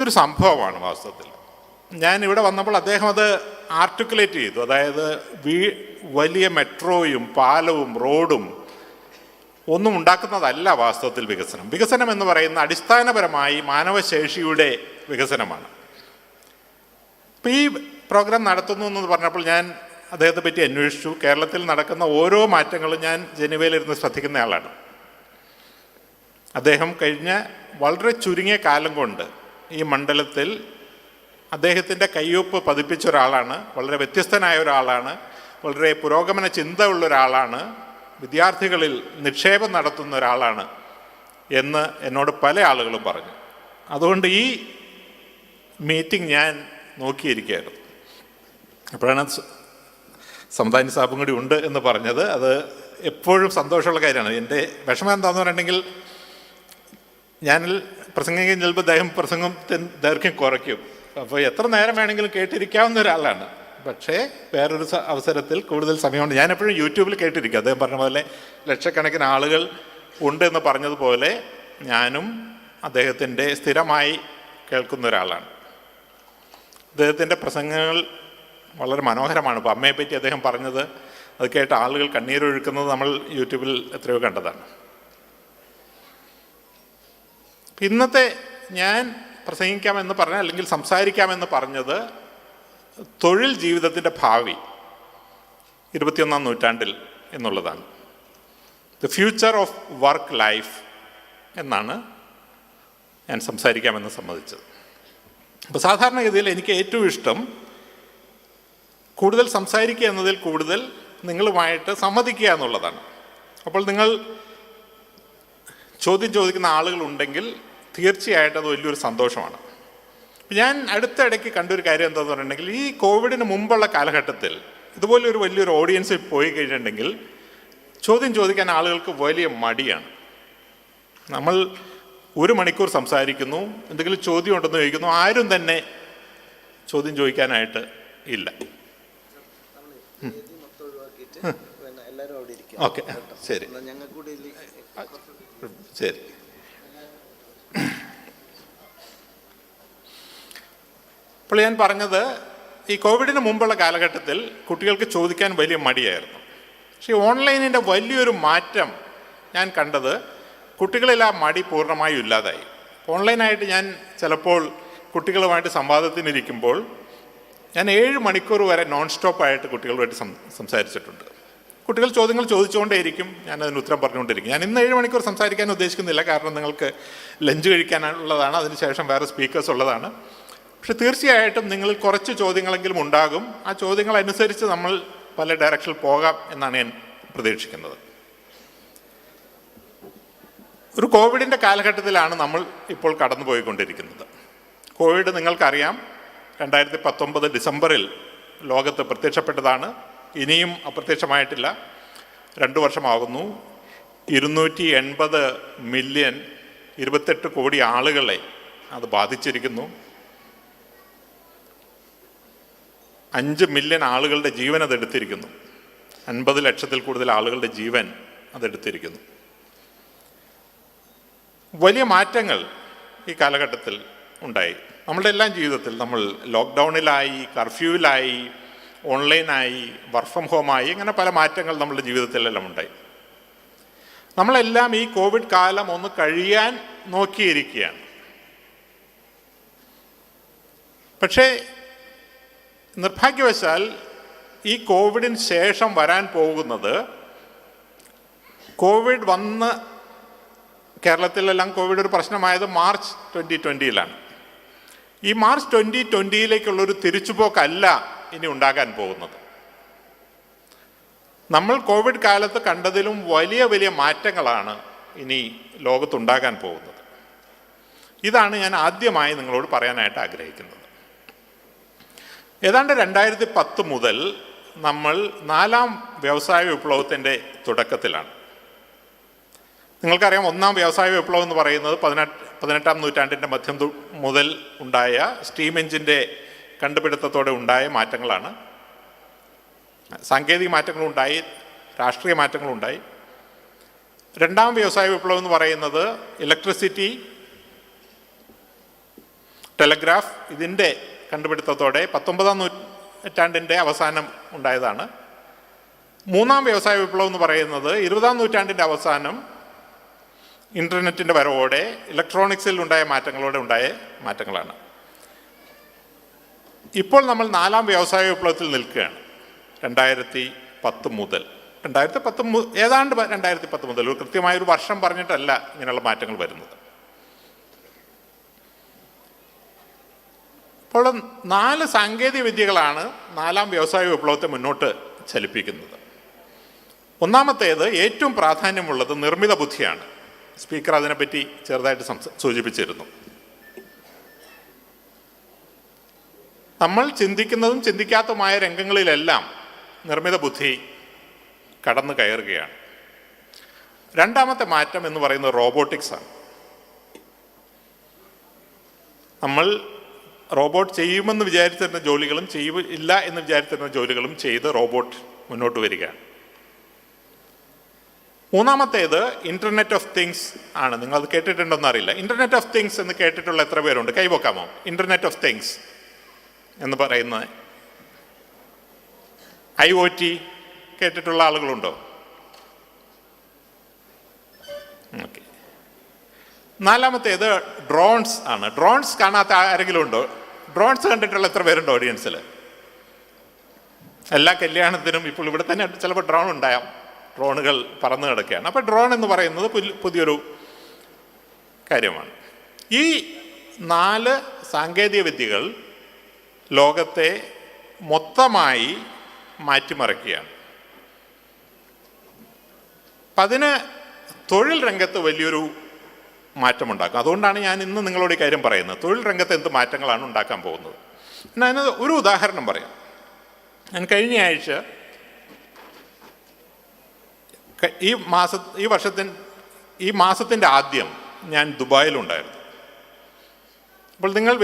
ഒരു സംഭവമാണ് വാസ്തവത്തിൽ. ഞാൻ ഇവിടെ വന്നപ്പോൾ അദ്ദേഹം അത് ആർട്ടിക്കുലേറ്റ് ചെയ്തു. അതായത് വലിയ മെട്രോയും പാലവും റോഡും ഒന്നും ഉണ്ടാക്കുന്നതല്ല വാസ്തവത്തിൽ വികസനം. വികസനം എന്ന് പറയുന്ന അടിസ്ഥാനപരമായി മാനവശേഷിയുടെ വികസനമാണ്. ഇപ്പം ഈ പ്രോഗ്രാം നടത്തുന്നു എന്ന് പറഞ്ഞപ്പോൾ ഞാൻ അദ്ദേഹത്തെ പറ്റി അന്വേഷിച്ചു. കേരളത്തിൽ നടക്കുന്ന ഓരോ മാറ്റങ്ങളും ഞാൻ ജനീവയിലിരുന്ന് ശ്രദ്ധിക്കുന്ന ആളാണ്. അദ്ദേഹം കഴിഞ്ഞ വളരെ ചുരുങ്ങിയ കാലം കൊണ്ട് ഈ മണ്ഡലത്തിൽ അദ്ദേഹത്തിൻ്റെ കയ്യൊപ്പ് പതിപ്പിച്ച ഒരാളാണ്. വളരെ വ്യത്യസ്തനായ ഒരാളാണ്. വളരെ പുരോഗമന ചിന്ത ഉള്ള ഒരാളാണ്. വിദ്യാർത്ഥികളിൽ നിക്ഷേപം നടത്തുന്ന ഒരാളാണ് എന്ന് എന്നോട് പല ആളുകളും പറഞ്ഞു. അതുകൊണ്ട് ഈ മീറ്റിംഗ് ഞാൻ നോക്കിയിരിക്കുകയായിരുന്നു. അപ്പോഴാണ് സമദാനി സാബും കൂടി ഉണ്ട് എന്ന് പറഞ്ഞത്. അത് എപ്പോഴും സന്തോഷമുള്ള കാര്യമാണ്. എൻ്റെ വിഷമം എന്താണെന്ന് പറഞ്ഞിട്ടുണ്ടെങ്കിൽ, ഞാൻ പ്രസംഗിക്കാൻ ചിലപ്പോൾ പ്രസംഗം ദൈർഘ്യം കുറയ്ക്കും. അപ്പോൾ എത്ര നേരം വേണമെങ്കിലും കേട്ടിരിക്കാവുന്ന ഒരാളാണ്. പക്ഷേ വേറൊരു അവസരത്തിൽ കൂടുതൽ സമയമുണ്ട്. ഞാനെപ്പോഴും യൂട്യൂബിൽ കേട്ടിരിക്കും. അദ്ദേഹം പറഞ്ഞ പോലെ ലക്ഷക്കണക്കിന് ആളുകൾ ഉണ്ട് എന്ന് പറഞ്ഞതുപോലെ ഞാനും അദ്ദേഹത്തിൻ്റെ സ്ഥിരമായി കേൾക്കുന്ന ഒരാളാണ്. അദ്ദേഹത്തിൻ്റെ പ്രസംഗങ്ങൾ വളരെ മനോഹരമാണ്. ഇപ്പോൾ അമ്മയെപ്പറ്റി അദ്ദേഹം പറഞ്ഞത്, അത് കേട്ട് ആളുകൾ കണ്ണീരൊഴുക്കുന്നത് നമ്മൾ യൂട്യൂബിൽ എത്രയോ കണ്ടതാണ്. ഇന്നത്തെ ഞാൻ പ്രസംഗിക്കാമെന്ന് പറഞ്ഞ, അല്ലെങ്കിൽ സംസാരിക്കാമെന്ന് പറഞ്ഞത് തൊഴിൽ ജീവിതത്തിൻ്റെ ഭാവി 21ാം നൂറ്റാണ്ടിൽ എന്നുള്ളതാണ്. The future of work life എന്നാണ് ഞാൻ സംസാരിക്കാമെന്ന് സമ്മതിച്ചത്. അപ്പോൾ സാധാരണഗതിയിൽ എനിക്ക് ഏറ്റവും ഇഷ്ടം കൂടുതൽ സംസാരിക്കുക എന്നതിൽ കൂടുതൽ നിങ്ങളുമായിട്ട് സംവദിക്കുക എന്നുള്ളതാണ്. അപ്പോൾ നിങ്ങൾ ചോദ്യം ചോദിക്കുന്ന ആളുകളുണ്ടെങ്കിൽ തീർച്ചയായിട്ടും അത് വലിയൊരു സന്തോഷമാണ്. ഞാൻ അടുത്തിടയ്ക്ക് കണ്ടൊരു കാര്യം എന്താണെന്ന് പറഞ്ഞിട്ടുണ്ടെങ്കിൽ, ഈ കോവിഡിന് മുമ്പുള്ള കാലഘട്ടത്തിൽ ഇതുപോലെ ഒരു വലിയൊരു ഓഡിയൻസിൽ പോയി കഴിഞ്ഞിട്ടുണ്ടെങ്കിൽ ചോദ്യം ചോദിക്കാൻ ആളുകൾക്ക് വലിയ മടിയാണ്. നമ്മൾ 1 മണിക്കൂർ സംസാരിക്കുന്നു, എന്തെങ്കിലും ചോദ്യം ഉണ്ടെന്ന് ചോദിക്കുന്നു, ആരും തന്നെ ചോദ്യം ചോദിക്കാനായിട്ട് ഇല്ല. ഓക്കെ, ശരി ശരി. അപ്പോൾ ഞാൻ പറഞ്ഞത്, ഈ കോവിഡിന് മുമ്പുള്ള കാലഘട്ടത്തിൽ കുട്ടികൾക്ക് ചോദിക്കാൻ വലിയ മടിയായിരുന്നു. പക്ഷേ ഓൺലൈനിൻ്റെ വലിയൊരു മാറ്റം ഞാൻ കണ്ടത്, കുട്ടികളിൽ ആ മടി പൂർണ്ണമായും ഇല്ലാതായി. ഓൺലൈനായിട്ട് ഞാൻ ചിലപ്പോൾ കുട്ടികളുമായിട്ട് സംവാദത്തിനിരിക്കുമ്പോൾ ഞാൻ 7 മണിക്കൂർ വരെ നോൺ സ്റ്റോപ്പായിട്ട് കുട്ടികളുമായിട്ട് സംസാരിച്ചിട്ടുണ്ട്. കുട്ടികൾ ചോദ്യങ്ങൾ ചോദിച്ചുകൊണ്ടേയിരിക്കും, ഞാനതിന് ഉത്തരം പറഞ്ഞുകൊണ്ടിരിക്കും. ഞാൻ ഇന്ന് 7 മണിക്കൂർ സംസാരിക്കാൻ ഉദ്ദേശിക്കുന്നില്ല, കാരണം നിങ്ങൾക്ക് ലഞ്ച് കഴിക്കാനുള്ളതാണ്, അതിനുശേഷം വേറെ സ്പീക്കേഴ്സ് ഉള്ളതാണ്. പക്ഷെ തീർച്ചയായിട്ടും നിങ്ങൾ കുറച്ച് ചോദ്യങ്ങളെങ്കിലും ഉണ്ടാകും. ആ ചോദ്യങ്ങളനുസരിച്ച് നമ്മൾ പല ഡയറക്ഷനിൽ പോകാം എന്നാണ് ഞാൻ പ്രതീക്ഷിക്കുന്നത്. ഒരു കോവിഡിൻ്റെ കാലഘട്ടത്തിലാണ് നമ്മൾ ഇപ്പോൾ കടന്നുപോയിക്കൊണ്ടിരിക്കുന്നത്. കോവിഡ് നിങ്ങൾക്കറിയാം, 2019 ഡിസംബറിൽ ലോകത്ത് പ്രത്യക്ഷപ്പെട്ടതാണ്. ഇനിയും അപ്രത്യക്ഷമായിട്ടില്ല. 2 വർഷമാകുന്നു. 280 മില്യൺ 28 കോടി ആളുകളെ അത് ബാധിച്ചിരിക്കുന്നു. 5 മില്യൺ ആളുകളുടെ ജീവൻ അതെടുത്തിരിക്കുന്നു. 50 ലക്ഷത്തിൽ കൂടുതൽ ആളുകളുടെ ജീവൻ അതെടുത്തിരിക്കുന്നു. വലിയ മാറ്റങ്ങൾ ഈ കാലഘട്ടത്തിൽ ഉണ്ടായി. നമ്മളുടെ എല്ലാം ജീവിതത്തിൽ നമ്മൾ ലോക്ക്ഡൗണിലായി, കർഫ്യൂവിലായി, ഓൺലൈനായി, വർക്ക് ഫ്രം ഹോമായി, ഇങ്ങനെ പല മാറ്റങ്ങൾ നമ്മളുടെ ജീവിതത്തിലെല്ലാം ഉണ്ടായി. നമ്മളെല്ലാം ഈ കോവിഡ് കാലം ഒന്ന് കഴിയാൻ നോക്കിയിരിക്കുകയാണ്. പക്ഷേ നിർഭാഗ്യവശാൽ ഈ കോവിഡിന് ശേഷം വരാൻ പോകുന്നത്, കോവിഡ് വന്ന് കേരളത്തിലെല്ലാം കോവിഡ് ഒരു പ്രശ്നമായത് മാർച്ച് 2020-ലാണ്. ഈ മാർച്ച് 2020-ലേക്കുള്ളൊരു തിരിച്ചുപോക്കല്ല ഇനി ഉണ്ടാകാൻ പോകുന്നത്. നമ്മൾ കോവിഡ് കാലത്ത് കണ്ടതിലും വലിയ വലിയ മാറ്റങ്ങളാണ് ഇനി ലോകത്തുണ്ടാകാൻ പോകുന്നത്. ഇതാണ് ഞാൻ ആദ്യമായി നിങ്ങളോട് പറയാനായിട്ട് ആഗ്രഹിക്കുന്നത്. ഏതാണ്ട് 2010 മുതൽ നമ്മൾ 4ാം വ്യവസായ വിപ്ലവത്തിൻ്റെ തുടക്കത്തിലാണ്. നിങ്ങൾക്കറിയാം, 1ാം വ്യവസായ വിപ്ലവം എന്ന് പറയുന്നത് 18ാം നൂറ്റാണ്ടിൻ്റെ മധ്യം മുതൽ ഉണ്ടായ സ്റ്റീം എഞ്ചിൻ്റെ കണ്ടുപിടുത്തത്തോടെ ഉണ്ടായ മാറ്റങ്ങളാണ്. സാങ്കേതിക മാറ്റങ്ങളുണ്ടായി, രാഷ്ട്രീയ മാറ്റങ്ങളുണ്ടായി. 2ാം വ്യവസായ വിപ്ലവം എന്ന് പറയുന്നത് ഇലക്ട്രിസിറ്റി, ടെലഗ്രാഫ് ഇതിൻ്റെ കണ്ടുപിടുത്തത്തോടെ 19-ാം നൂറ്റാണ്ടിൻ്റെ അവസാനം ഉണ്ടായതാണ്. മൂന്നാം വ്യവസായ വിപ്ലവം എന്ന് പറയുന്നത് 20-ാം നൂറ്റാണ്ടിൻ്റെ അവസാനം ഇൻ്റർനെറ്റിൻ്റെ വരവോടെ ഇലക്ട്രോണിക്സിൽ ഉണ്ടായ മാറ്റങ്ങളോടെ ഉണ്ടായ മാറ്റങ്ങളാണ്. ഇപ്പോൾ നമ്മൾ 4-ാം വ്യവസായ വിപ്ലവത്തിൽ നിൽക്കുകയാണ്. 2010 മുതൽ ഏതാണ്ട് 2010 മുതൽ, ഒരു കൃത്യമായൊരു വർഷം പറഞ്ഞിട്ടല്ല ഇങ്ങനെയുള്ള മാറ്റങ്ങൾ വരുന്നത്. അപ്പോൾ 4 സാങ്കേതിക വിദ്യകളാണ് 4-ാം വ്യവസായ വിപ്ലവത്തെ മുന്നോട്ട് ചലിപ്പിക്കുന്നത്. ഒന്നാമത്തേത്, ഏറ്റവും പ്രാധാന്യമുള്ളത് നിർമ്മിത ബുദ്ധിയാണ്. സ്പീക്കർ അതിനെപ്പറ്റി ചെറുതായിട്ട് സൂചിപ്പിച്ചിരുന്നു. നമ്മൾ ചിന്തിക്കുന്നതും ചിന്തിക്കാത്തതുമായ രംഗങ്ങളിലെല്ലാം നിർമ്മിത ബുദ്ധി കടന്നു കയറുകയാണ്. രണ്ടാമത്തെ മാറ്റം എന്ന് പറയുന്നത് റോബോട്ടിക്സ് ആണ്. നമ്മൾ റോബോട്ട് ചെയ്യുമെന്ന് വിചാരിച്ചിരുന്ന ജോലികളും ഇല്ല എന്ന് വിചാരിച്ചിരുന്ന ജോലികളും ചെയ്ത് റോബോട്ട് മുന്നോട്ട് വരികയാണ്. മൂന്നാമത്തേത് ഇൻ്റർനെറ്റ് ഓഫ് തിങ്സ് ആണ്. നിങ്ങളത് കേട്ടിട്ടുണ്ടോന്ന് അറിയില്ല. ഇൻ്റർനെറ്റ് ഓഫ് തിങ്സ് എന്ന് കേട്ടിട്ടുള്ള എത്ര പേരുണ്ട്? കൈവക്കാമോ? ഇൻ്റർനെറ്റ് ഓഫ് തിങ്സ് എന്ന് പറയുന്നത് IoT കേട്ടിട്ടുള്ള ആളുകളുണ്ടോ? ഓക്കെ. നാലാമത്തേത് ഡ്രോൺസ് ആണ്. ഡ്രോൺസ് കാണാത്ത ആരെങ്കിലും ഉണ്ടോ? ഡ്രോൺസ് കണ്ടിട്ടുള്ള എത്ര പേരുണ്ടോ ഓഡിയൻസിൽ? എല്ലാ കല്യാണത്തിനും ഇപ്പോൾ ഇവിടെ തന്നെ ചിലപ്പോൾ ഡ്രോൺ ഉണ്ടായാം. ഡ്രോണുകൾ പറന്നു കിടക്കുകയാണ്. അപ്പോൾ ഡ്രോൺ എന്ന് പറയുന്നത് പുതിയൊരു കാര്യമാണ്. ഈ 4 സാങ്കേതിക വിദ്യകൾ ലോകത്തെ മൊത്തമായി മാറ്റിമറിക്കുകയാണ്. അപ്പം അതിന് തൊഴിൽ രംഗത്ത് വലിയൊരു മാറ്റമുണ്ടാക്കും. അതുകൊണ്ടാണ് ഞാൻ ഇന്ന് നിങ്ങളോട് ഈ കാര്യം പറയുന്നത്. തൊഴിൽ രംഗത്ത് എന്ത് മാറ്റങ്ങളാണ് ഉണ്ടാക്കാൻ പോകുന്നത്. ഞാൻ ഒരു ഉദാഹരണം പറയാം. ഞാൻ കഴിഞ്ഞ ആഴ്ച ഈ മാസത്തിൻ്റെ ആദ്യം ഞാൻ ദുബായിലുണ്ടായിരുന്നു. അപ്പോൾ നിങ്ങൾ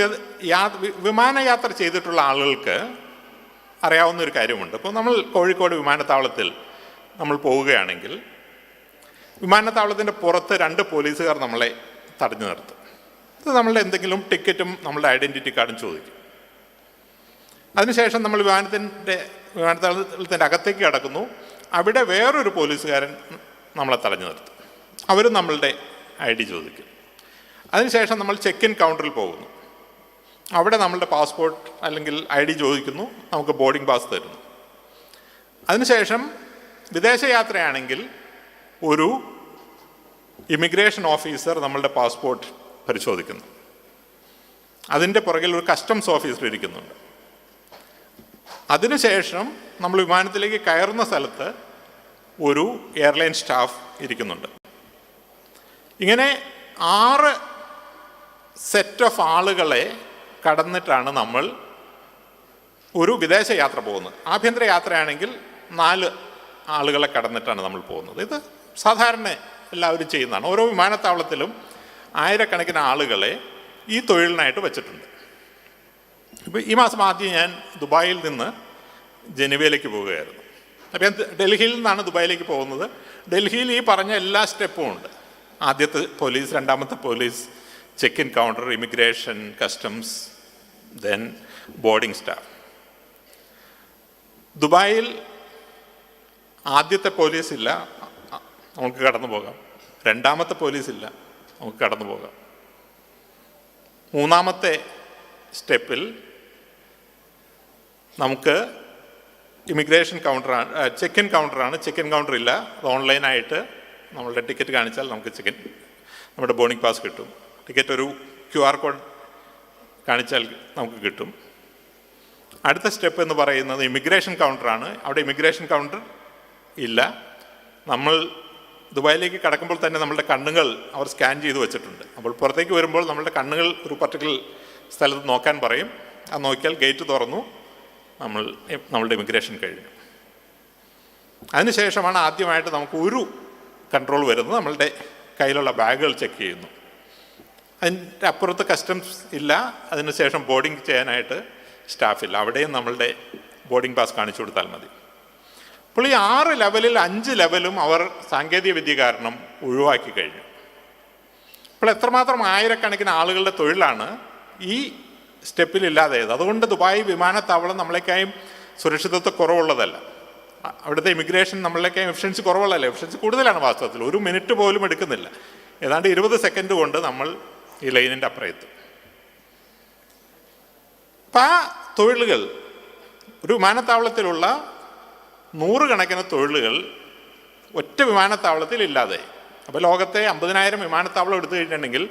വിമാനയാത്ര ചെയ്തിട്ടുള്ള ആളുകൾക്ക് അറിയാവുന്ന ഒരു കാര്യമുണ്ട്. അപ്പോൾ നമ്മൾ കോഴിക്കോട് വിമാനത്താവളത്തിൽ നമ്മൾ പോവുകയാണെങ്കിൽ വിമാനത്താവളത്തിൻ്റെ പുറത്ത് 2 പോലീസുകാർ നമ്മളെ തടഞ്ഞു നിർത്തും. ഇത് നമ്മളുടെ എന്തെങ്കിലും ടിക്കറ്റും നമ്മളുടെ ഐഡൻറ്റിറ്റി കാർഡും ചോദിക്കും. അതിനുശേഷം നമ്മൾ വിമാനത്താവളത്തിൻ്റെ അകത്തേക്ക് കടക്കുന്നു. അവിടെ വേറൊരു പോലീസുകാരൻ നമ്മളെ തടഞ്ഞു നിർത്തും. അവരും നമ്മളുടെ ID ചോദിക്കും. അതിനുശേഷം നമ്മൾ ചെക്ക് ഇൻ കൗണ്ടറിൽ പോകുന്നു. അവിടെ നമ്മളുടെ പാസ്പോർട്ട് അല്ലെങ്കിൽ ID ചോദിക്കുന്നു. നമുക്ക് ബോർഡിംഗ് പാസ് തരുന്നു. അതിനുശേഷം വിദേശയാത്രയാണെങ്കിൽ ഒരു ഇമിഗ്രേഷൻ ഓഫീസർ നമ്മളുടെ പാസ്പോർട്ട് പരിശോധിക്കുന്നു. അതിൻ്റെ പുറകിൽ ഒരു കസ്റ്റംസ് ഓഫീസർ ഇരിക്കുന്നുണ്ട്. അതിനുശേഷം നമ്മൾ വിമാനത്തിലേക്ക് കയറുന്ന സ്ഥലത്ത് ഒരു എയർലൈൻ സ്റ്റാഫ് ഇരിക്കുന്നുണ്ട്. ഇങ്ങനെ 6 സെറ്റ് ഓഫ് ആളുകളെ കടന്നിട്ടാണ് നമ്മൾ ഒരു വിദേശ യാത്ര പോകുന്നത്. ആഭ്യന്തര യാത്രയാണെങ്കിൽ 4 ആളുകളെ കടന്നിട്ടാണ് നമ്മൾ പോകുന്നത്. ഇത് സാധാരണ എല്ലാവരും ചെയ്യുന്നതാണ്. ഓരോ വിമാനത്താവളത്തിലും ആയിരക്കണക്കിന് ആളുകളെ ഈ തൊഴിലിനായിട്ട് വച്ചിട്ടുണ്ട്. ഇപ്പോൾ ഈ മാസം ആദ്യം ഞാൻ ദുബായിൽ നിന്ന് ജനീവയിലേക്ക് പോവുകയായിരുന്നു. അപ്പോൾ ഞാൻ ഡൽഹിയിൽ നിന്നാണ് ദുബായിലേക്ക് പോകുന്നത്. ഡൽഹിയിൽ ഈ പറഞ്ഞ എല്ലാ സ്റ്റെപ്പും ഉണ്ട്. ആദ്യത്തെ പോലീസ്, രണ്ടാമത്തെ police, check in counter, immigration, customs, then boarding staff. ദുബായിൽ ആദ്യത്തെ പോലീസ് ഇല്ല, നമുക്ക് കടന്നു പോകാം. രണ്ടാമത്തെ പോലീസ് ഇല്ല, നമുക്ക് കടന്നു പോകാം. മൂന്നാമത്തെ സ്റ്റെപ്പിൽ നമുക്ക് ഇമിഗ്രേഷൻ കൗണ്ടറാണ്, ചെക്ക് ഇൻ കൗണ്ടറാണ്. ചെക്ക് ഇൻ കൗണ്ടർ ഇല്ല, അത് ഓൺലൈനായിട്ട് നമ്മളുടെ ടിക്കറ്റ് കാണിച്ചാൽ നമുക്ക് നമ്മുടെ ബോർഡിംഗ് പാസ് കിട്ടും. ടിക്കറ്റ് ഒരു QR കോഡ് കാണിച്ചാൽ നമുക്ക് കിട്ടും. അടുത്ത സ്റ്റെപ്പ് എന്ന് പറയുന്നത് ഇമിഗ്രേഷൻ കൗണ്ടറാണ്. അവിടെ ഇമിഗ്രേഷൻ കൗണ്ടർ ഇല്ല. നമ്മൾ ദുബായിലേക്ക് കടക്കുമ്പോൾ തന്നെ നമ്മളുടെ കണ്ണുകൾ അവർ സ്കാൻ ചെയ്ത് വെച്ചിട്ടുണ്ട്. അപ്പോൾ പുറത്തേക്ക് വരുമ്പോൾ നമ്മളുടെ കണ്ണുകൾ ഒരു പർട്ടിക്കുലർ സ്ഥലത്ത് നോക്കാൻ പറയും. അത് നോക്കിയാൽ ഗേറ്റ് തുറന്നു, നമ്മളുടെ ഇമിഗ്രേഷൻ കഴിഞ്ഞു. അതിനുശേഷമാണ് ആദ്യമായിട്ട് നമുക്ക് ഒരു കൺട്രോൾ വരുന്നത്. നമ്മളുടെ കയ്യിലുള്ള ബാഗുകൾ ചെക്ക് ചെയ്യുന്നു. അതിൻ്റെ അപ്പുറത്ത് കസ്റ്റംസ് ഇല്ല. അതിനുശേഷം ബോർഡിംഗ് ചെയ്യാനായിട്ട് സ്റ്റാഫില്ല. അവിടെയും നമ്മളുടെ ബോർഡിംഗ് പാസ് കാണിച്ചു കൊടുത്താൽ മതി. അപ്പോൾ ഈ 6 ലെവലിൽ 5 ലെവലും അവർ സാങ്കേതിക വിദ്യ കാരണം ഒഴിവാക്കി കഴിഞ്ഞു. അപ്പോൾ എത്രമാത്രം ആയിരക്കണക്കിന് ആളുകളുടെ തൊഴിലാണ് ഈ സ്റ്റെപ്പിലില്ലാതായത്. അതുകൊണ്ട് ദുബായ് വിമാനത്താവളം നമ്മളെക്കായും സുരക്ഷിതത്വം കുറവുള്ളതല്ല. അവിടുത്തെ ഇമിഗ്രേഷൻ നമ്മളെക്കായും എഫിഷ്യൻസി കുറവുള്ളതല്ല, എഫിഷ്യൻസി കൂടുതലാണ്. വാസ്തവത്തിൽ 1 മിനിറ്റ് പോലും എടുക്കുന്നില്ല. ഏതാണ്ട് 20 സെക്കൻഡ് കൊണ്ട് നമ്മൾ ഈ ലൈനിൻ്റെ അപ്പുറത്ത്. അപ്പം ആ തൊഴിലുകൾ, ഒരു വിമാനത്താവളത്തിലുള്ള 100 കണക്കിന് തൊഴിലുകൾ ഒറ്റ വിമാനത്താവളത്തിൽ ഇല്ലാതായി. അപ്പോൾ ലോകത്തെ 50,000 വിമാനത്താവളം എടുത്തു കഴിഞ്ഞിട്ടുണ്ടെങ്കിൽ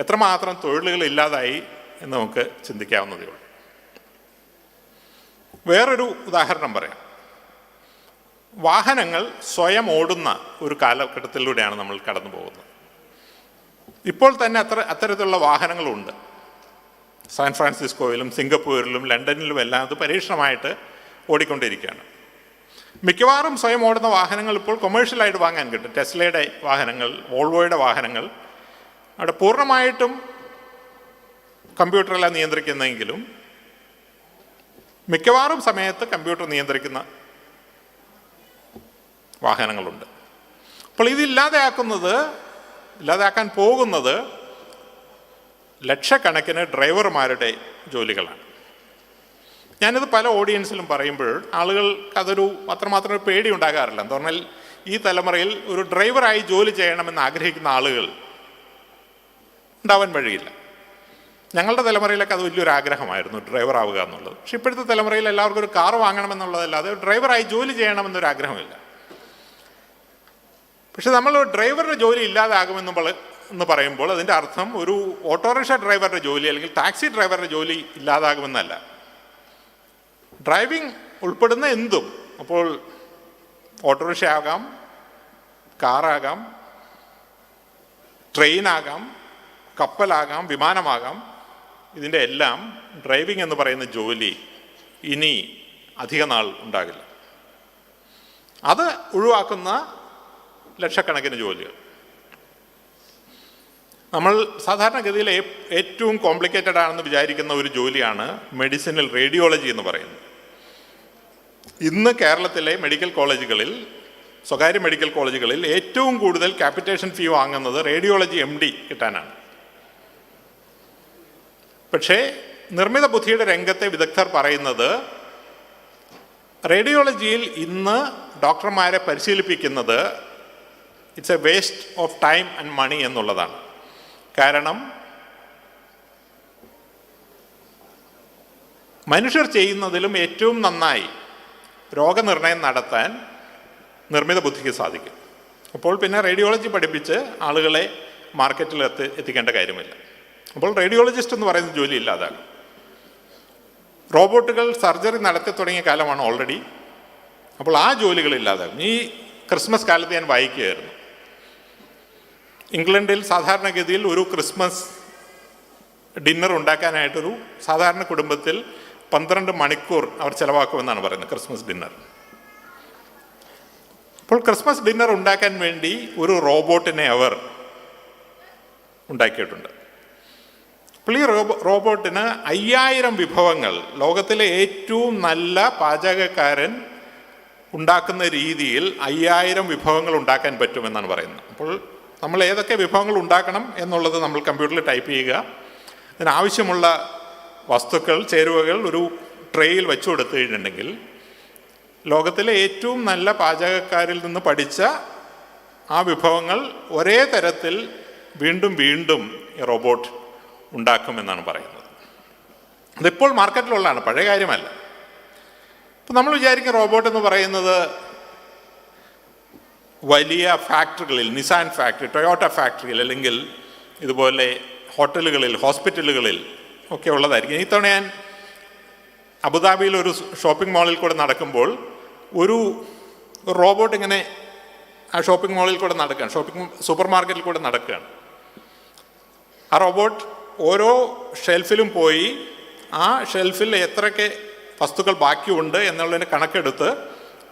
എത്രമാത്രം തൊഴിലുകൾ ഇല്ലാതായി എന്ന് നമുക്ക് ചിന്തിക്കാവുന്നതേ ഉള്ളൂ. വേറൊരു ഉദാഹരണം പറയാം. വാഹനങ്ങൾ സ്വയം ഓടുന്ന ഒരു കാലഘട്ടത്തിലൂടെയാണ് നമ്മൾ കടന്നു പോകുന്നത്. ഇപ്പോൾ തന്നെ അത്തരത്തിലുള്ള വാഹനങ്ങളുണ്ട്. സാൻ ഫ്രാൻസിസ്കോയിലും സിംഗപ്പൂരിലും ലണ്ടനിലും എല്ലാം അത് പരീക്ഷണമായിട്ട് ഓടിക്കൊണ്ടിരിക്കുകയാണ്. മിക്കവാറും സ്വയം ഓടുന്ന വാഹനങ്ങൾ ഇപ്പോൾ കൊമേഴ്ഷ്യലായിട്ട് വാങ്ങാൻ കിട്ടും. ടെസ്ലയുടെ വാഹനങ്ങൾ, വോൾവോയുടെ വാഹനങ്ങൾ അവിടെ പൂർണ്ണമായിട്ടും കമ്പ്യൂട്ടറെല്ലാം നിയന്ത്രിക്കുന്നെങ്കിലും മിക്കവാറും സമയത്ത് കമ്പ്യൂട്ടർ നിയന്ത്രിക്കുന്ന വാഹനങ്ങളുണ്ട്. അപ്പോൾ ഇല്ലാതാക്കാൻ പോകുന്നത് ലക്ഷക്കണക്കിന് ഡ്രൈവർമാരുടെ ജോലികളാണ്. ഞാനിത് പല ഓഡിയൻസിലും പറയുമ്പോൾ ആളുകൾക്ക് അതൊരു അത്രമാത്രം ഒരു പേടി ഉണ്ടാകാറില്ല. എന്ന് പറഞ്ഞാൽ ഈ തലമുറയിൽ ഒരു ഡ്രൈവറായി ജോലി ചെയ്യണമെന്ന് ആഗ്രഹിക്കുന്ന ആളുകൾ ഉണ്ടാവാൻ വഴിയില്ല. ഞങ്ങളുടെ തലമുറയിലൊക്കെ അത് വലിയൊരു ആഗ്രഹമായിരുന്നു, ഡ്രൈവർ ആവുക എന്നുള്ളത്. പക്ഷെ ഇപ്പോഴത്തെ തലമുറയിൽ എല്ലാവർക്കും ഒരു കാർ വാങ്ങണമെന്നുള്ളതല്ലാതെ ഡ്രൈവറായി ജോലി ചെയ്യണമെന്നൊരു ആഗ്രഹമില്ല. പക്ഷെ നമ്മൾ ഡ്രൈവറുടെ ജോലി ഇല്ലാതാകുമെന്ന് പറയുമ്പോൾ അതിൻ്റെ അർത്ഥം ഒരു ഓട്ടോറിക്ഷ ഡ്രൈവറുടെ ജോലി അല്ലെങ്കിൽ ടാക്സി ഡ്രൈവറുടെ ജോലി ഇല്ലാതാകുമെന്നല്ല. ഡ്രൈവിംഗ് ഉൾപ്പെടുന്ന എന്തും, അപ്പോൾ ഓട്ടോറിക്ഷ ആകാം, കാറാകാം, ട്രെയിനാകാം, കപ്പലാകാം, വിമാനമാകാം, ഇതിൻ്റെ എല്ലാം ഡ്രൈവിംഗ് എന്ന് പറയുന്ന ജോലി ഇനി അധിക നാൾ ഉണ്ടാകില്ല. അത് ഒഴിവാക്കുന്ന ലക്ഷക്കണക്കിന് ജോലികൾ. നമ്മൾ സാധാരണഗതിയിൽ ഏറ്റവും കോംപ്ലിക്കേറ്റഡ് ആണെന്ന് വിചാരിക്കുന്ന ഒരു ജോലിയാണ് മെഡിസിനൽ റേഡിയോളജി എന്ന് പറയുന്നത്. ഇന്ന് കേരളത്തിലെ മെഡിക്കൽ കോളേജുകളിൽ, സ്വകാര്യ മെഡിക്കൽ കോളേജുകളിൽ ഏറ്റവും കൂടുതൽ ക്യാപിറ്റേഷൻ ഫീ വാങ്ങുന്നത് റേഡിയോളജി MD കിട്ടാനാണ്. പക്ഷേ നിർമ്മിത ബുദ്ധിയുടെ രംഗത്തെ വിദഗ്ധർ പറയുന്നത് റേഡിയോളജിയിൽ ഇന്ന് ഡോക്ടർമാരെ പരിശീലിപ്പിക്കുന്നത് it's a waste of time and money എന്നുള്ളതാണ്. കാരണം മനുഷ്യർ ചെയ്യുന്നതിലും ഏറ്റവും നന്നായി രോഗനിർണയം നടത്താൻ നിർമ്മിത ബുദ്ധിക്ക് സാധിക്കും. അപ്പോൾ പിന്നെ റേഡിയോളജി പഠിപ്പിച്ച് ആളുകളെ മാർക്കറ്റിൽ എത്തിക്കേണ്ട കാര്യമില്ല. അപ്പോൾ റേഡിയോളജിസ്റ്റ് എന്ന് പറയുന്ന ജോലി ഇല്ലാതാകും. റോബോട്ടുകൾ സർജറി നടത്തി തുടങ്ങിയ കാലമാണ് ഓൾറെഡി. അപ്പോൾ ആ ജോലികൾ ഇല്ലാതാകും. ഈ ക്രിസ്മസ് കാലത്ത് ഞാൻ വായിക്കുകയായിരുന്നു, ഇംഗ്ലണ്ടിൽ സാധാരണഗതിയിൽ ഒരു ക്രിസ്മസ് ഡിന്നർ ഉണ്ടാക്കാനായിട്ടൊരു സാധാരണ കുടുംബത്തിൽ 12 മണിക്കൂർ അവർ ചിലവാക്കുമെന്നാണ് പറയുന്നത്, ക്രിസ്മസ് ഡിന്നർ. അപ്പോൾ ക്രിസ്മസ് ഡിന്നർ ഉണ്ടാക്കാൻ വേണ്ടി ഒരു റോബോട്ടിനെ അവർ ഉണ്ടാക്കിയിട്ടുണ്ട്. അപ്പോൾ ഈ റോബോട്ടിന് 5000 വിഭവങ്ങൾ, ലോകത്തിലെ ഏറ്റവും നല്ല പാചകക്കാരൻ ഉണ്ടാക്കുന്ന രീതിയിൽ 5000 വിഭവങ്ങൾ ഉണ്ടാക്കാൻ പറ്റുമെന്നാണ് പറയുന്നത്. അപ്പോൾ നമ്മൾ ഏതൊക്കെ വിഭവങ്ങൾ ഉണ്ടാക്കണം എന്നുള്ളത് നമ്മൾ കമ്പ്യൂട്ടറിൽ ടൈപ്പ് ചെയ്യുക, അതിനാവശ്യമുള്ള വസ്തുക്കൾ, ചേരുവകൾ ഒരു ട്രേയിൽ വെച്ചു കൊടുത്തു കഴിഞ്ഞിട്ടുണ്ടെങ്കിൽ ലോകത്തിലെ ഏറ്റവും നല്ല പാചകക്കാരിൽ നിന്ന് പഠിച്ച ആ വിഭവങ്ങൾ ഒരേ തരത്തിൽ വീണ്ടും വീണ്ടും ഈ റോബോട്ട് ഉണ്ടാക്കുമെന്നാണ് പറയുന്നത്. അതിപ്പോൾ മാർക്കറ്റിലുള്ളതാണ്, പഴയ കാര്യമല്ല. ഇപ്പം നമ്മൾ വിചാരിക്കും റോബോട്ട് എന്ന് പറയുന്നത് വലിയ ഫാക്ടറികളിൽ, നിസാൻ ഫാക്ടറി, ടൊയോട്ട ഫാക്ടറിയിൽ, അല്ലെങ്കിൽ ഇതുപോലെ ഹോട്ടലുകളിൽ, ഹോസ്പിറ്റലുകളിൽ ഒക്കെ ഉള്ളതായിരിക്കും. ഇത്തവണ ഞാൻ അബുദാബിയിൽ ഒരു ഷോപ്പിംഗ് മാളിൽ കൂടെ നടക്കുമ്പോൾ ഒരു റോബോട്ട് ഇങ്ങനെ ആ ഷോപ്പിംഗ് മാളിൽ കൂടെ നടക്കുകയാണ്, സൂപ്പർ മാർക്കറ്റിൽ കൂടെ നടക്കുകയാണ്. ആ റോബോട്ട് ഓരോ ഷെൽഫിലും പോയി ആ ഷെൽഫിൽ എത്രയൊക്കെ വസ്തുക്കൾ ബാക്കിയുണ്ട് എന്നുള്ളതിന് കണക്കെടുത്ത്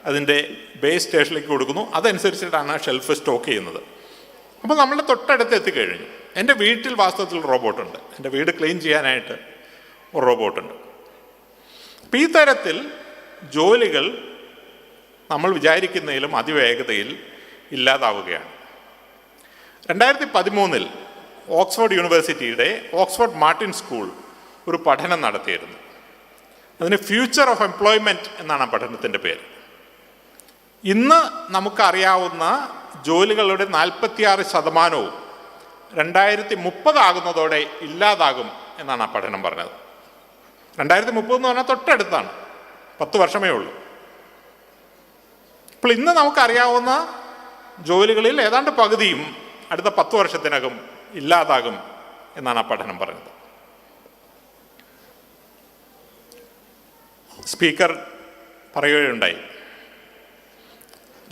അതിൻ്റെ ബേസ് സ്റ്റേഷനിലേക്ക് കൊടുക്കുന്നു. അതനുസരിച്ചിട്ടാണ് ആ ഷെൽഫ് സ്റ്റോക്ക് ചെയ്യുന്നത്. അപ്പോൾ നമ്മളുടെ തൊട്ടടുത്ത് എത്തിക്കഴിഞ്ഞു. എൻ്റെ വീട്ടിൽ വാസ്തവത്തിൽ റോബോട്ടുണ്ട്, എൻ്റെ വീട് ക്ലീൻ ചെയ്യാനായിട്ട് ഒരു റോബോട്ടുണ്ട്. അപ്പോൾ ഈ തരത്തിൽ ജോലികൾ നമ്മൾ വിചാരിക്കുന്നതിലും അതിവേഗതയിൽ ഇല്ലാതാവുകയാണ്. 2013 ഓക്സ്ഫോർഡ് യൂണിവേഴ്സിറ്റിയുടെ ഓക്സ്ഫോർഡ് മാർട്ടിൻ സ്കൂൾ ഒരു പഠനം നടത്തിയിരുന്നു. അതിന് ഫ്യൂച്ചർ ഓഫ് എംപ്ലോയ്മെൻറ്റ് എന്നാണ് ആ പഠനത്തിൻ്റെ പേര്. ഇന്ന് നമുക്കറിയാവുന്ന ജോലികളുടെ 46% 2030 ആകുന്നതോടെ ഇല്ലാതാകും എന്നാണ് ആ പഠനം പറഞ്ഞത്. 2030 എന്ന് പറഞ്ഞാൽ തൊട്ടടുത്താണ്, 10 വർഷമേ ഉള്ളൂ. അപ്പോൾ ഇന്ന് നമുക്കറിയാവുന്ന ജോലികളിൽ ഏതാണ്ട് പകുതിയും അടുത്ത 10 വർഷത്തിനകം ഇല്ലാതാകും എന്നാണ് ആ പഠനം പറഞ്ഞത്. സ്പീക്കർ പറയുകയുണ്ടായി,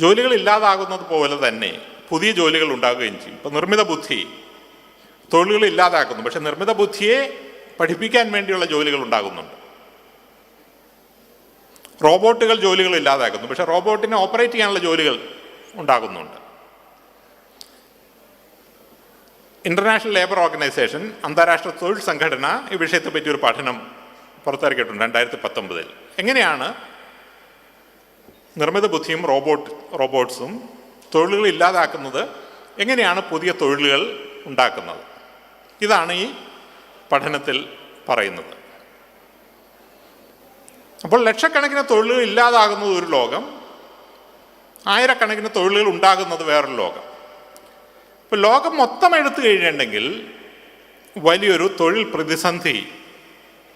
ജോലികൾ ഇല്ലാതാകുന്നത് പോലെ തന്നെ പുതിയ ജോലികൾ ഉണ്ടാകുകയും ചെയ്യും. ഇപ്പോൾ നിർമ്മിത ബുദ്ധി തൊഴിലുകൾ ഇല്ലാതാക്കുന്നു, പക്ഷെ നിർമ്മിത ബുദ്ധിയെ പഠിപ്പിക്കാൻ വേണ്ടിയുള്ള ജോലികൾ ഉണ്ടാകുന്നുണ്ട്. റോബോട്ടുകൾ ജോലികൾ ഇല്ലാതാക്കുന്നു, പക്ഷെ റോബോട്ടിനെ ഓപ്പറേറ്റ് ചെയ്യാനുള്ള ജോലികൾ ഉണ്ടാകുന്നുണ്ട്. ഇന്റർനാഷണൽ ലേബർ ഓർഗനൈസേഷൻ, അന്താരാഷ്ട്ര തൊഴിൽ സംഘടന ഈ വിഷയത്തെ പറ്റി ഒരു പഠനം പുറത്തിറക്കിയിട്ടുണ്ട് 2019. എങ്ങനെയാണ് നിർമ്മിത ബുദ്ധിയും റോബോട്ട്സും തൊഴിലുകൾ ഇല്ലാതാക്കുന്നത്, എങ്ങനെയാണ് പുതിയ തൊഴിലുകൾ ഉണ്ടാക്കുന്നത്, ഇതാണ് ഈ പഠനത്തിൽ പറയുന്നത്. അപ്പോൾ ലക്ഷക്കണക്കിന് തൊഴിലുകൾ ഇല്ലാതാകുന്നത് ഒരു ലോകം, ആയിരക്കണക്കിന് തൊഴിലുകൾ ഉണ്ടാകുന്നത് വേറൊരു ലോകം. ഇപ്പോൾ ലോകം മൊത്തം എടുത്തു കഴിഞ്ഞിട്ടുണ്ടെങ്കിൽ വലിയൊരു തൊഴിൽ പ്രതിസന്ധി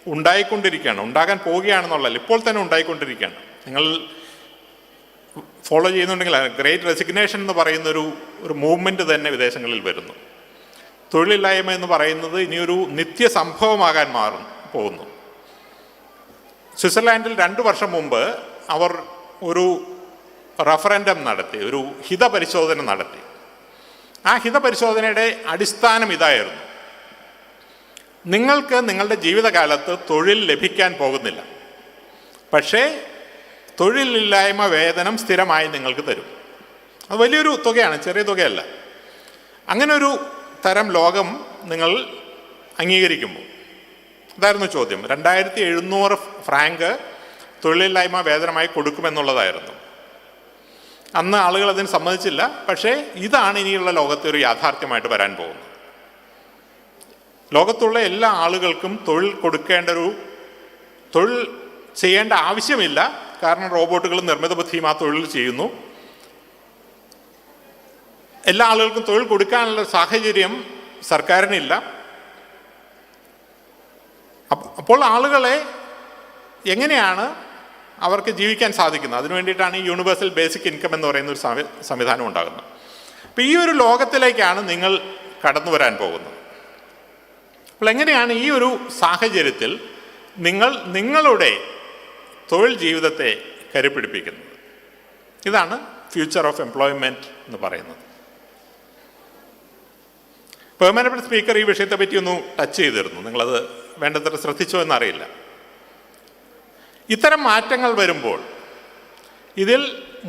ഉണ്ടാകാൻ പോവുകയാണെന്നുള്ളതല്ല, ഇപ്പോൾ തന്നെ ഉണ്ടായിക്കൊണ്ടിരിക്കുകയാണ്. നിങ്ങൾ ഫോളോ ചെയ്യുന്നുണ്ടെങ്കിൽ ഗ്രേറ്റ് റെസിഗ്നേഷൻ എന്ന് പറയുന്നൊരു മൂവ്മെൻറ്റ് തന്നെ വിദേശങ്ങളിൽ വരുന്നു. തൊഴിലില്ലായ്മ എന്ന് പറയുന്നത് ഇനിയൊരു നിത്യസംഭവമാകാൻ പോകുന്നു. സ്വിറ്റ്സർലാൻഡിൽ 2 വർഷം മുമ്പ് അവർ ഒരു റഫറൻഡം നടത്തി, ഒരു ഹിതപരിശോധന നടത്തി. ആ ഹിതപരിശോധനയുടെ അടിസ്ഥാനം ഇതായിരുന്നു: നിങ്ങൾക്ക് നിങ്ങളുടെ ജീവിതകാലത്ത് തൊഴിൽ ലഭിക്കാൻ പോകുന്നില്ല, പക്ഷേ തൊഴിലില്ലായ്മ വേതനം സ്ഥിരമായി നിങ്ങൾക്ക് തരും. അത് വലിയൊരു തുകയാണ്, ചെറിയ തുകയല്ല. അങ്ങനെ ഒരു തരം ലോകം നിങ്ങൾ അംഗീകരിക്കുമ്പോൾ, ഇതായിരുന്നു ചോദ്യം. 2700 ഫ്രാങ്ക് തൊഴിലില്ലായ്മ വേതനമായി കൊടുക്കുമെന്നുള്ളതായിരുന്നു. അന്ന് ആളുകൾ അതിന് സമ്മതിച്ചില്ല. പക്ഷേ ഇതാണ് ഇനിയുള്ള ലോകത്തെ ഒരു യാഥാർത്ഥ്യമായിട്ട് വരാൻ പോകുന്നത്. ലോകത്തുള്ള എല്ലാ ആളുകൾക്കും തൊഴിൽ ചെയ്യേണ്ട ആവശ്യമില്ല, കാരണം റോബോട്ടുകളും നിർമ്മിത ബുദ്ധിയും ആ തൊഴിൽ ചെയ്യുന്നു. എല്ലാ ആളുകൾക്കും തൊഴിൽ കൊടുക്കാനുള്ള സാഹചര്യം സർക്കാരിനില്ല. അപ്പോൾ ആളുകളെ എങ്ങനെയാണ് അവർക്ക് ജീവിക്കാൻ സാധിക്കുന്നത്? അതിനു വേണ്ടിയിട്ടാണ് ഈ യൂണിവേഴ്സൽ ബേസിക് ഇൻകം എന്ന് പറയുന്ന ഒരു സംവിധാനം ഉണ്ടാകുന്നത്. അപ്പോൾ ഈ ഒരു ലോകത്തിലേക്കാണ് നിങ്ങൾ കടന്നു വരാൻ പോകുന്നത്. അപ്പോൾ എങ്ങനെയാണ് ഈ ഒരു സാഹചര്യത്തിൽ നിങ്ങൾ നിങ്ങളുടെ തൊഴിൽ ജീവിതത്തെ കരുപിടിപ്പിക്കുന്നത്? ഇതാണ് ഫ്യൂച്ചർ ഓഫ് എംപ്ലോയ്മെൻറ്റ് എന്ന് പറയുന്നത്. ബഹുമാനപ്പെട്ട സ്പീക്കർ ഈ വിഷയത്തെ പറ്റി ഒന്ന് ടച്ച് ചെയ്തിരുന്നു. നിങ്ങളത് വേണ്ടത്ര ശ്രദ്ധിച്ചോ എന്നറിയില്ല. ഇത്തരം മാറ്റങ്ങൾ വരുമ്പോൾ ഇതിൽ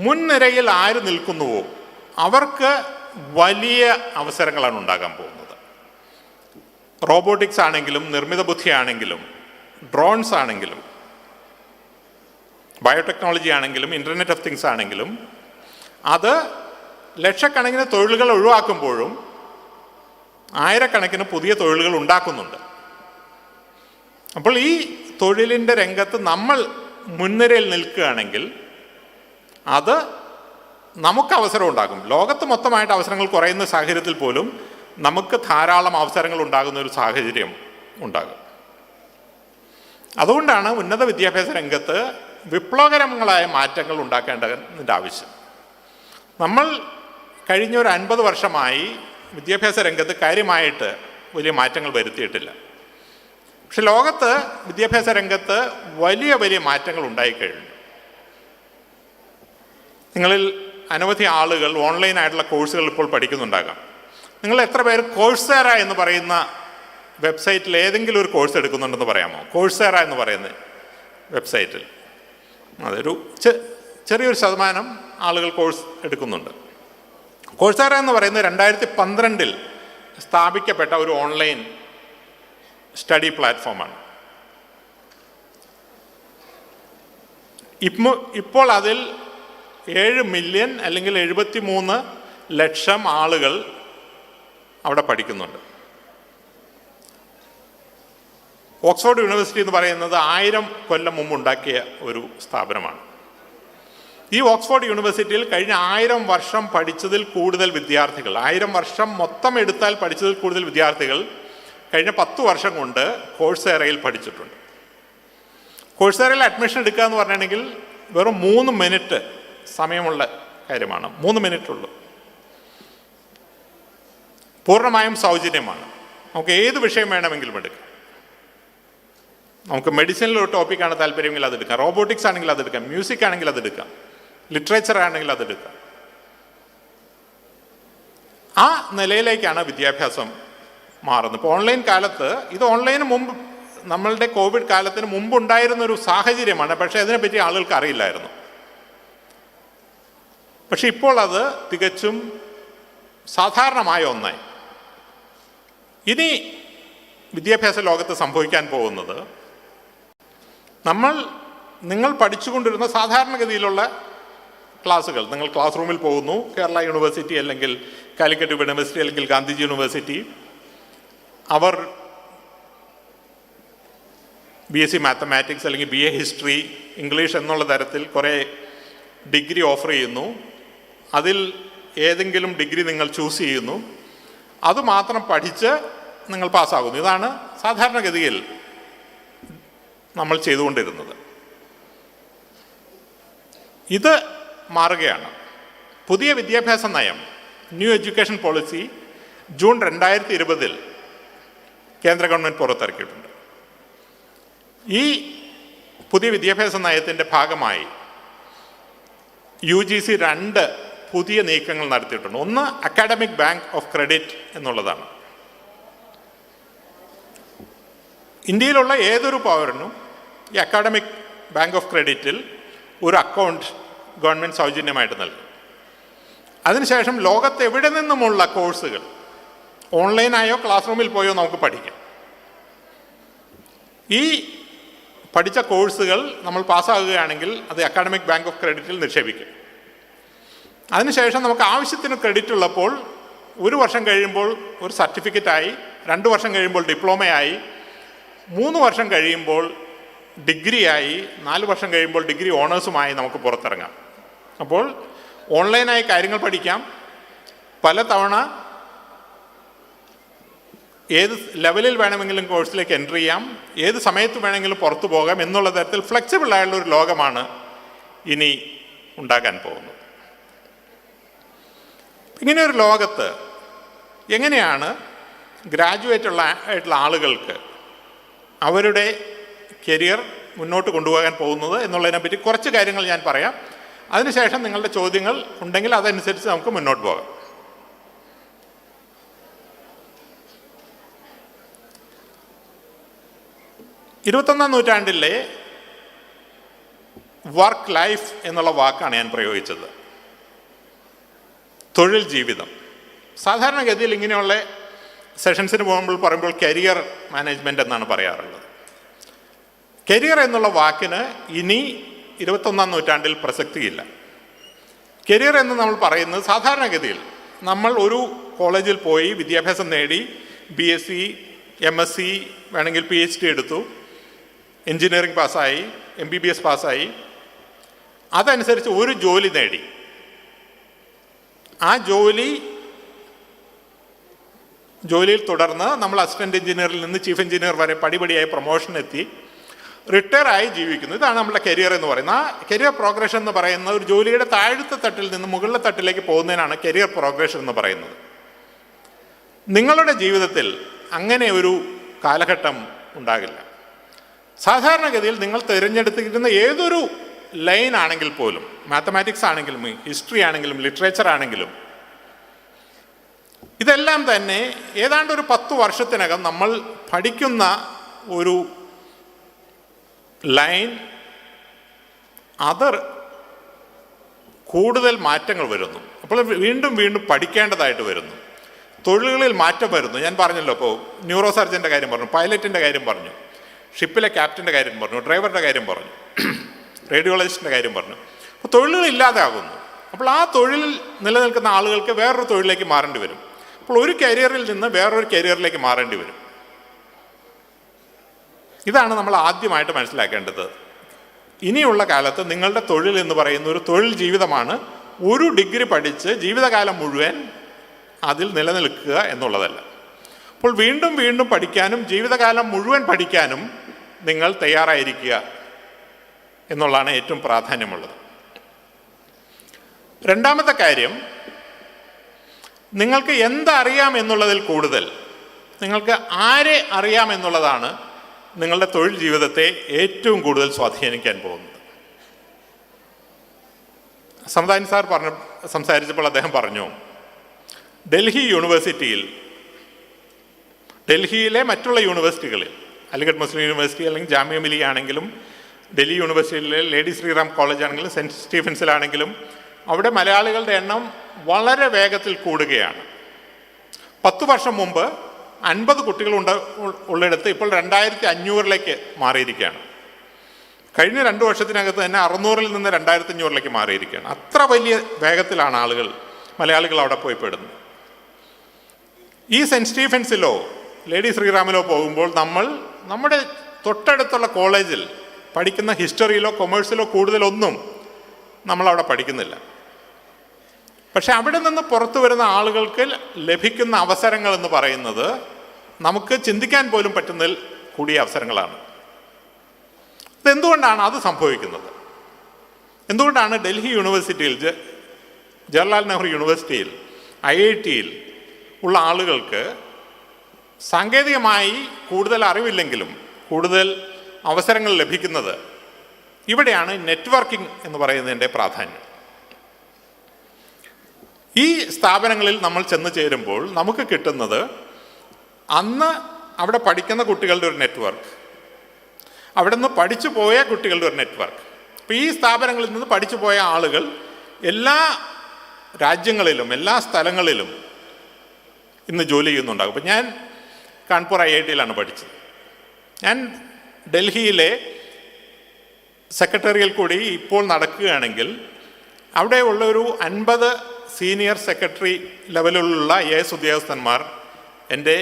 മുൻനിരയിൽ ആര് നിൽക്കുന്നുവോ അവർക്ക് വലിയ അവസരങ്ങളാണ് ഉണ്ടാകാൻ പോകുന്നത്. റോബോട്ടിക്സ് ആണെങ്കിലും, നിർമ്മിത ബുദ്ധി ആണെങ്കിലും, ഡ്രോൺസ് ആണെങ്കിലും, ബയോടെക്നോളജി ആണെങ്കിലും, ഇൻ്റർനെറ്റ് ഓഫ് തിങ്സ് ആണെങ്കിലും, അത് ലക്ഷക്കണക്കിന് തൊഴിലുകൾ ഒഴിവാക്കുമ്പോഴും ആയിരക്കണക്കിന് പുതിയ തൊഴിലുകൾ ഉണ്ടാക്കുന്നുണ്ട്. അപ്പോൾ ഈ തൊഴിലിൻ്റെ രംഗത്ത് നമ്മൾ മുൻനിരയിൽ നിൽക്കുകയാണെങ്കിൽ അത് നമുക്ക് അവസരം ഉണ്ടാകും. ലോകത്ത് മൊത്തമായിട്ട് അവസരങ്ങൾ കുറയുന്ന സാഹചര്യത്തിൽ പോലും നമുക്ക് ധാരാളം അവസരങ്ങൾ ഉണ്ടാകുന്ന ഒരു സാഹചര്യം ഉണ്ടാകും. അതുകൊണ്ടാണ് ഉന്നത വിദ്യാഭ്യാസ രംഗത്ത് വിപ്ലവകരങ്ങളായ മാറ്റങ്ങൾ ഉണ്ടാക്കേണ്ടതിൻ്റെ ആവശ്യം. നമ്മൾ കഴിഞ്ഞ ഒരു 50 വർഷമായി വിദ്യാഭ്യാസ രംഗത്ത് കാര്യമായിട്ട് വലിയ മാറ്റങ്ങൾ വരുത്തിയിട്ടില്ല. പക്ഷെ ലോകത്ത് വിദ്യാഭ്യാസ രംഗത്ത് വലിയ വലിയ മാറ്റങ്ങൾ ഉണ്ടായിക്കഴിഞ്ഞു. നിങ്ങളിൽ അനവധി ആളുകൾ ഓൺലൈനായിട്ടുള്ള കോഴ്സുകൾ ഇപ്പോൾ പഠിക്കുന്നുണ്ടാകാം. നിങ്ങൾ എത്ര പേര് കോഴ്സേറ എന്ന് പറയുന്ന വെബ്സൈറ്റിൽ ഏതെങ്കിലും ഒരു കോഴ്സ് എടുക്കുന്നുണ്ടെന്ന് പറയാമോ? കോഴ്സേറ എന്ന് പറയുന്ന വെബ്സൈറ്റിൽ അതൊരു ചെറിയൊരു ശതമാനം ആളുകൾ കോഴ്സ് എടുക്കുന്നുണ്ട്. കോഴ്സേറ എന്ന് പറയുന്നത് 2012 സ്ഥാപിക്കപ്പെട്ട ഒരു ഓൺലൈൻ സ്റ്റഡി പ്ലാറ്റ്ഫോമാണ്. ഇപ്പോൾ അതിൽ 7 മില്യൺ അല്ലെങ്കിൽ 73 ലക്ഷം ആളുകൾ അവിടെ പഠിക്കുന്നുണ്ട്. ഓക്സ്ഫോർഡ് യൂണിവേഴ്സിറ്റി എന്ന് പറയുന്നത് 1000 കൊല്ലം മുമ്പ് ഉണ്ടാക്കിയ ഒരു സ്ഥാപനമാണ്. ഈ ഓക്സ്ഫോർഡ് യൂണിവേഴ്സിറ്റിയിൽ കഴിഞ്ഞ 1000 വർഷം പഠിച്ചതിൽ കൂടുതൽ വിദ്യാർത്ഥികൾ, 1000 വർഷം മൊത്തം എടുത്താൽ പഠിച്ചതിൽ കൂടുതൽ വിദ്യാർത്ഥികൾ കഴിഞ്ഞ 10 വർഷം കൊണ്ട് കോഴ്സേറയിൽ പഠിച്ചിട്ടുണ്ട്. കോഴ്സേറയിൽ അഡ്മിഷൻ എടുക്കുക എന്ന് പറഞ്ഞിട്ടുണ്ടെങ്കിൽ വെറും 3 മിനിറ്റ് സമയമുള്ള കാര്യമാണ്. 3 മിനിറ്റ് ഉള്ളൂ. പൂർണ്ണമായും സൗജന്യമാണ്. നമുക്ക് ഏത് വിഷയം വേണമെങ്കിലും എടുക്കാം. നമുക്ക് മെഡിസിനിലൊരു ടോപ്പിക്കാണ് താല്പര്യമെങ്കിൽ അതെടുക്കാം, റോബോട്ടിക്സ് ആണെങ്കിൽ അതെടുക്കാം, മ്യൂസിക് ആണെങ്കിൽ അതെടുക്കാം, ലിറ്ററേച്ചർ ആണെങ്കിൽ അതെടുക്കാം. ആ നിലയിലേക്കാണ് വിദ്യാഭ്യാസം മാറുന്നത്. ഇപ്പോൾ ഓൺലൈൻ കാലത്ത്, ഇത് ഓൺലൈന് മുമ്പ്, നമ്മളുടെ കോവിഡ് കാലത്തിന് മുമ്പുണ്ടായിരുന്നൊരു സാഹചര്യമാണ്. പക്ഷേ അതിനെപ്പറ്റി ആളുകൾക്ക് അറിയില്ലായിരുന്നു. പക്ഷെ ഇപ്പോൾ അത് തികച്ചും സാധാരണമായ ഒന്നായി. ഇനി വിദ്യാഭ്യാസ ലോകത്ത് സംഭവിക്കാൻ പോകുന്നത്, നിങ്ങൾ പഠിച്ചുകൊണ്ടിരുന്ന സാധാരണഗതിയിലുള്ള ക്ലാസ്സുകൾ, നിങ്ങൾ ക്ലാസ് റൂമിൽ പോകുന്നു, കേരള യൂണിവേഴ്സിറ്റി അല്ലെങ്കിൽ കാലിക്കറ്റ് യൂണിവേഴ്സിറ്റി അല്ലെങ്കിൽ ഗാന്ധിജി യൂണിവേഴ്സിറ്റി, അവർ BSc മാത്തമാറ്റിക്സ് അല്ലെങ്കിൽ BA ഹിസ്റ്ററി, ഇംഗ്ലീഷ് എന്നുള്ള തരത്തിൽ കുറേ ഡിഗ്രി ഓഫർ ചെയ്യുന്നു. അതിൽ ഏതെങ്കിലും ഡിഗ്രി നിങ്ങൾ ചൂസ് ചെയ്യുന്നു, അതുമാത്രം പഠിച്ച് നിങ്ങൾ പാസ്സാകുന്നു. ഇതാണ് സാധാരണഗതിയിൽ നമ്മൾ ചെയ്തുകൊണ്ടിരുന്നത്. ഇത് മാറുകയാണ്. പുതിയ വിദ്യാഭ്യാസ നയം, ന്യൂ എഡ്യൂക്കേഷൻ പോളിസി ജൂൺ 2020 കേന്ദ്ര ഗവൺമെൻറ് പുറത്തിറക്കിയിട്ടുണ്ട്. ഈ പുതിയ വിദ്യാഭ്യാസ നയത്തിൻ്റെ ഭാഗമായി UGC 2 പുതിയ നീക്കങ്ങൾ നടത്തിയിട്ടുണ്ട്. ഒന്ന്, അക്കാഡമിക് ബാങ്ക് ഓഫ് ക്രെഡിറ്റ് എന്നുള്ളതാണ്. ഇന്ത്യയിലുള്ള ഏതൊരു പൗരനും ഈ അക്കാഡമിക് ബാങ്ക് ഓഫ് ക്രെഡിറ്റിൽ ഒരു അക്കൗണ്ട് ഗവൺമെൻറ് സൗജന്യമായിട്ട് നൽകും. അതിനുശേഷം ലോകത്ത് എവിടെ നിന്നുമുള്ള കോഴ്സുകൾ ഓൺലൈനായോ ക്ലാസ് റൂമിൽ പോയോ നമുക്ക് പഠിക്കാം. ഈ പഠിച്ച കോഴ്സുകൾ നമ്മൾ പാസ്സാകുകയാണെങ്കിൽ അത് അക്കാഡമിക് ബാങ്ക് ഓഫ് ക്രെഡിറ്റിൽ നിക്ഷേപിക്കും. അതിനുശേഷം നമുക്ക് ആവശ്യത്തിന് ക്രെഡിറ്റ് ഉള്ളപ്പോൾ 1 വർഷം കഴിയുമ്പോൾ ഒരു സർട്ടിഫിക്കറ്റായി, 2 വർഷം കഴിയുമ്പോൾ ഡിപ്ലോമയായി, 3 വർഷം കഴിയുമ്പോൾ ഡിഗ്രിയായി, 4 വർഷം കഴിയുമ്പോൾ ഡിഗ്രി ഓണേഴ്സുമായി നമുക്ക് പുറത്തിറങ്ങാം. അപ്പോൾ ഓൺലൈനായി കാര്യങ്ങൾ പഠിക്കാം, പലതവണ ഏത് ലെവലിൽ വേണമെങ്കിലും കോഴ്സിലേക്ക് എൻ്റർ ചെയ്യാം, ഏത് സമയത്ത് വേണമെങ്കിലും പുറത്തു പോകാം എന്നുള്ള തരത്തിൽ ഫ്ലെക്സിബിൾ ആയുള്ള ഒരു ലോകമാണ് ഇനി ഉണ്ടാകാൻ പോകുന്നത്. ഇങ്ങനെയൊരു ലോകത്ത് എങ്ങനെയാണ് ഗ്രാജുവേറ്റ് ആയിട്ടുള്ള ആളുകൾക്ക് അവരുടെ കരിയർ മുന്നോട്ട് കൊണ്ടുപോകാൻ പോകുന്നത് എന്നുള്ളതിനെപ്പറ്റി കുറച്ച് കാര്യങ്ങൾ ഞാൻ പറയാം. അതിനുശേഷം നിങ്ങളുടെ ചോദ്യങ്ങൾ ഉണ്ടെങ്കിൽ അതനുസരിച്ച് നമുക്ക് മുന്നോട്ട് പോകാം. ഇരുപത്തൊന്നാം നൂറ്റാണ്ടിലെ വർക്ക് ലൈഫ് എന്നുള്ള വാക്കാണ് ഞാൻ പ്രയോഗിച്ചത്. തൊഴിൽ ജീവിതം. സാധാരണഗതിയിൽ ഇങ്ങനെയുള്ള സെഷൻസിന് പറയുമ്പോൾ കരിയർ മാനേജ്മെൻറ്റ് എന്നാണ് പറയാറുള്ളത്. കരിയർ എന്നുള്ള വാക്കിന് ഇനി 21-ാം നൂറ്റാണ്ടിൽ പ്രസക്തിയില്ല. കരിയർ എന്ന് നമ്മൾ പറയുന്നത് സാധാരണഗതിയിൽ നമ്മൾ ഒരു കോളേജിൽ പോയി വിദ്യാഭ്യാസം നേടി BSc, MSc വേണമെങ്കിൽ PhD എടുത്തു, എൻജിനീയറിംഗ് പാസ്സായി, MBBS പാസ്സായി, അതനുസരിച്ച് ഒരു ജോലി നേടി. ആ ജോലിയിൽ തുടർന്ന് നമ്മൾ അസിസ്റ്റൻ്റ് എഞ്ചിനീയറിൽ നിന്ന് ചീഫ് എഞ്ചിനീയർ വരെ പടിപടിയായി പ്രൊമോഷൻ എത്തി റിട്ടയർ ആയി ജീവിക്കുന്നു. ഇതാണ് നമ്മുടെ കരിയർ എന്ന് പറയുന്നത്. ആ കരിയർ പ്രോഗ്രഷൻ എന്ന് പറയുന്നത് ഒരു ജോലിയുടെ താഴത്തെ തട്ടിൽ നിന്ന് മുകളിലെ തട്ടിലേക്ക് പോകുന്നതിനാണ് കരിയർ പ്രോഗ്രഷൻ എന്ന് പറയുന്നത്. നിങ്ങളുടെ ജീവിതത്തിൽ അങ്ങനെ ഒരു കാലഘട്ടം ഉണ്ടാകില്ല. സാധാരണഗതിയിൽ നിങ്ങൾ തിരഞ്ഞെടുത്തിരിക്കുന്ന ഏതൊരു ലൈൻ ആണെങ്കിൽ പോലും, മാത്തമാറ്റിക്സ് ആണെങ്കിലും ഹിസ്റ്ററി ആണെങ്കിലും ലിറ്ററേച്ചർ ആണെങ്കിലും, ഇതെല്ലാം തന്നെ ഏതാണ്ട് ഒരു 10 വർഷത്തിനകം നമ്മൾ പഠിക്കുന്ന ഒരു ലൈൻ കൂടുതൽ മാറ്റങ്ങൾ വരുന്നു. അപ്പോൾ വീണ്ടും പഠിക്കേണ്ടതായിട്ട് വരുന്നു. തൊഴിലുകളിൽ മാറ്റം വരുന്നു. ഞാൻ പറഞ്ഞല്ലോ, ഇപ്പോൾ ന്യൂറോ സർജൻ്റെ കാര്യം പറഞ്ഞു, പൈലറ്റിൻ്റെ കാര്യം പറഞ്ഞു, ഷിപ്പിലെ ക്യാപ്റ്റൻ്റെ കാര്യം പറഞ്ഞു, ഡ്രൈവറുടെ കാര്യം പറഞ്ഞു, റേഡിയോളജിസ്റ്റിൻ്റെ കാര്യം പറഞ്ഞു. അപ്പോൾ തൊഴിലുകൾ ഇല്ലാതാകുന്നു. അപ്പോൾ ആ തൊഴിലിൽ നിലനിൽക്കുന്ന ആളുകൾക്ക് വേറൊരു തൊഴിലിലേക്ക് മാറേണ്ടി വരും. അപ്പോൾ ഒരു കരിയറിൽ നിന്ന് വേറൊരു കരിയറിലേക്ക് മാറേണ്ടി വരും. ഇതാണ് നമ്മൾ ആദ്യമായിട്ട് മനസ്സിലാക്കേണ്ടത്. ഇനിയുള്ള കാലത്ത് നിങ്ങളുടെ തൊഴിൽ എന്ന് പറയുന്ന ഒരു തൊഴിൽ ജീവിതമാണ്. ഒരു ഡിഗ്രി പഠിച്ച് ജീവിതകാലം മുഴുവൻ അതിൽ നിലനിൽക്കുക എന്നുള്ളതല്ല. അപ്പോൾ വീണ്ടും വീണ്ടും പഠിക്കാനും ജീവിതകാലം മുഴുവൻ പഠിക്കാനും നിങ്ങൾ തയ്യാറായിരിക്കുക എന്നുള്ളതാണ് ഏറ്റവും പ്രാധാന്യമുള്ളത്. രണ്ടാമത്തെ കാര്യം, നിങ്ങൾക്ക് എന്തറിയാം എന്നുള്ളതിൽ കൂടുതൽ നിങ്ങൾക്ക് ആരെ അറിയാം എന്നുള്ളതാണ് നിങ്ങളുടെ തൊഴിൽ ജീവിതത്തെ ഏറ്റവും കൂടുതൽ സ്വാധീനിക്കാൻ പോകുന്നത്. സമദാനി സാർ സംസാരിച്ചപ്പോൾ അദ്ദേഹം പറഞ്ഞു, ഡൽഹി യൂണിവേഴ്സിറ്റിയിൽ, ഡൽഹിയിലെ മറ്റുള്ള യൂണിവേഴ്സിറ്റികളിൽ, അലിഗഡ് മുസ്ലിം യൂണിവേഴ്സിറ്റി അല്ലെങ്കിൽ ജാമിയ മിലിയ ആണെങ്കിലും, ഡൽഹി യൂണിവേഴ്സിറ്റിയിലെ ലേഡി ശ്രീറാം കോളേജ് ആണെങ്കിലും, സെൻറ്റ് സ്റ്റീഫൻസിലാണെങ്കിലും, അവിടെ മലയാളികളുടെ എണ്ണം വളരെ വേഗത്തിൽ കൂടുകയാണ്. 10 വർഷം മുമ്പ് 50 കുട്ടികൾ ഉള്ളിടത്ത് ഇപ്പോൾ 2500 മാറിയിരിക്കുകയാണ്. കഴിഞ്ഞ 2 വർഷത്തിനകത്ത് തന്നെ 600-ൽ നിന്ന് 2500 മാറിയിരിക്കുകയാണ്. അത്ര വലിയ വേഗത്തിലാണ് മലയാളികൾ അവിടെ പോയി പെടുന്നത്. ഈ സെൻറ്റ് സ്റ്റീഫൻസിലോ ലേഡി ശ്രീറാമിലോ പോകുമ്പോൾ നമ്മുടെ തൊട്ടടുത്തുള്ള കോളേജിൽ പഠിക്കുന്ന ഹിസ്റ്ററിയിലോ കൊമേഴ്സിലോ കൂടുതലൊന്നും നമ്മളവിടെ പഠിക്കുന്നില്ല. പക്ഷെ അവിടെ നിന്ന് പുറത്തു വരുന്ന ആളുകൾക്ക് ലഭിക്കുന്ന അവസരങ്ങൾ എന്ന് പറയുന്നത് നമുക്ക് ചിന്തിക്കാൻ പോലും പറ്റുന്നതിൽ കൂടിയ അവസരങ്ങളാണ്. ഇതെന്തുകൊണ്ടാണ് അത് സംഭവിക്കുന്നത്? എന്തുകൊണ്ടാണ് ഡൽഹി യൂണിവേഴ്സിറ്റിയിൽ, ജവഹർലാൽ നെഹ്റു യൂണിവേഴ്സിറ്റിയിൽ, IIT-യിൽ ഉള്ള ആളുകൾക്ക് സാങ്കേതികമായി കൂടുതൽ അറിവില്ലെങ്കിലും കൂടുതൽ അവസരങ്ങൾ ലഭിക്കുന്നത്? ഇവിടെയാണ് നെറ്റ്വർക്കിംഗ് എന്ന് പറയുന്നതിൻ്റെ പ്രാധാന്യം. ഈ സ്ഥാപനങ്ങളിൽ നമ്മൾ ചെന്ന് ചേരുമ്പോൾ നമുക്ക് കിട്ടുന്നത് അന്ന് അവിടെ പഠിക്കുന്ന കുട്ടികളുടെ ഒരു നെറ്റ്വർക്ക്, അവിടെ നിന്ന് പഠിച്ചു പോയ കുട്ടികളുടെ ഒരു നെറ്റ്വർക്ക്. അപ്പോൾ ഈ സ്ഥാപനങ്ങളിൽ നിന്ന് പഠിച്ചു പോയ ആളുകൾ എല്ലാ രാജ്യങ്ങളിലും എല്ലാ സ്ഥലങ്ങളിലും ഇന്ന് ജോലി ചെയ്യുന്നുണ്ടാകും. അപ്പോൾ ഞാൻ കാൺപൂർ IIT-യിലാണ് പഠിച്ചത്. ഞാൻ ഡൽഹിയിലെ സെക്രട്ടറിയിൽ കൂടി ഇപ്പോൾ നടക്കുകയാണെങ്കിൽ അവിടെ ഉള്ളൊരു 50 സീനിയർ സെക്രട്ടറി ലെവലിലുള്ള IAS ഉദ്യോഗസ്ഥന്മാർ എൻ്റെ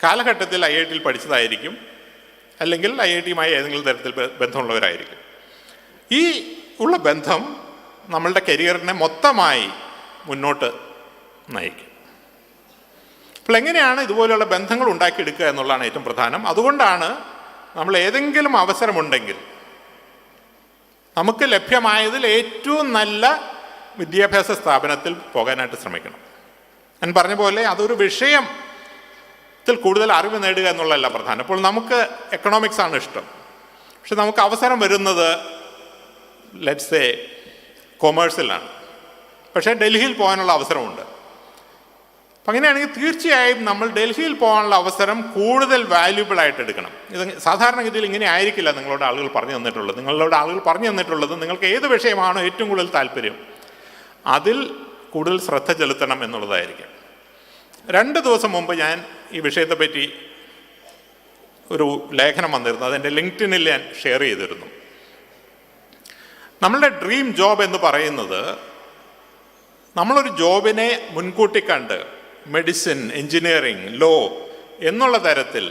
കാലഘട്ടത്തിൽ IIT-യിൽ പഠിച്ചതായിരിക്കും, അല്ലെങ്കിൽ IIT-യുമായി ഏതെങ്കിലും തരത്തിൽ ബന്ധമുള്ളവരായിരിക്കും. ഈ ഉള്ള ബന്ധം നമ്മളുടെ കരിയറിനെ മൊത്തമായി മുന്നോട്ട് നയിക്കും. അപ്പോൾ എങ്ങനെയാണ് ഇതുപോലെയുള്ള ബന്ധങ്ങൾ ഉണ്ടാക്കിയെടുക്കുക എന്നുള്ളതാണ് ഏറ്റവും പ്രധാനം. അതുകൊണ്ടാണ് നമ്മൾ ഏതെങ്കിലും അവസരമുണ്ടെങ്കിൽ നമുക്ക് ലഭ്യമായതിൽ ഏറ്റവും നല്ല വിദ്യാഭ്യാസ സ്ഥാപനത്തിൽ പോകാനായിട്ട് ശ്രമിക്കണം. ഞാൻ പറഞ്ഞ പോലെ അതൊരു വിഷയത്തിൽ കൂടുതൽ അറിവ് നേടുക എന്നുള്ളതല്ല പ്രധാനം. അപ്പോൾ നമുക്ക് എക്കണോമിക്സ് ആണ് ഇഷ്ടം, പക്ഷെ നമുക്ക് അവസരം വരുന്നത് ലെറ്റ്സ് സേ കൊമേഴ്സിലാണ്, പക്ഷേ ഡൽഹിയിൽ പോകാനുള്ള അവസരമുണ്ട്. അപ്പം അങ്ങനെയാണെങ്കിൽ തീർച്ചയായും നമ്മൾ ഡൽഹിയിൽ പോകാനുള്ള അവസരം കൂടുതൽ വാല്യുബിൾ ആയിട്ട് എടുക്കണം. ഇത് സാധാരണഗതിയിൽ ഇങ്ങനെ ആയിരിക്കില്ല നിങ്ങളോട് ആളുകൾ പറഞ്ഞു തന്നിട്ടുള്ളത്. നിങ്ങൾക്ക് ഏത് വിഷയമാണോ ഏറ്റവും കൂടുതൽ താല്പര്യം അതിൽ കൂടുതൽ ശ്രദ്ധ ചെലുത്തണം എന്നുള്ളതായിരിക്കും. 2 ദിവസം മുമ്പ് ഞാൻ ഈ വിഷയത്തെപ്പറ്റി ഒരു ലേഖനം വന്നിരുന്നു. അതെൻ്റെ ലിങ്ക്ഡിനിൽ ഞാൻ ഷെയർ ചെയ്തിരുന്നു. നമ്മളുടെ ഡ്രീം ജോബ് എന്ന് പറയുന്നത് നമ്മളൊരു ജോബിനെ മുൻകൂട്ടി കണ്ട് മെഡിസിൻ, എൻജിനീയറിംഗ്, ലോ എന്നുള്ള തരത്തിൽ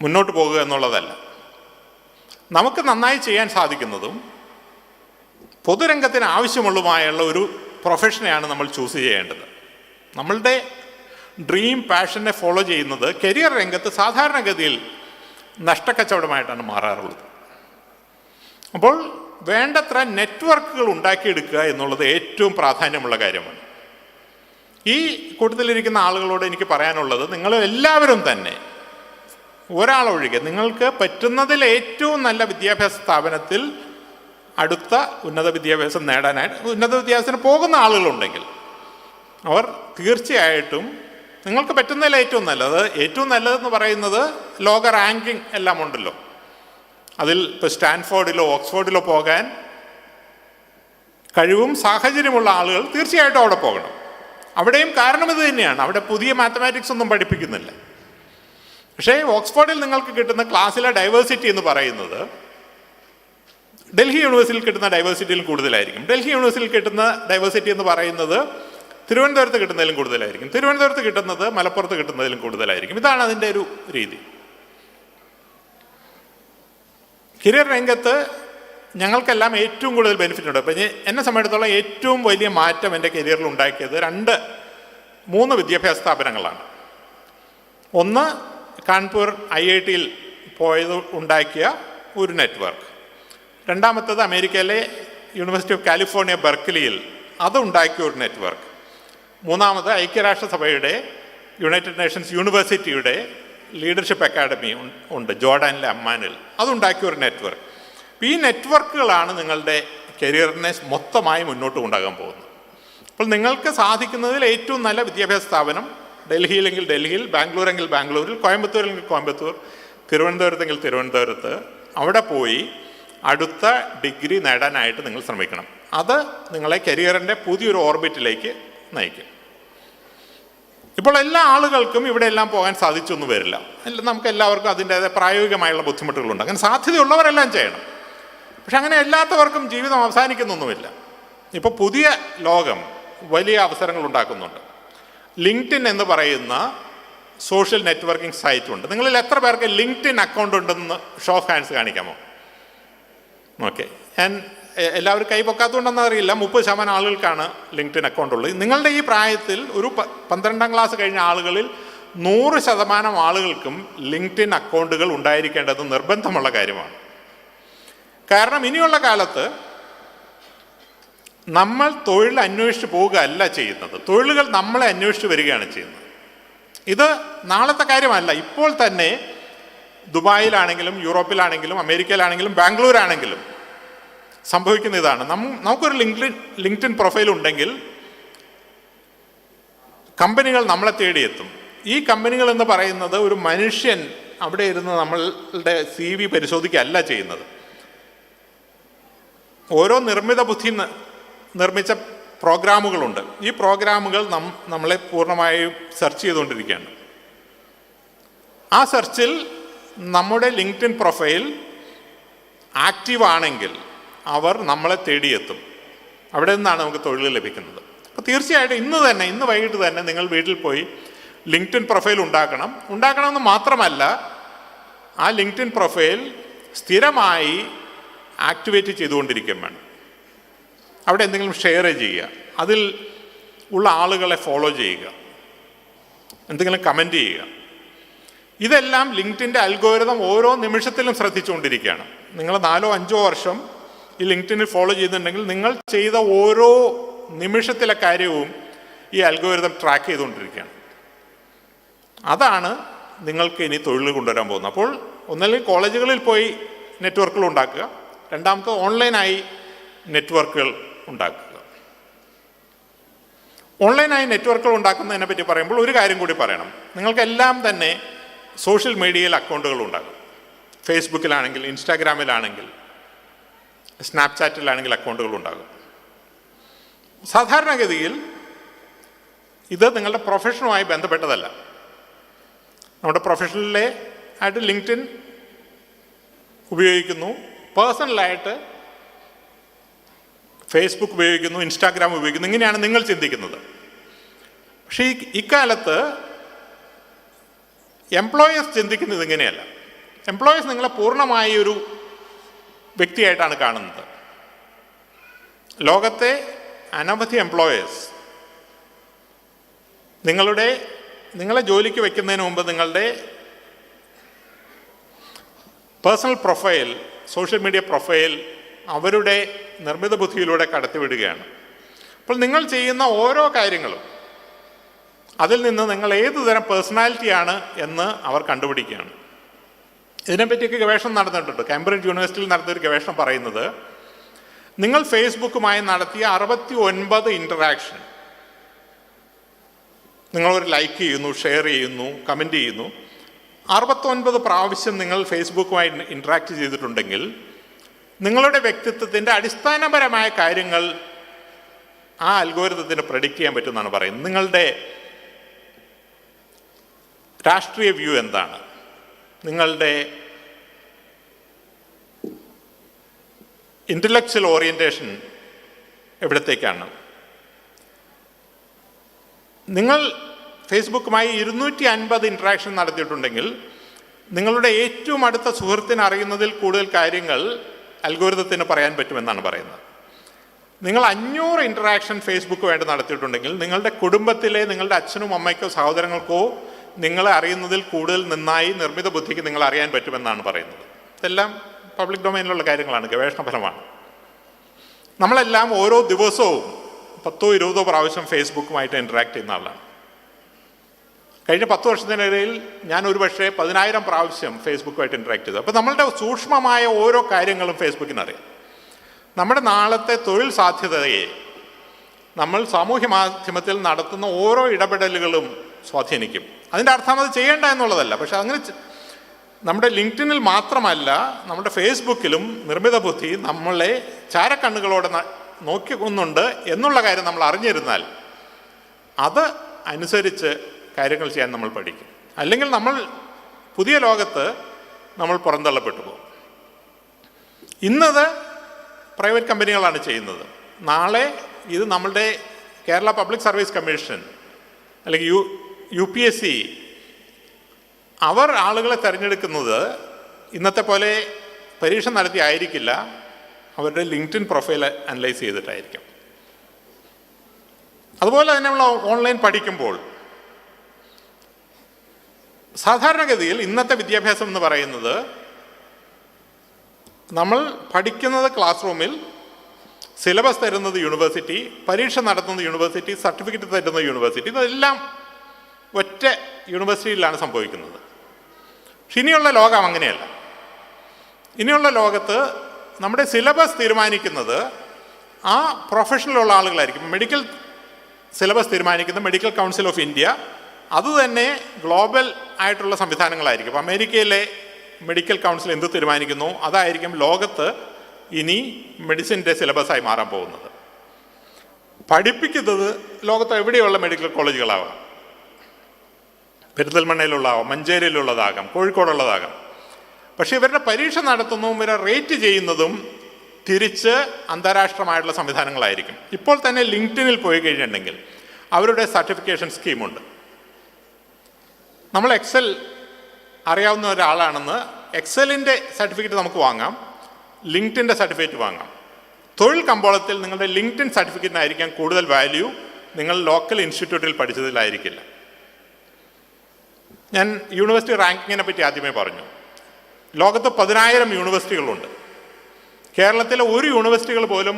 മുന്നോട്ട് പോകുക എന്നുള്ളതല്ല. നമുക്ക് നന്നായി ചെയ്യാൻ സാധിക്കുന്നതും പൊതുരംഗത്തിന് ആവശ്യമുള്ളതുമായുള്ള ഒരു പ്രൊഫഷനെയാണ് നമ്മൾ ചൂസ് ചെയ്യേണ്ടത്. നമ്മളുടെ ഡ്രീം പാഷനെ ഫോളോ ചെയ്യുന്നത് കരിയർ രംഗത്ത് സാധാരണഗതിയിൽ നഷ്ടക്കച്ചവടമായിട്ടാണ് മാറാറുള്ളത്. അപ്പോൾ വേണ്ടത്ര നെറ്റ്വർക്കുകൾ ഉണ്ടാക്കിയെടുക്കുക എന്നുള്ളത് ഏറ്റവും പ്രാധാന്യമുള്ള കാര്യമാണ്. ഈ കൂട്ടത്തിലിരിക്കുന്ന ആളുകളോട് എനിക്ക് പറയാനുള്ളത്, നിങ്ങൾ എല്ലാവരും തന്നെ ഒരാളൊഴികെ നിങ്ങൾക്ക് പറ്റുന്നതിൽ ഏറ്റവും നല്ല വിദ്യാഭ്യാസ സ്ഥാപനത്തിൽ അടുത്ത ഉന്നത വിദ്യാഭ്യാസം നേടാനായിട്ട് ഉന്നത വിദ്യാഭ്യാസത്തിന് പോകുന്ന ആളുകളുണ്ടെങ്കിൽ അവർ തീർച്ചയായിട്ടും നിങ്ങൾക്ക് പറ്റുന്നതിൽ ഏറ്റവും നല്ലതെന്ന് പറയുന്നത് ലോക റാങ്കിങ് എല്ലാം ഉണ്ടല്ലോ. അതിൽ ഇപ്പോൾ സ്റ്റാൻഫോർഡിലോ ഓക്സ്ഫോർഡിലോ പോകാൻ കഴിവും സാഹചര്യമുള്ള ആളുകൾ തീർച്ചയായിട്ടും അവിടെ പോകണം. അവിടെയും കാരണം ഇത് തന്നെയാണ്, അവിടെ പുതിയ മാത്തമാറ്റിക്സ് ഒന്നും പഠിപ്പിക്കുന്നില്ല. പക്ഷേ ഓക്സ്ഫോർഡിൽ നിങ്ങൾക്ക് കിട്ടുന്ന ക്ലാസ്സിലെ ഡൈവേഴ്സിറ്റി എന്ന് പറയുന്നത് ഡൽഹി യൂണിവേഴ്സിറ്റിയിൽ കിട്ടുന്ന ഡൈവേഴ്സിറ്റിയിലും കൂടുതലായിരിക്കും. ഡൽഹി യൂണിവേഴ്സിറ്റിയിൽ കിട്ടുന്ന ഡൈവേഴ്സിറ്റി എന്ന് പറയുന്നത് തിരുവനന്തപുരത്ത് കിട്ടുന്നതിലും കൂടുതലായിരിക്കും. തിരുവനന്തപുരത്ത് കിട്ടുന്നത് മലപ്പുറത്ത് കിട്ടുന്നതിലും കൂടുതലായിരിക്കും. ഇതാണ് അതിൻ്റെ ഒരു രീതി. കരിയർ രംഗത്ത് ഞങ്ങൾക്കെല്ലാം ഏറ്റവും കൂടുതൽ ബെനിഫിറ്റ് ഉണ്ട്. അപ്പം എന്നെ സംബന്ധിച്ചിടത്തോളം ഏറ്റവും വലിയ മാറ്റം എൻ്റെ കരിയറിൽ ഉണ്ടാക്കിയത് 3 വിദ്യാഭ്യാസ സ്ഥാപനങ്ങളാണ്. ഒന്ന്, കാൺപൂർ IIT-യിൽ പോയത് ഉണ്ടാക്കിയ ഒരു നെറ്റ്വർക്ക്. രണ്ടാമത്തത് അമേരിക്കയിലെ യൂണിവേഴ്സിറ്റി ഓഫ് കാലിഫോർണിയ ബെർക്ക്ലിയിൽ അതുണ്ടാക്കിയ ഒരു നെറ്റ്വർക്ക്. മൂന്നാമത് ഐക്യരാഷ്ട്രസഭയുടെ യുണൈറ്റഡ് നേഷൻസ് യൂണിവേഴ്സിറ്റിയുടെ ലീഡർഷിപ്പ് അക്കാഡമി ഉണ്ട് ജോർഡാനിലെ അമ്മാനിൽ, അതുണ്ടാക്കിയ ഒരു നെറ്റ്വർക്ക്. ഈ നെറ്റ്വർക്കുകളാണ് നിങ്ങളുടെ കരിയറിനെ മൊത്തമായി മുന്നോട്ട് കൊണ്ടുപോകാൻ പോകുന്നത്. അപ്പോൾ നിങ്ങൾക്ക് സാധിക്കുന്നതിൽ ഏറ്റവും നല്ല വിദ്യാഭ്യാസ സ്ഥാപനം ഡൽഹിയിലെങ്കിൽ ഡൽഹിയിൽ, ബാംഗ്ലൂരെങ്കിൽ ബാംഗ്ലൂരിൽ, കോയമ്പത്തൂരെങ്കിൽ കോയമ്പത്തൂർ, തിരുവനന്തപുരത്തെങ്കിൽ തിരുവനന്തപുരത്ത്, അവിടെ പോയി അടുത്ത ഡിഗ്രി നേടാനായിട്ട് നിങ്ങൾ ശ്രമിക്കണം. അത് നിങ്ങളെ കരിയറിൻ്റെ പുതിയൊരു ഓർബിറ്റിലേക്ക് നയിക്കും. ഇപ്പോൾ എല്ലാ ആളുകൾക്കും ഇവിടെ എല്ലാം പോകാൻ സാധിച്ചൊന്നും വരില്ല. നമുക്ക് എല്ലാവർക്കും അതിൻ്റേതായ പ്രായോഗികമായുള്ള ബുദ്ധിമുട്ടുകളുണ്ട്. അങ്ങനെ സാധ്യതയുള്ളവരെല്ലാം ചെയ്യണം. പക്ഷെ അങ്ങനെ എല്ലാത്തവർക്കും ജീവിതം അവസാനിക്കുന്നൊന്നുമില്ല. ഇപ്പോൾ പുതിയ ലോകം വലിയ അവസരങ്ങൾ ഉണ്ടാക്കുന്നുണ്ട്. ലിങ്ക്ഡിൻ എന്ന് പറയുന്ന സോഷ്യൽ നെറ്റ്വർക്കിംഗ് സൈറ്റ് ഉണ്ട്. നിങ്ങളിൽ എത്ര പേർക്ക് ലിങ്ക്ഡിൻ അക്കൗണ്ട് ഉണ്ടെന്ന് ഷോ ഓഫ് ഹാൻഡ്സ് കാണിക്കാമോ? ഓക്കെ, ഞാൻ എല്ലാവരും കൈ പൊക്കാത്തതുകൊണ്ടെന്ന് അറിയില്ല. 30% ആളുകൾക്കാണ് ലിങ്ക്ഡിൻ അക്കൗണ്ട് ഉള്ളത്. നിങ്ങളുടെ ഈ പ്രായത്തിൽ ഒരു 12ാം ക്ലാസ് കഴിഞ്ഞ ആളുകളിൽ 100% ആളുകൾക്കും ലിങ്ക്ഡിൻ അക്കൗണ്ടുകൾ ഉണ്ടായിരിക്കേണ്ടത് നിർബന്ധമുള്ള കാര്യമാണ്. കാരണം ഇനിയുള്ള കാലത്ത് നമ്മൾ തൊഴിൽ അന്വേഷിച്ച് പോവുകയല്ല ചെയ്യുന്നത്, തൊഴിലുകൾ നമ്മളെ അന്വേഷിച്ച് വരികയാണ് ചെയ്യുന്നത്. ഇത് നാളത്തെ കാര്യമല്ല. ഇപ്പോൾ തന്നെ ദുബായിലാണെങ്കിലും യൂറോപ്പിലാണെങ്കിലും അമേരിക്കയിലാണെങ്കിലും ബാംഗ്ലൂരാണെങ്കിലും സംഭവിക്കുന്ന ഇതാണ്. നമുക്കൊരു ലിങ്ക്ഡിൻ പ്രൊഫൈൽ ഉണ്ടെങ്കിൽ കമ്പനികൾ നമ്മളെ തേടിയെത്തും. ഈ കമ്പനികൾ എന്ന് പറയുന്നത് ഒരു മനുഷ്യൻ അവിടെ ഇരുന്ന് നമ്മളുടെ CV പരിശോധിക്കുകയല്ല ചെയ്യുന്നത്. ഓരോ നിർമ്മിത ബുദ്ധി നിർമ്മിച്ച പ്രോഗ്രാമുകളുണ്ട്. ഈ പ്രോഗ്രാമുകൾ നമ്മളെ പൂർണ്ണമായും സെർച്ച് ചെയ്തുകൊണ്ടിരിക്കുകയാണ്. ആ സെർച്ചിൽ നമ്മുടെ ലിങ്ക്ഡിൻ പ്രൊഫൈൽ ആക്റ്റീവ് ആണെങ്കിൽ അവർ നമ്മളെ തേടിയെത്തും. അവിടെ നിന്നാണ് നമുക്ക് തൊഴിൽ ലഭിക്കുന്നത്. അപ്പോൾ തീർച്ചയായിട്ടും ഇന്ന് വൈകിട്ട് തന്നെ നിങ്ങൾ വീട്ടിൽ പോയി ലിങ്ക്ഡിൻ പ്രൊഫൈൽ ഉണ്ടാക്കണമെന്ന് മാത്രമല്ല, ആ ലിങ്ക്ഡിൻ പ്രൊഫൈൽ സ്ഥിരമായി ആക്ടിവേറ്റ് ചെയ്തുകൊണ്ടിരിക്കുകയും വേണം. അവിടെ എന്തെങ്കിലും ഷെയർ ചെയ്യുക, അതിൽ ഉള്ള ആളുകളെ ഫോളോ ചെയ്യുക, എന്തെങ്കിലും കമൻറ്റ് ചെയ്യുക. ഇതെല്ലാം ലിങ്ക്ഡിൻ്റെ അൽഗോരിതം ഓരോ നിമിഷത്തിലും ശ്രദ്ധിച്ചുകൊണ്ടിരിക്കുകയാണ്. നിങ്ങൾ 4-5 വർഷം ഈ ലിങ്ക്ഡിനിൽ ഫോളോ ചെയ്യുന്നുണ്ടെങ്കിൽ നിങ്ങൾ ചെയ്ത ഓരോ നിമിഷത്തിലെ കാര്യവും ഈ അൽഗോരിതം ട്രാക്ക് ചെയ്തുകൊണ്ടിരിക്കുകയാണ്. അതാണ് നിങ്ങൾക്ക് ഇനി തൊഴിൽ കൊണ്ടുവരാൻ പോകുന്നത്. അപ്പോൾ ഒന്നല്ലെങ്കിൽ കോളേജുകളിൽ പോയി നെറ്റ്വർക്കുകൾ ഉണ്ടാക്കുക, രണ്ടാമത്തെ ഓൺലൈനായി നെറ്റ്വർക്കുകൾ ഉണ്ടാക്കുക. ഓൺലൈനായി നെറ്റ്വർക്കുകൾ ഉണ്ടാക്കുന്നതിനെ പറ്റി പറയുമ്പോൾ ഒരു കാര്യം കൂടി പറയണം. നിങ്ങൾക്കെല്ലാം തന്നെ സോഷ്യൽ മീഡിയയിൽ അക്കൗണ്ടുകൾ ഉണ്ടാകും. ഫേസ്ബുക്കിലാണെങ്കിൽ, ഇൻസ്റ്റാഗ്രാമിലാണെങ്കിൽ, സ്നാപ്ചാറ്റിലാണെങ്കിൽ അക്കൗണ്ടുകൾ ഉണ്ടാകും. സാധാരണഗതിയിൽ ഇത് നിങ്ങളുടെ പ്രൊഫഷനുമായി ബന്ധപ്പെട്ടതല്ല. നമ്മുടെ പ്രൊഫഷനിലെ ആയിട്ട് ലിങ്ക്ഡിൻ ഉപയോഗിക്കുന്നു, പേഴ്സണലായിട്ട് ഫേസ്ബുക്ക് ഉപയോഗിക്കുന്നു, ഇൻസ്റ്റാഗ്രാം ഉപയോഗിക്കുന്നു. ഇങ്ങനെയാണ് നിങ്ങൾ ചിന്തിക്കുന്നത്. പക്ഷേ ഇക്കാലത്ത് എംപ്ലോയേഴ്സ് ചിന്തിക്കുന്നത് ഇങ്ങനെയല്ല. എംപ്ലോയേഴ്സ് നിങ്ങളെ പൂർണ്ണമായി ഒരു വ്യക്തിയായിട്ടാണ് കാണുന്നത്. ലോകത്തെ അനവധി എംപ്ലോയേഴ്സ് നിങ്ങളെ ജോലിക്ക് വയ്ക്കുന്നതിന് മുമ്പ് നിങ്ങളുടെ personal profile, social media profile അവരുടെ നിർമ്മിത ബുദ്ധിയിലൂടെ കടത്തിവിടുകയാണ്. അപ്പോൾ നിങ്ങൾ ചെയ്യുന്ന ഓരോ കാര്യങ്ങളും അതിൽ നിന്ന് നിങ്ങൾ ഏതു തരം പേഴ്സണാലിറ്റിയാണ് എന്ന് അവർ കണ്ടുപിടിക്കുകയാണ്. ഇതിനെപ്പറ്റിയൊക്കെ ഗവേഷണം നടന്നിട്ടുണ്ട്. കാംബ്രിഡ്ജ് യൂണിവേഴ്സിറ്റിയിൽ നടത്തിയൊരു ഗവേഷണം പറയുന്നത്, നിങ്ങൾ ഫേസ്ബുക്കുമായി നടത്തിയ 69 ഇൻറ്ററാക്ഷൻ, നിങ്ങളൊരു ലൈക്ക് ചെയ്യുന്നു, ഷെയർ ചെയ്യുന്നു, കമൻറ്റ് ചെയ്യുന്നു, 69 പ്രാവശ്യം നിങ്ങൾ ഫേസ്ബുക്കുമായി ഇൻറ്ററാക്ട് ചെയ്തിട്ടുണ്ടെങ്കിൽ നിങ്ങളുടെ വ്യക്തിത്വത്തിൻ്റെ അടിസ്ഥാനപരമായ കാര്യങ്ങൾ ആ അൽഗോരിതത്തിന് പ്രെഡിക്റ്റ് ചെയ്യാൻ പറ്റുമെന്നാണ് പറയുന്നത്. നിങ്ങളുടെ രാഷ്ട്രീയ വ്യൂ എന്താണ്, നിങ്ങളുടെ ഇൻ്റലക്ച്വൽ ഓറിയൻറ്റേഷൻ എവിടത്തേക്കാണ്. നിങ്ങൾ ഫേസ്ബുക്കുമായി 250 ഇൻട്രാക്ഷൻ നടത്തിയിട്ടുണ്ടെങ്കിൽ നിങ്ങളുടെ ഏറ്റവും അടുത്ത സുഹൃത്തിന് അറിയുന്നതിൽ കൂടുതൽ കാര്യങ്ങൾ അൽഗോരിതത്തിന് പറയാൻ പറ്റുമെന്നാണ് പറയുന്നത്. നിങ്ങൾ 500 ഇൻറ്ററാക്ഷൻ ഫേസ്ബുക്കുമായിട്ട് നടത്തിയിട്ടുണ്ടെങ്കിൽ നിങ്ങളുടെ കുടുംബത്തിലെ നിങ്ങളുടെ അച്ഛനും അമ്മയ്ക്കോ സഹോദരങ്ങൾക്കോ നിങ്ങളെ അറിയുന്നതിൽ കൂടുതൽ നന്നായി നിർമ്മിത ബുദ്ധിക്ക് നിങ്ങൾ അറിയാൻ പറ്റുമെന്നാണ് പറയുന്നത്. ഇതെല്ലാം പബ്ലിക് ഡൊമൈനിലുള്ള കാര്യങ്ങളാണ്, ഗവേഷണ ഫലമാണ്. നമ്മളെല്ലാം ഓരോ ദിവസവും 10-20 പ്രാവശ്യം ഫേസ്ബുക്കുമായിട്ട് ഇൻറ്ററാക്ട് ചെയ്യുന്ന ആളാണ്. കഴിഞ്ഞ 10 വർഷത്തിനിടയിൽ ഞാൻ ഒരുപക്ഷെ 10,000 പ്രാവശ്യം ഫേസ്ബുക്കുമായിട്ട് ഇൻറ്ററാക്ട് ചെയ്തു. അപ്പോൾ നമ്മളുടെ സൂക്ഷ്മമായ ഓരോ കാര്യങ്ങളും ഫേസ്ബുക്കിനറിയാം. നമ്മുടെ നാളത്തെ തൊഴിൽ സാധ്യതയെ നമ്മൾ സാമൂഹ്യ മാധ്യമത്തിൽ നടത്തുന്ന ഓരോ ഇടപെടലുകളും സ്വാധീനിക്കും. അതിൻ്റെ അർത്ഥം അത് ചെയ്യേണ്ട എന്നുള്ളതല്ല, പക്ഷെ അങ്ങനെ നമ്മുടെ ലിങ്ക്ഡിനിൽ മാത്രമല്ല നമ്മുടെ ഫേസ്ബുക്കിലും നിർമ്മിത ബുദ്ധി നമ്മളെ ചാരക്കണ്ണുകളോടെ നോക്കിക്കൊന്നുണ്ട് എന്നുള്ള കാര്യം നമ്മൾ അറിഞ്ഞിരുന്നാൽ അത് അനുസരിച്ച് കാര്യങ്ങൾ ചെയ്യാൻ നമ്മൾ പഠിക്കും. അല്ലെങ്കിൽ നമ്മൾ പുതിയ ലോകത്ത് നമ്മൾ പുറന്തള്ളപ്പെട്ടു പോകും. ഇന്നത് പ്രൈവറ്റ് കമ്പനികളാണ് ചെയ്യുന്നത്. നാളെ ഇത് നമ്മളുടെ കേരള പബ്ലിക് സർവീസ് കമ്മീഷൻ അല്ലെങ്കിൽ UPSC അവർ ആളുകളെ തിരഞ്ഞെടുക്കുന്നത് ഇന്നത്തെ പോലെ പരീക്ഷ നടത്തി ആയിരിക്കില്ല, അവരുടെ ലിങ്ക്ഡിൻ പ്രൊഫൈൽ അനലൈസ് ചെയ്തിട്ടായിരിക്കും. അതുപോലെ തന്നെ നമ്മൾ ഓൺലൈൻ പഠിക്കുമ്പോൾ സാധാരണഗതിയിൽ ഇന്നത്തെ വിദ്യാഭ്യാസം എന്ന് പറയുന്നത് നമ്മൾ പഠിക്കുന്നത് ക്ലാസ് റൂമിൽ, സിലബസ് തരുന്നത് യൂണിവേഴ്സിറ്റി, പരീക്ഷ നടത്തുന്നത് യൂണിവേഴ്സിറ്റി, സർട്ടിഫിക്കറ്റ് തരുന്നത് യൂണിവേഴ്സിറ്റി, ഇതെല്ലാം ഒറ്റ യൂണിവേഴ്സിറ്റിയിലാണ് സംഭവിക്കുന്നത്. പക്ഷെ ഇനിയുള്ള ലോകം അങ്ങനെയല്ല. ഇനിയുള്ള ലോകത്ത് നമ്മുടെ സിലബസ് തീരുമാനിക്കുന്നത് ആ പ്രൊഫഷനിലുള്ള ആളുകളായിരിക്കും. മെഡിക്കൽ സിലബസ് തീരുമാനിക്കുന്ന മെഡിക്കൽ കൗൺസിൽ ഓഫ് ഇന്ത്യ അതുതന്നെ ഗ്ലോബൽ ആയിട്ടുള്ള സംവിധാനങ്ങളായിരിക്കും. അപ്പോൾ അമേരിക്കയിലെ മെഡിക്കൽ കൗൺസിൽ എന്ത് തീരുമാനിക്കുന്നു അതായിരിക്കും ലോകത്ത് ഇനി മെഡിസിൻ്റെ സിലബസായി മാറാൻ പോകുന്നത്. പഠിപ്പിക്കുന്നത് ലോകത്ത് എവിടെയുള്ള മെഡിക്കൽ കോളേജുകളാവാം, പെരിന്തൽമണ്ണയിലുള്ളതാവാം, മഞ്ചേരിയിലുള്ളതാകാം, കോഴിക്കോടുള്ളതാകാം. പക്ഷേ ഇവരുടെ പരീക്ഷ നടത്തുന്നതും ഇവരെ റേറ്റ് ചെയ്യുന്നതും തിരിച്ച് അന്താരാഷ്ട്രമായിട്ടുള്ള സംവിധാനങ്ങളായിരിക്കും. ഇപ്പോൾ തന്നെ ലിങ്ക്ഡിനിൽ പോയി കഴിഞ്ഞിട്ടുണ്ടെങ്കിൽ അവരുടെ സർട്ടിഫിക്കേഷൻ സ്കീമുണ്ട്. നമ്മൾ എക്സൽ അറിയാവുന്ന ഒരാളാണെന്ന് എക്സലിൻ്റെ സർട്ടിഫിക്കറ്റ് നമുക്ക് വാങ്ങാം, ലിങ്ക്ഡിൻ്റെ സർട്ടിഫിക്കറ്റ് വാങ്ങാം. തൊഴിൽ കമ്പോളത്തിൽ നിങ്ങളുടെ ലിങ്ക്ഡിൻ സർട്ടിഫിക്കറ്റിനായിരിക്കാം കൂടുതൽ വാല്യൂ, നിങ്ങൾ ലോക്കൽ ഇൻസ്റ്റിറ്റ്യൂട്ടിൽ പഠിച്ചതിലായിരിക്കില്ല. ഞാൻ യൂണിവേഴ്സിറ്റി റാങ്കിങ്ങിനെ പറ്റി ആദ്യമേ പറഞ്ഞു. ലോകത്ത് 10,000 യൂണിവേഴ്സിറ്റികളുണ്ട്. കേരളത്തിലെ ഒരു യൂണിവേഴ്സിറ്റികൾ പോലും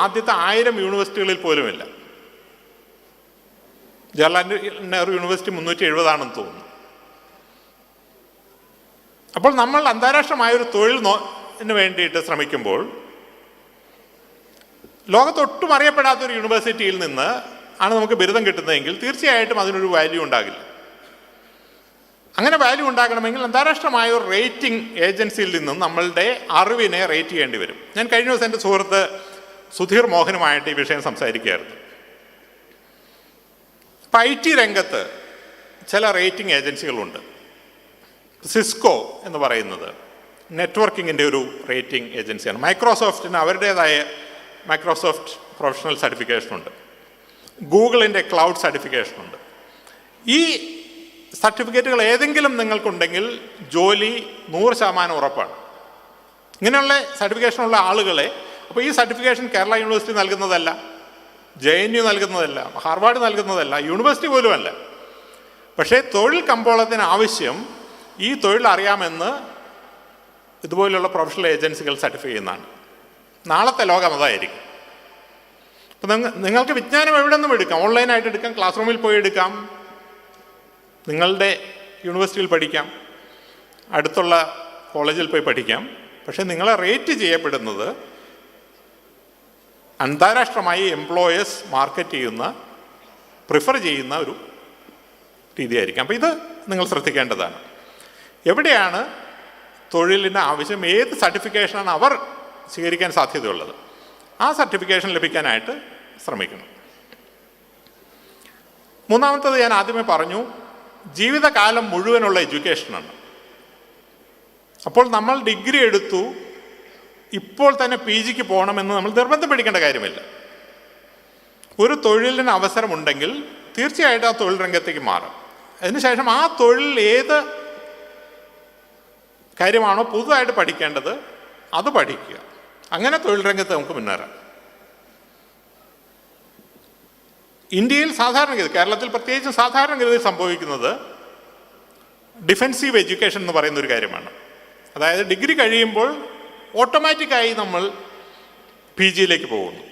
ആദ്യത്തെ 1000 യൂണിവേഴ്സിറ്റികളിൽ പോലുമില്ല. ജവഹർലാൽ നെഹ്റു യൂണിവേഴ്സിറ്റി 370 തോന്നുന്നു. അപ്പോൾ നമ്മൾ അന്താരാഷ്ട്രമായൊരു തൊഴിലിന് വേണ്ടിയിട്ട് ശ്രമിക്കുമ്പോൾ ലോകത്തൊട്ടും അറിയപ്പെടാത്തൊരു യൂണിവേഴ്സിറ്റിയിൽ നിന്ന് ആണ് നമുക്ക് ബിരുദം കിട്ടുന്നതെങ്കിൽ തീർച്ചയായിട്ടും അതിനൊരു വാല്യൂ ഉണ്ടാകില്ല. അങ്ങനെ വാല്യൂ ഉണ്ടാകണമെങ്കിൽ അന്താരാഷ്ട്രമായ ഒരു റേറ്റിംഗ് ഏജൻസിയിൽ നിന്നും നമ്മളുടെ അറിവിനെ റേറ്റ് ചെയ്യേണ്ടി വരും. ഞാൻ കഴിഞ്ഞ ദിവസം എൻ്റെ സുഹൃത്ത് സുധീർ മോഹനുമായിട്ട് ഈ വിഷയം സംസാരിക്കുകയായിരുന്നു. ഇപ്പം IT രംഗത്ത് ചില റേറ്റിംഗ് ഏജൻസികളുണ്ട്. സിസ്കോ എന്ന് പറയുന്നത് നെറ്റ്വർക്കിങ്ങിൻ്റെ ഒരു റേറ്റിംഗ് ഏജൻസിയാണ്. മൈക്രോസോഫ്റ്റിന് അവരുടേതായ മൈക്രോസോഫ്റ്റ് പ്രൊഫഷണൽ സർട്ടിഫിക്കേഷനുണ്ട്. ഗൂഗിളിൻ്റെ ക്ലൗഡ് സർട്ടിഫിക്കേഷനുണ്ട്. ഈ സർട്ടിഫിക്കറ്റുകൾ ഏതെങ്കിലും നിങ്ങൾക്കുണ്ടെങ്കിൽ ജോലി 100% ഉറപ്പാണ്. ഇങ്ങനെയുള്ള സർട്ടിഫിക്കേഷനുള്ള ആളുകളെ, അപ്പോൾ ഈ സർട്ടിഫിക്കേഷൻ കേരള യൂണിവേഴ്സിറ്റി നൽകുന്നതല്ല, JNU നൽകുന്നതല്ല, ഹാർവാർഡ് നൽകുന്നതല്ല, യൂണിവേഴ്സിറ്റി പോലുമല്ല. പക്ഷേ തൊഴിൽ കമ്പോളത്തിന് ആവശ്യം ഈ തൊഴിൽ അറിയാമെന്ന് ഇതുപോലുള്ള പ്രൊഫഷണൽ ഏജൻസികൾ സർട്ടിഫൈ ചെയ്യുന്നതാണ്. നാളത്തെ ലോകം അതായിരിക്കും. അപ്പം നിങ്ങൾക്ക് വിജ്ഞാനം എവിടെ നിന്നും എടുക്കാം, ഓൺലൈനായിട്ട് എടുക്കാം, ക്ലാസ് റൂമിൽ പോയി എടുക്കാം, നിങ്ങളുടെ യൂണിവേഴ്സിറ്റിയിൽ പഠിക്കാം, അടുത്തുള്ള കോളേജിൽ പോയി പഠിക്കാം. പക്ഷേ നിങ്ങളെ റേറ്റ് ചെയ്യപ്പെടുന്നത് അന്താരാഷ്ട്രമായി എംപ്ലോയേഴ്സ് മാർക്കറ്റ് ചെയ്യുന്ന, പ്രിഫർ ചെയ്യുന്ന ഒരു രീതിയായിരിക്കും. അപ്പോൾ ഇത് നിങ്ങൾ ശ്രദ്ധിക്കേണ്ടതാണ്. എവിടെയാണ് തൊഴിലിന് ആവശ്യം, ഏത് സർട്ടിഫിക്കേഷനാണ് അവർ സ്വീകരിക്കാൻ സാധ്യതയുള്ളത്, ആ സർട്ടിഫിക്കേഷൻ ലഭിക്കാനായിട്ട് ശ്രമിക്കണം. മൂന്നാമത്തത് ഞാൻ ആദ്യമേ പറഞ്ഞു, ജീവിതകാലം മുഴുവനുള്ള എഡ്യൂക്കേഷനാണ്. അപ്പോൾ നമ്മൾ ഡിഗ്രി എടുത്തു, ഇപ്പോൾ തന്നെ PGക്ക് പോകണമെന്ന് നമ്മൾ നിർബന്ധം പിടിക്കേണ്ട കാര്യമില്ല. ഒരു തൊഴിലിന് അവസരമുണ്ടെങ്കിൽ തീർച്ചയായിട്ടും ആ തൊഴിൽ രംഗത്തേക്ക് മാറും. അതിനുശേഷം ആ തൊഴിൽ ഏത് കാര്യമാണോ പുതുതായിട്ട് പഠിക്കേണ്ടത് അത് പഠിക്കുക. അങ്ങനെ തൊഴിൽ രംഗത്ത് നമുക്ക് മുന്നേറാം. ഇന്ത്യയിൽ സാധാരണഗതി, കേരളത്തിൽ പ്രത്യേകിച്ച് സാധാരണഗതി സംഭവിക്കുന്നത് ഡിഫെൻസീവ് എഡ്യൂക്കേഷൻ എന്ന് പറയുന്ന ഒരു കാര്യമാണ്. അതായത് ഡിഗ്രി കഴിയുമ്പോൾ ഓട്ടോമാറ്റിക്കായി നമ്മൾ പി ജിയിലേക്ക് പോകുന്നു.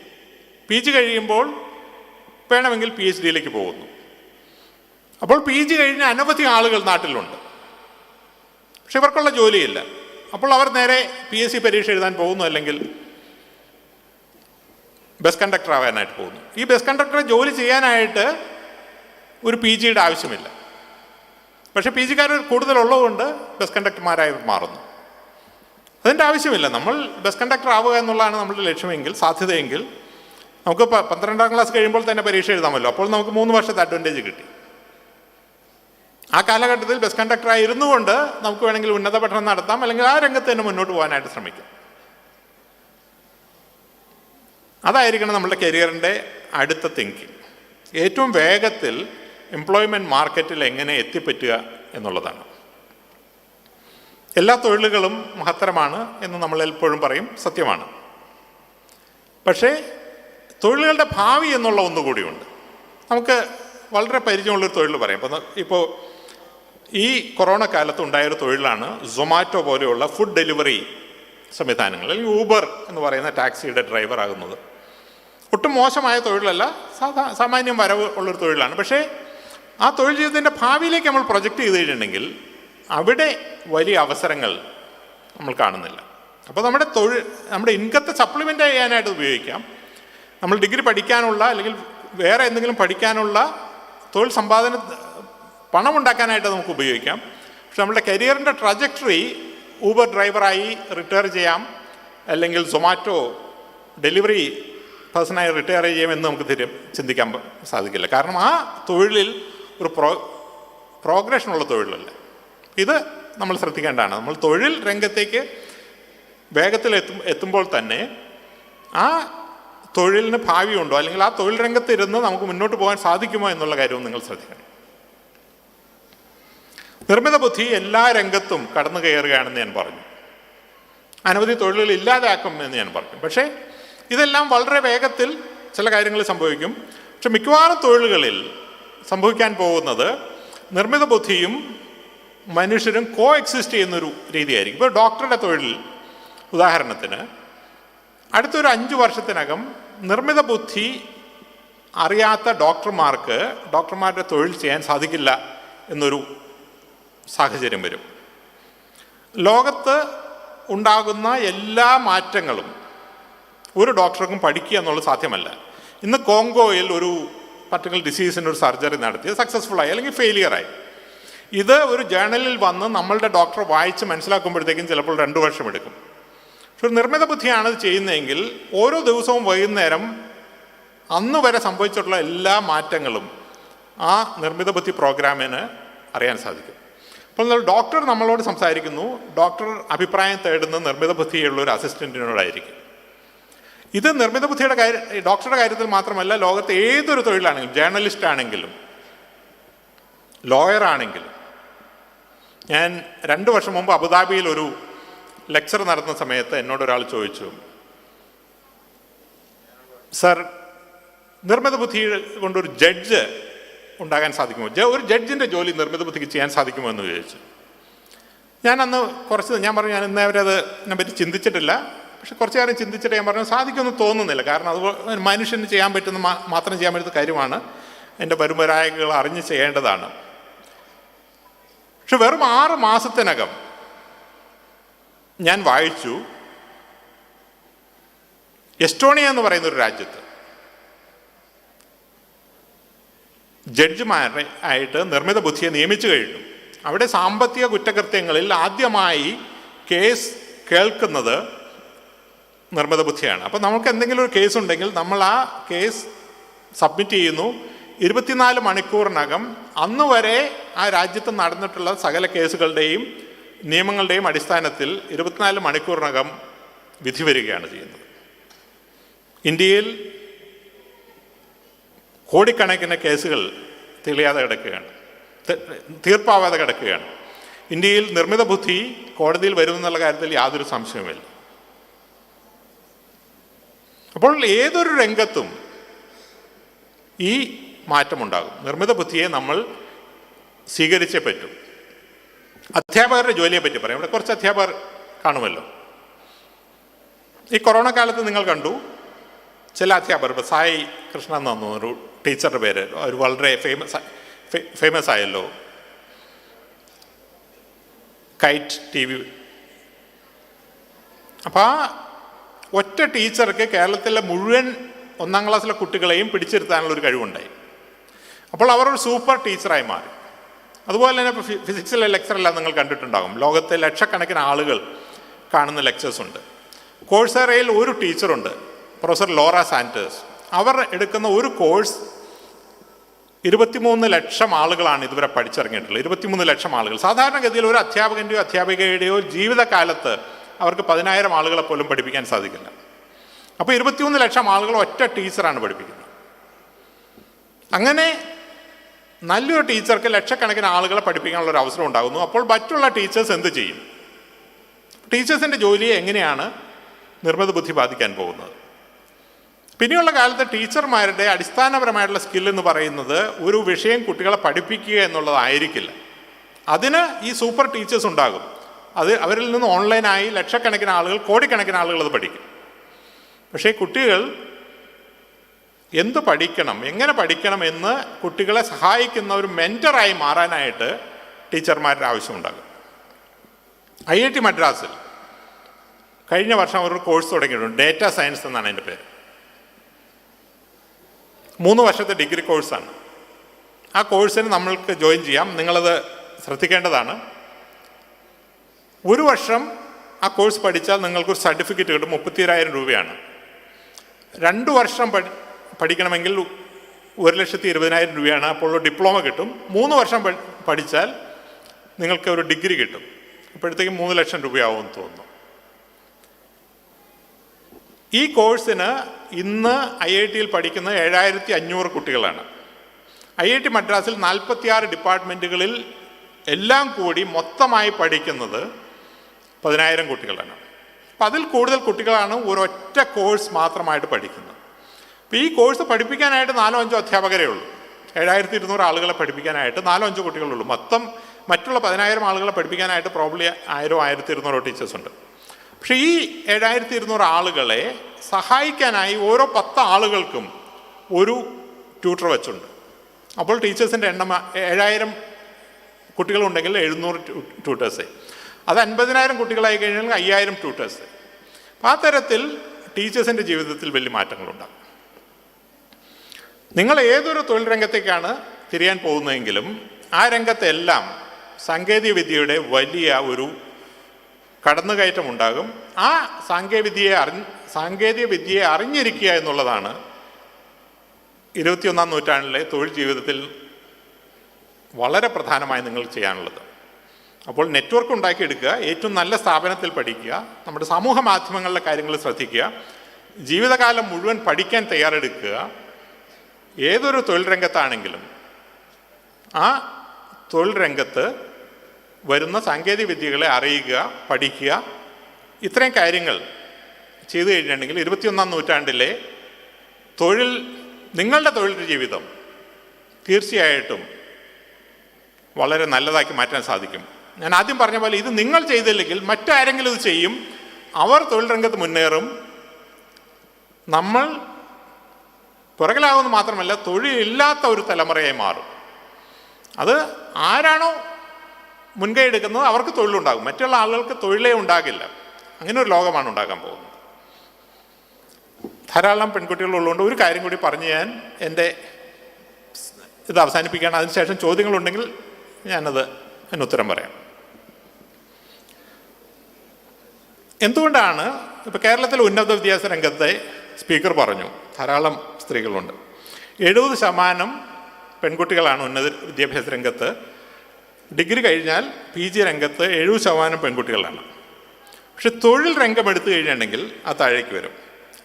പി ജി കഴിയുമ്പോൾ വേണമെങ്കിൽ പി എച്ച് ഡിയിലേക്ക് പോകുന്നു. അപ്പോൾ പി ജി കഴിഞ്ഞ അനവധി ആളുകൾ നാട്ടിലുണ്ട്, പക്ഷെ ഇവർക്കുള്ള ജോലിയില്ല. അപ്പോൾ അവർ നേരെ പി എസ് സി പരീക്ഷ എഴുതാൻ പോകുന്നു, അല്ലെങ്കിൽ ബസ് കണ്ടക്ടർ ആവാനായിട്ട് പോകുന്നു. ഈ ബസ് കണ്ടക്ടറെ ജോലി ചെയ്യാനായിട്ട് ഒരു പി ജിയുടെ ആവശ്യമില്ല, പക്ഷേ പി ജിക്കാർ കൂടുതലുള്ളതുകൊണ്ട് ബസ് കണ്ടക്ടർമാരായി മാറുന്നു. അതിൻ്റെ ആവശ്യമില്ല. നമ്മൾ ബസ് കണ്ടക്ടർ ആവുക എന്നുള്ളതാണ് നമ്മുടെ ലക്ഷ്യമെങ്കിൽ, സാധ്യതയെങ്കിൽ നമുക്ക് 12ാം ക്ലാസ് കഴിയുമ്പോൾ തന്നെ പരീക്ഷ എഴുതാമല്ലോ. അപ്പോൾ നമുക്ക് 3 വർഷത്തെ അഡ്വാൻറ്റേജ് കിട്ടി. ആ കാലഘട്ടത്തിൽ ബസ് കണ്ടക്ടറായി ഇരുന്നു കൊണ്ട് നമുക്ക് വേണമെങ്കിൽ ഉന്നത പഠനം നടത്താം, അല്ലെങ്കിൽ ആ രംഗത്ത് തന്നെ മുന്നോട്ട് പോകാനായിട്ട് ശ്രമിക്കാം. അതായിരിക്കണം നമ്മുടെ കരിയറിൻ്റെ അടുത്ത തിങ്കിങ്. ഏറ്റവും വേഗത്തിൽ എംപ്ലോയ്മെൻറ്റ് മാർക്കറ്റിൽ എങ്ങനെ എത്തിപ്പറ്റുക എന്നുള്ളതാണ്. എല്ലാ തൊഴിലുകളും മഹത്തരമാണ് എന്ന് നമ്മൾ എപ്പോഴും പറയും, സത്യമാണ്. പക്ഷേ തൊഴിലുകളുടെ ഭാവി എന്നുള്ള ഒന്നുകൂടിയുണ്ട്. നമുക്ക് വളരെ പരിചയമുള്ളൊരു തൊഴിൽ പറയാം. ഇപ്പോൾ ഈ കൊറോണ കാലത്ത് ഉണ്ടായൊരു തൊഴിലാണ് സൊമാറ്റോ പോലെയുള്ള ഫുഡ് ഡെലിവറി സംവിധാനങ്ങൾ, അല്ലെങ്കിൽ ഊബർ എന്ന് പറയുന്ന ടാക്സിയുടെ ഡ്രൈവർ ആകുന്നത്. ഒട്ടും മോശമായ തൊഴിലല്ല, സാമാന്യം വരവ് ഉള്ളൊരു തൊഴിലാണ്. പക്ഷേ ആ തൊഴിൽ ജീവിതത്തിൻ്റെ ഭാവിയിലേക്ക് നമ്മൾ പ്രൊജക്റ്റ് ചെയ്ത് കഴിഞ്ഞിട്ടുണ്ടെങ്കിൽ അവിടെ വലിയ അവസരങ്ങൾ നമ്മൾ കാണുന്നില്ല. അപ്പോൾ നമ്മുടെ ഇൻകത്തെ സപ്ലിമെൻ്റ് ചെയ്യാനായിട്ട് ഉപയോഗിക്കാം. നമ്മൾ ഡിഗ്രി പഠിക്കാനുള്ള, അല്ലെങ്കിൽ വേറെ എന്തെങ്കിലും പഠിക്കാനുള്ള തൊഴിൽ സമ്പാദന പണം ഉണ്ടാക്കാനായിട്ട് നമുക്ക് ഉപയോഗിക്കാം. പക്ഷെ നമ്മുടെ കരിയറിൻ്റെ ട്രജക്ടറി ഊബർ ഡ്രൈവറായി റിട്ടയർ ചെയ്യാം, അല്ലെങ്കിൽ സൊമാറ്റോ ഡെലിവറി പേഴ്സണായി റിട്ടയർ ചെയ്യാമെന്ന് നമുക്ക് ചിന്തിക്കാൻ സാധിക്കില്ല. കാരണം ആ തൊഴിലിൽ ഒരു പ്രോഗ്രഷനുള്ള തൊഴിലല്ല. ഇത് നമ്മൾ ശ്രദ്ധിക്കേണ്ടതാണ്. നമ്മൾ തൊഴിൽ രംഗത്തേക്ക് വേഗത്തിൽ എത്തുമ്പോൾ തന്നെ ആ തൊഴിലിന് ഭാവിയുണ്ടോ, അല്ലെങ്കിൽ ആ തൊഴിൽ രംഗത്തിരുന്ന് നമുക്ക് മുന്നോട്ട് പോകാൻ സാധിക്കുമോ എന്നുള്ള കാര്യവും നിങ്ങൾ ശ്രദ്ധിക്കണം. നിർമ്മിത ബുദ്ധി എല്ലാ രംഗത്തും കടന്നു കയറുകയാണെന്ന് ഞാൻ പറഞ്ഞു. അനവധി തൊഴിലുകൾ ഇല്ലാതാക്കുമെന്ന് ഞാൻ പറഞ്ഞു. പക്ഷേ ഇതെല്ലാം വളരെ വേഗത്തിൽ ചില കാര്യങ്ങൾ സംഭവിക്കും. പക്ഷെ മിക്കവാറും തൊഴിലുകളിൽ സംഭവിക്കാൻ പോകുന്നത് നിർമ്മിത ബുദ്ധിയും മനുഷ്യരും കോ എക്സിസ്റ്റ് ചെയ്യുന്നൊരു രീതിയായിരിക്കും. ഇപ്പോൾ ഡോക്ടറുടെ തൊഴിൽ ഉദാഹരണത്തിന് അടുത്തൊരു 5 വർഷത്തിനകം നിർമ്മിത ബുദ്ധി അറിയാത്ത ഡോക്ടർമാരുടെ തൊഴിൽ ചെയ്യാൻ സാധിക്കില്ല എന്നൊരു സാഹചര്യം വരും. ലോകത്ത് ഉണ്ടാകുന്ന എല്ലാ മാറ്റങ്ങളും ഒരു ഡോക്ടർക്കും പഠിക്കുക എന്നുള്ളത് സാധ്യമല്ല. ഇന്ന് കോങ്കോയിൽ ഒരു പർട്ടിക്കുലർ ഡിസീസിന് ഒരു സർജറി നടത്തി സക്സസ്ഫുള്ളായി അല്ലെങ്കിൽ ഫെയിലിയറായി. ഇത് ഒരു ജേർണലിൽ വന്ന് നമ്മളുടെ ഡോക്ടർ വായിച്ച് മനസ്സിലാക്കുമ്പോഴത്തേക്കും ചിലപ്പോൾ 2 വർഷം എടുക്കും. പക്ഷെ ഒരു നിർമ്മിത ബുദ്ധിയാണ് ഇത് ചെയ്യുന്നതെങ്കിൽ ഓരോ ദിവസവും വൈകുന്നേരം അന്ന് വരെ സംഭവിച്ചിട്ടുള്ള എല്ലാ മാറ്റങ്ങളും ആ നിർമ്മിത ബുദ്ധി പ്രോഗ്രാമിന് അറിയാൻ സാധിക്കും. അപ്പോൾ ഡോക്ടർ നമ്മളോട് സംസാരിക്കുന്നു, ഡോക്ടർ അഭിപ്രായം തേടുന്ന നിർമ്മിത ബുദ്ധിയുള്ള ഒരു അസിസ്റ്റൻറ്റിനോടായിരിക്കും. ഇത് നിർമ്മിത ബുദ്ധിയുടെ ഡോക്ടറുടെ കാര്യത്തിൽ മാത്രമല്ല, ലോകത്തെ ഏതൊരു തൊഴിലാണെങ്കിലും, ജേർണലിസ്റ്റ് ആണെങ്കിലും ലോയർ ആണെങ്കിലും. ഞാൻ 2 വർഷം മുമ്പ് അബുദാബിയിൽ ഒരു ലെക്ചർ നടത്തുന്ന സമയത്ത് എന്നോടൊരാൾ ചോദിച്ചു, സർ, നിർമ്മിത ബുദ്ധി കൊണ്ടൊരു ജഡ്ജ് ഉണ്ടാകാൻ സാധിക്കുമോ, ഒരു ജഡ്ജിൻ്റെ ജോലി നിർമ്മിത ബുദ്ധിക്ക് ചെയ്യാൻ സാധിക്കുമോ എന്ന് ചോദിച്ചു. ഞാൻ പറഞ്ഞു ഞാൻ ഇന്നേ വരെ അതിനെ പറ്റി ചിന്തിച്ചിട്ടില്ല. പക്ഷെ കുറച്ച് കാര്യം ചിന്തിച്ചിട്ട് ഞാൻ പറഞ്ഞു സാധിക്കുമെന്ന് തോന്നുന്നില്ല. കാരണം അത് മനുഷ്യന് ചെയ്യാൻ പറ്റുന്ന മാത്രം ചെയ്യാൻ പറ്റുന്ന കാര്യമാണ്, എൻ്റെ വരുമരായകൾ അറിഞ്ഞ് ചെയ്യേണ്ടതാണ്. പക്ഷെ വെറും 6 മാസത്തിനകം ഞാൻ വായിച്ചു, എസ്റ്റോണിയ എന്ന് പറയുന്നൊരു രാജ്യത്ത് ജഡ്ജിമാരെ ആയിട്ട് നിർമ്മിത ബുദ്ധിയെ നിയമിച്ചു കഴിഞ്ഞു. അവിടെ സാമ്പത്തിക കുറ്റകൃത്യങ്ങളിൽ ആദ്യമായി കേസ് കേൾക്കുന്നത് നിർമ്മിത ബുദ്ധിയാണ്. അപ്പോൾ നമുക്ക് എന്തെങ്കിലും ഒരു കേസ് ഉണ്ടെങ്കിൽ നമ്മൾ ആ കേസ് സബ്മിറ്റ് ചെയ്യുന്നു. 24 മണിക്കൂറിനകം അന്ന് വരെ ആ രാജ്യത്ത് നടന്നിട്ടുള്ള സകല കേസുകളുടെയും നിയമങ്ങളുടെയും അടിസ്ഥാനത്തിൽ 24 മണിക്കൂറിനകം വിധി വരികയാണ് ചെയ്യുന്നത്. ഇന്ത്യയിൽ കോടിക്കണക്കിന് കേസുകൾ തെളിയാതെ കിടക്കുകയാണ്, തീർപ്പാവാതെ കിടക്കുകയാണ്. ഇന്ത്യയിൽ നിർമ്മിത ബുദ്ധി കോടതിയിൽ വരുമെന്നുള്ള കാര്യത്തിൽ യാതൊരു സംശയവുമില്ല. അപ്പോൾ ഏതൊരു രംഗത്തും ഈ മാറ്റമുണ്ടാകും. നിർമ്മിത ബുദ്ധിയെ നമ്മൾ സ്വീകരിച്ചേ പറ്റും. അധ്യാപകരുടെ ജോലിയെ പറ്റി പറയാം. ഇവിടെ കുറച്ച് അധ്യാപകർ കാണുമല്ലോ. ഈ കൊറോണ കാലത്ത് നിങ്ങൾ കണ്ടു ചില അധ്യാപകർ, ഇപ്പോൾ സായി കൃഷ്ണൻ എന്ന് തോന്നുന്നു ഒരു ടീച്ചറുടെ പേര്, ഒരു വളരെ ഫേമസ് ആയല്ലോ, കൈറ്റ് TV. അപ്പോൾ ആ ഒറ്റ ടീച്ചർക്ക് കേരളത്തിലെ മുഴുവൻ 1ാം ക്ലാസ്സിലെ കുട്ടികളെയും പിടിച്ചിരുത്താനുള്ളൊരു കഴിവുണ്ടായി. അപ്പോൾ അവർ ഒരു സൂപ്പർ ടീച്ചറായി മാറി. അതുപോലെ തന്നെ ഇപ്പോൾ ഫിസിക്സിലെ ലെക്ചറെല്ലാം നിങ്ങൾ കണ്ടിട്ടുണ്ടാകും. ലോകത്തെ ലക്ഷക്കണക്കിന് ആളുകൾ കാണുന്ന ലെക്ചേഴ്സ് ഉണ്ട്. കോഴ്സറയിൽ ഒരു ടീച്ചറുണ്ട്, പ്രൊഫസർ ലോറ സാന്റേഴ്സ്. അവർ എടുക്കുന്ന ഒരു കോഴ്സ് 23 ലക്ഷം ആളുകളാണ് ഇതുവരെ പഠിച്ചിറങ്ങിയിട്ടുള്ളത്. 23 ലക്ഷം ആളുകൾ. സാധാരണഗതിയിൽ ഒരു അധ്യാപകൻ്റെയോ അധ്യാപികയുടെയോ ജീവിതകാലത്ത് അവർക്ക് 10,000 ആളുകളെ പോലും പഠിപ്പിക്കാൻ സാധിക്കില്ല. അപ്പോൾ 23 ലക്ഷം ആളുകൾ ഒറ്റ ടീച്ചറാണ് പഠിപ്പിക്കുന്നത്. അങ്ങനെ നല്ലൊരു ടീച്ചർക്ക് ലക്ഷക്കണക്കിന് ആളുകളെ പഠിപ്പിക്കാനുള്ള ഒരു അവസരം ഉണ്ടാകുന്നു. അപ്പോൾ മറ്റുള്ള ടീച്ചേഴ്സ് എന്ത് ചെയ്യും? ടീച്ചേഴ്സിൻ്റെ ജോലിയെ എങ്ങനെയാണ് നിർമ്മിത ബുദ്ധി ബാധിക്കാൻ പോകുന്നത്? പിന്നെയുള്ള കാലത്ത് ടീച്ചർമാരുടെ അടിസ്ഥാനപരമായിട്ടുള്ള സ്കിൽ എന്ന് പറയുന്നത് ഒരു വിഷയം കുട്ടികളെ പഠിപ്പിക്കുക എന്നുള്ളതായിരിക്കില്ല. അതിന് ഈ സൂപ്പർ ടീച്ചേഴ്സ് ഉണ്ടാകും. അത് അവരിൽ നിന്ന് ഓൺലൈനായി ലക്ഷക്കണക്കിന് ആളുകൾ, കോടിക്കണക്കിന് ആളുകൾ അത് പഠിക്കും. പക്ഷേ കുട്ടികൾ എന്ത് പഠിക്കണം, എങ്ങനെ പഠിക്കണം എന്ന് കുട്ടികളെ സഹായിക്കുന്ന ഒരു മെൻറ്ററായി മാറാനായിട്ട് ടീച്ചർമാരുടെ ആവശ്യമുണ്ടാകും. IIT മദ്രാസിൽ കഴിഞ്ഞ വർഷം അവർ കോഴ്സ് തുടങ്ങിയിട്ടുണ്ട്. ഡേറ്റ സയൻസ് എന്നാണ് അതിൻ്റെ പേര്. 3 വർഷത്തെ ഡിഗ്രി കോഴ്സാണ്. ആ കോഴ്സിന് നമ്മൾക്ക് ജോയിൻ ചെയ്യാം. നിങ്ങളത് ശ്രദ്ധിക്കേണ്ടതാണ്. 1 വർഷം ആ കോഴ്സ് പഠിച്ചാൽ നിങ്ങൾക്കൊരു സർട്ടിഫിക്കറ്റ് കിട്ടും. 32,000 രൂപയാണ്. 2 വർഷം പഠിക്കണമെങ്കിൽ 1,20,000 രൂപയാണ്. അപ്പോൾ ഡിപ്ലോമ കിട്ടും. 3 വർഷം പഠിച്ചാൽ നിങ്ങൾക്ക് ഒരു ഡിഗ്രി കിട്ടും. അപ്പോഴത്തേക്കും 3 ലക്ഷം രൂപയാവുമെന്ന് തോന്നുന്നു. ഈ കോഴ്സിന് ഇന്ന് IIT-യിൽ പഠിക്കുന്ന 7,500 കുട്ടികളാണ്. IIT മദ്രാസിൽ 46 ഡിപ്പാർട്ട്മെൻറ്റുകളിൽ എല്ലാം കൂടി മൊത്തമായി പഠിക്കുന്നത് 10,000 കുട്ടികളാണ്. അപ്പം അതിൽ കൂടുതൽ കുട്ടികളാണ് ഒരൊറ്റ കോഴ്സ് മാത്രമായിട്ട് പഠിക്കുന്നത്. അപ്പോൾ ഈ കോഴ്സ് പഠിപ്പിക്കാനായിട്ട് 4-5 അധ്യാപകരേ ഉള്ളൂ. 7,200 ആളുകളെ പഠിപ്പിക്കാനായിട്ട് 4-5 കുട്ടികളുള്ളൂ. മറ്റുള്ള 10,000 ആളുകളെ പഠിപ്പിക്കാനായിട്ട് പ്രോബ്ലി 1,000-1,200 ടീച്ചേഴ്സ് ഉണ്ട്. പക്ഷേ ഈ 7,200 ആളുകളെ സഹായിക്കാനായി ഓരോ 10 ആളുകൾക്കും ഒരു ട്യൂട്ടർ വെച്ചുണ്ട്. അപ്പോൾ ടീച്ചേഴ്സിൻ്റെ എണ്ണം 7,000 കുട്ടികളുണ്ടെങ്കിൽ 700 ട്യൂട്ടേഴ്സ്. അത് 50,000 കുട്ടികളായി കഴിഞ്ഞാൽ 5,000 ട്യൂട്ടേഴ്സ്. ആ തരത്തിൽ ടീച്ചേഴ്സിൻ്റെ ജീവിതത്തിൽ വലിയ മാറ്റങ്ങളുണ്ടാകും. നിങ്ങൾ ഏതൊരു തൊഴിൽ രംഗത്തേക്കാണ് തിരിയാൻ പോകുന്നതെങ്കിലും ആ രംഗത്തെല്ലാം സാങ്കേതിക വിദ്യയുടെ വലിയ ഒരു കടന്നുകയറ്റം ഉണ്ടാകും. ആ സാങ്കേതിക വിദ്യയെ അറിഞ്ഞിരിക്കുക എന്നുള്ളതാണ് 21-ാം നൂറ്റാണ്ടിലെ തൊഴിൽ ജീവിതത്തിൽ വളരെ പ്രധാനമായി നിങ്ങൾ ചെയ്യാനുള്ളത്. അപ്പോൾ നെറ്റ്വർക്ക് ഉണ്ടാക്കിയെടുക്കുക, ഏറ്റവും നല്ല സ്ഥാപനത്തിൽ പഠിക്കുക, നമ്മുടെ സമൂഹ മാധ്യമങ്ങളിലെ കാര്യങ്ങൾ ശ്രദ്ധിക്കുക, ജീവിതകാലം മുഴുവൻ പഠിക്കാൻ തയ്യാറെടുക്കുക. ഏതൊരു തൊഴിൽ രംഗത്താണെങ്കിലും ആ തൊഴിൽ രംഗത്ത് വരുന്ന സാങ്കേതിക വിദ്യകളെ അറിയുക, പഠിക്കുക. ഇത്രയും കാര്യങ്ങൾ ചെയ്തു കഴിഞ്ഞിട്ടുണ്ടെങ്കിൽ 21-ാം നൂറ്റാണ്ടിലെ നിങ്ങളുടെ തൊഴിൽ ജീവിതം തീർച്ചയായിട്ടും വളരെ നല്ലതാക്കി മാറ്റാൻ സാധിക്കും. ഞാൻ ആദ്യം പറഞ്ഞ പോലെ ഇത് നിങ്ങൾ ചെയ്തില്ലെങ്കിൽ മറ്റാരെങ്കിലും ഇത് ചെയ്യും. അവർ തൊഴിൽ രംഗത്ത് മുന്നേറും. നമ്മൾ പുറകിലാകുമെന്ന് മാത്രമല്ല, തൊഴിലില്ലാത്ത ഒരു തലമുറയായി മാറും. അത് ആരാണോ മുൻകൈ എടുക്കുന്നത് അവർക്ക് തൊഴിലുണ്ടാകും, മറ്റുള്ള ആളുകൾക്ക് തൊഴിലേ ഉണ്ടാകില്ല. അങ്ങനെ ഒരു ലോകമാണ് ഉണ്ടാക്കാൻ പോകുന്നത്. ധാരാളം പെൺകുട്ടികളുള്ളതുകൊണ്ട് ഒരു കാര്യം കൂടി പറഞ്ഞ് ഞാൻ എൻ്റെ ഇത് അവസാനിപ്പിക്കുകയാണ്. അതിനുശേഷം ചോദ്യങ്ങളുണ്ടെങ്കിൽ അതിന് ഉത്തരം പറയാം. എന്തുകൊണ്ടാണ് ഇപ്പോൾ കേരളത്തിലെ ഉന്നത വിദ്യാഭ്യാസ രംഗത്തെ സ്പീക്കർ പറഞ്ഞു ധാരാളം സ്ത്രീകളുണ്ട്. 70% പെൺകുട്ടികളാണ് ഉന്നത വിദ്യാഭ്യാസ രംഗത്ത്. ഡിഗ്രി കഴിഞ്ഞാൽ PG രംഗത്ത് 70% പെൺകുട്ടികളാണ്. പക്ഷെ തൊഴിൽ രംഗം എടുത്തു കഴിഞ്ഞിട്ടുണ്ടെങ്കിൽ അത് താഴേക്ക് വരും.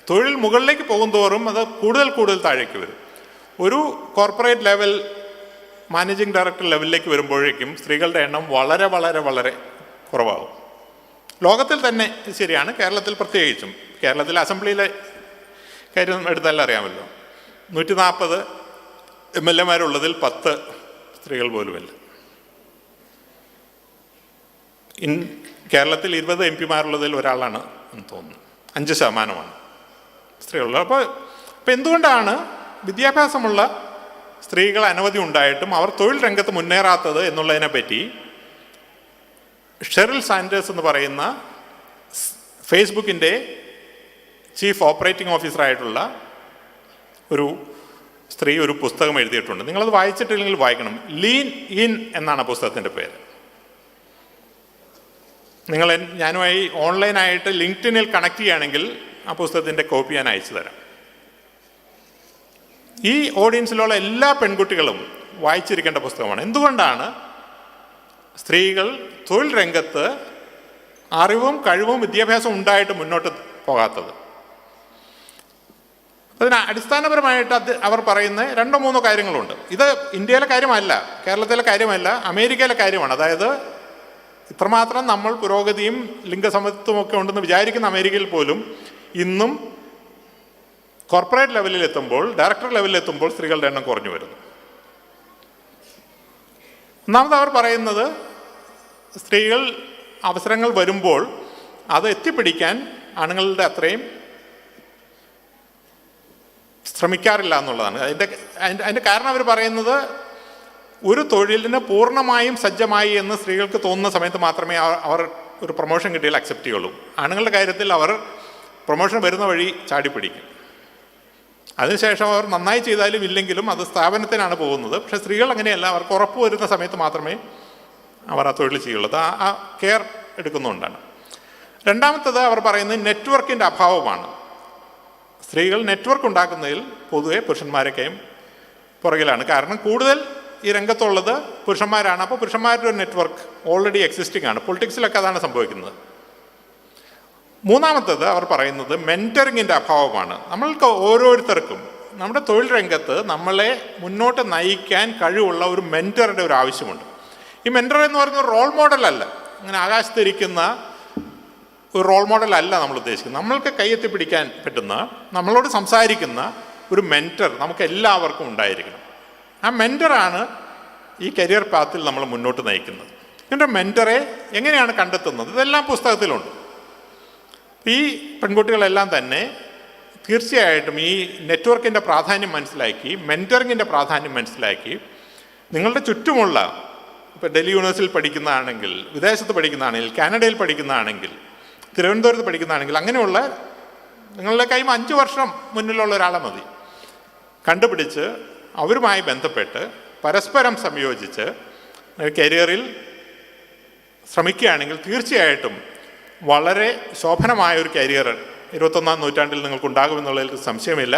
തൊഴിൽ മുകളിലേക്ക് പോകും തോറും അത് കൂടുതൽ താഴേക്ക് വരും. ഒരു കോർപ്പറേറ്റ് ലെവൽ മാനേജിംഗ് ഡയറക്ടർ ലെവലിലേക്ക് വരുമ്പോഴേക്കും സ്ത്രീകളുടെ എണ്ണം വളരെ വളരെ വളരെ കുറവാകും. ലോകത്തിൽ തന്നെ ശരിയാണ്, കേരളത്തിൽ പ്രത്യേകിച്ചും. കേരളത്തിലെ അസംബ്ലിയിലെ കാര്യം എടുത്താലും അറിയാമല്ലോ, 140 MLA മാരുള്ളതിൽ 10 സ്ത്രീകൾ പോലുമല്ല. കേരളത്തിൽ 20 MP മാരുള്ളതിൽ ഒരാളാണ് എന്ന് തോന്നുന്നു, 5% സ്ത്രീകളുള്ളത്. അപ്പോൾ എന്തുകൊണ്ടാണ് വിദ്യാഭ്യാസമുള്ള സ്ത്രീകൾ അനവധി ഉണ്ടായിട്ടും അവർ തൊഴിൽ രംഗത്ത് മുന്നേറാത്തത് എന്നുള്ളതിനെ പറ്റി ഷെറിൽ സാൻഡേഴ്സ് എന്ന് പറയുന്ന ഫേസ്ബുക്കിൻ്റെ ചീഫ് ഓപ്പറേറ്റിംഗ് ഓഫീസറായിട്ടുള്ള ഒരു സ്ത്രീ ഒരു പുസ്തകം എഴുതിയിട്ടുണ്ട്. നിങ്ങളത് വായിച്ചിട്ടില്ലെങ്കിൽ വായിക്കണം. ലീൻ ഇൻ എന്നാണ് പുസ്തകത്തിൻ്റെ പേര്. നിങ്ങൾ ഞാനുമായി ഓൺലൈനായിട്ട് ലിങ്ക്ഡിനിൽ കണക്ട് ചെയ്യുകയാണെങ്കിൽ ആ പുസ്തകത്തിൻ്റെ കോപ്പി ഞാൻ അയച്ചു തരാം. ഈ ഓഡിയൻസിലുള്ള എല്ലാ പെൺകുട്ടികളും വായിച്ചിരിക്കേണ്ട പുസ്തകമാണ്. എന്തുകൊണ്ടാണ് സ്ത്രീകൾ തൊഴിൽ രംഗത്ത് അറിവും കഴിവും വിദ്യാഭ്യാസവും ഉണ്ടായിട്ട് മുന്നോട്ട് പോകാത്തത്? അതിന് അടിസ്ഥാനപരമായിട്ട് അവർ പറയുന്ന 2-3 കാര്യങ്ങളുണ്ട്. ഇത് ഇന്ത്യയിലെ കാര്യമല്ല, കേരളത്തിലെ കാര്യമല്ല, അമേരിക്കയിലെ കാര്യമാണ്. അതായത് ഇത്രമാത്രം നമ്മൾ പുരോഗതിയും ലിംഗസമത്വമൊക്കെ ഉണ്ടെന്ന് വിചാരിക്കുന്ന അമേരിക്കയിൽ പോലും ഇന്നും കോർപ്പറേറ്റ് ലെവലിലെത്തുമ്പോൾ, ഡയറക്ടർ ലെവലിലെത്തുമ്പോൾ സ്ത്രീകളുടെ എണ്ണം കുറഞ്ഞു വരുന്നു. ഒന്നാമത് അവർ പറയുന്നത് സ്ത്രീകൾ അവസരങ്ങൾ വരുമ്പോൾ അത് എത്തിപ്പിടിക്കാൻ ആണുങ്ങളുടെ അത്രയും ശ്രമിക്കാറില്ല എന്നുള്ളതാണ്. അതിൻ്റെ കാരണം അവർ പറയുന്നത് ഒരു തൊഴിലിന് പൂർണ്ണമായും സജ്ജമായി എന്ന് സ്ത്രീകൾക്ക് തോന്നുന്ന സമയത്ത് മാത്രമേ അവർ ഒരു പ്രൊമോഷൻ കിട്ടിയാൽ അക്സെപ്റ്റ് ചെയ്യുള്ളൂ. ആണുങ്ങളുടെ കാര്യത്തിൽ അവർ പ്രൊമോഷൻ വരുന്ന വഴി ചാടിപ്പിടിക്കും. അതിനുശേഷം അവർ നന്നായി ചെയ്താലും ഇല്ലെങ്കിലും അത് സ്ഥാപനത്തിനാണ് പോകുന്നത്. പക്ഷേ സ്ത്രീകൾ അങ്ങനെയല്ല, അവർക്ക് ഉറപ്പ് വരുന്ന സമയത്ത് മാത്രമേ അവർ ആ തൊഴിൽ ചെയ്യുള്ളൂ. ആ കെയർ എടുക്കുന്നതുകൊണ്ടാണ്. രണ്ടാമത്തത് അവർ പറയുന്നത് നെറ്റ്വർക്കിൻ്റെ അഭാവമാണ്. സ്ത്രീകൾ നെറ്റ്വർക്ക് ഉണ്ടാക്കുന്നതിൽ പൊതുവെ പുരുഷന്മാരൊക്കെയും പുറകിലാണ്. കാരണം കൂടുതൽ ഈ രംഗത്തുള്ളത് പുരുഷന്മാരാണ്. അപ്പോൾ പുരുഷന്മാരുടെ ഒരു നെറ്റ്വർക്ക് ഓൾറെഡി എക്സിസ്റ്റിംഗ് ആണ്. പൊളിറ്റിക്സിലൊക്കെ അതാണ് സംഭവിക്കുന്നത്. മൂന്നാമത്തത് അവർ പറയുന്നത് മെൻറ്ററിങ്ങിൻ്റെ അഭാവമാണ്. നമ്മൾക്ക് ഓരോരുത്തർക്കും നമ്മുടെ തൊഴിൽ രംഗത്ത് നമ്മളെ മുന്നോട്ട് നയിക്കാൻ കഴിവുള്ള ഒരു മെൻറ്ററുടെ ഒരു ആവശ്യമുണ്ട്. ഈ മെൻറ്റർ എന്ന് പറയുന്ന ഒരു റോൾ മോഡലല്ല, അങ്ങനെ ആകാശത്തിരിക്കുന്ന ഒരു റോൾ മോഡലല്ല നമ്മൾ ഉദ്ദേശിക്കുന്നത്. നമ്മൾക്ക് കൈയെത്തി പിടിക്കാൻ പറ്റുന്ന, നമ്മളോട് സംസാരിക്കുന്ന ഒരു മെൻറ്റർ നമുക്ക് എല്ലാവർക്കും ഉണ്ടായിരിക്കണം. ആ മെൻറ്ററാണ് ഈ കരിയർ പാത്തിൽ നമ്മൾ മുന്നോട്ട് നയിക്കുന്നത്. ഇതിൻ്റെ മെൻറ്ററെ എങ്ങനെയാണ് കണ്ടെത്തുന്നത്? ഇതെല്ലാം പുസ്തകത്തിലുണ്ട്. ഈ പെൺകുട്ടികളെല്ലാം തന്നെ തീർച്ചയായിട്ടും ഈ നെറ്റ്വർക്കിൻ്റെ പ്രാധാന്യം മനസ്സിലാക്കി, മെൻറ്ററിങ്ങിൻ്റെ പ്രാധാന്യം മനസ്സിലാക്കി, നിങ്ങളുടെ ചുറ്റുമുള്ള, ഇപ്പോൾ ഡൽഹി യൂണിവേഴ്സിറ്റിയിൽ പഠിക്കുന്നതാണെങ്കിൽ, വിദേശത്ത് പഠിക്കുന്നതാണെങ്കിൽ, കാനഡയിൽ പഠിക്കുന്നതാണെങ്കിൽ, തിരുവനന്തപുരത്ത് പഠിക്കുന്നതാണെങ്കിൽ, അങ്ങനെയുള്ള നിങ്ങളുടെ കൈ 5 വർഷം മുന്നിലുള്ള ഒരാളെ മതി കണ്ടുപിടിച്ച് അവരുമായി ബന്ധപ്പെട്ട് പരസ്പരം സംയോജിച്ച് കരിയറിൽ ശ്രമിക്കുകയാണെങ്കിൽ തീർച്ചയായിട്ടും വളരെ ശോഭനമായ ഒരു കരിയർ 21-ാം നൂറ്റാണ്ടിൽ നിങ്ങൾക്കുണ്ടാകുമെന്നുള്ളതിൽ സംശയമില്ല.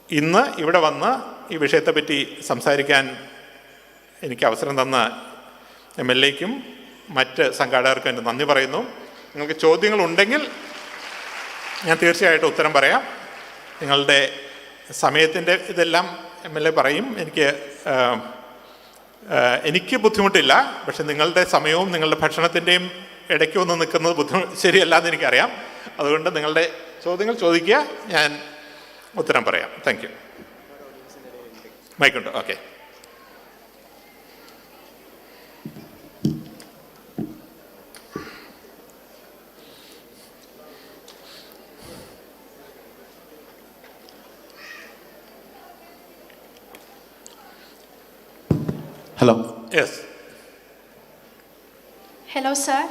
ഇന്ന് ഇവിടെ വന്ന് ഈ വിഷയത്തെപ്പറ്റി സംസാരിക്കാൻ എനിക്ക് അവസരം തന്ന MLAയ്ക്കും മറ്റ് സംഘാടകർക്കും എൻ്റെ നന്ദി പറയുന്നു. നിങ്ങൾക്ക് ചോദ്യങ്ങളുണ്ടെങ്കിൽ ഞാൻ തീർച്ചയായിട്ടും ഉത്തരം പറയാം. നിങ്ങളുടെ സമയത്തിൻ്റെ ഇതെല്ലാം MLA പറയും. എനിക്ക് ബുദ്ധിമുട്ടില്ല. പക്ഷെ നിങ്ങളുടെ സമയവും നിങ്ങളുടെ ഭക്ഷണത്തിൻ്റെയും ഇടയ്ക്ക് വന്ന് നിൽക്കുന്നത് ശരിയല്ലാന്ന് എനിക്കറിയാം. അതുകൊണ്ട് നിങ്ങളുടെ ചോദ്യങ്ങൾ ചോദിക്കുക, ഞാൻ ഉത്തരം പറയാം. Thank you. മൈക്കുണ്ടോ? Okay. Hello. Yes. Hello, sir.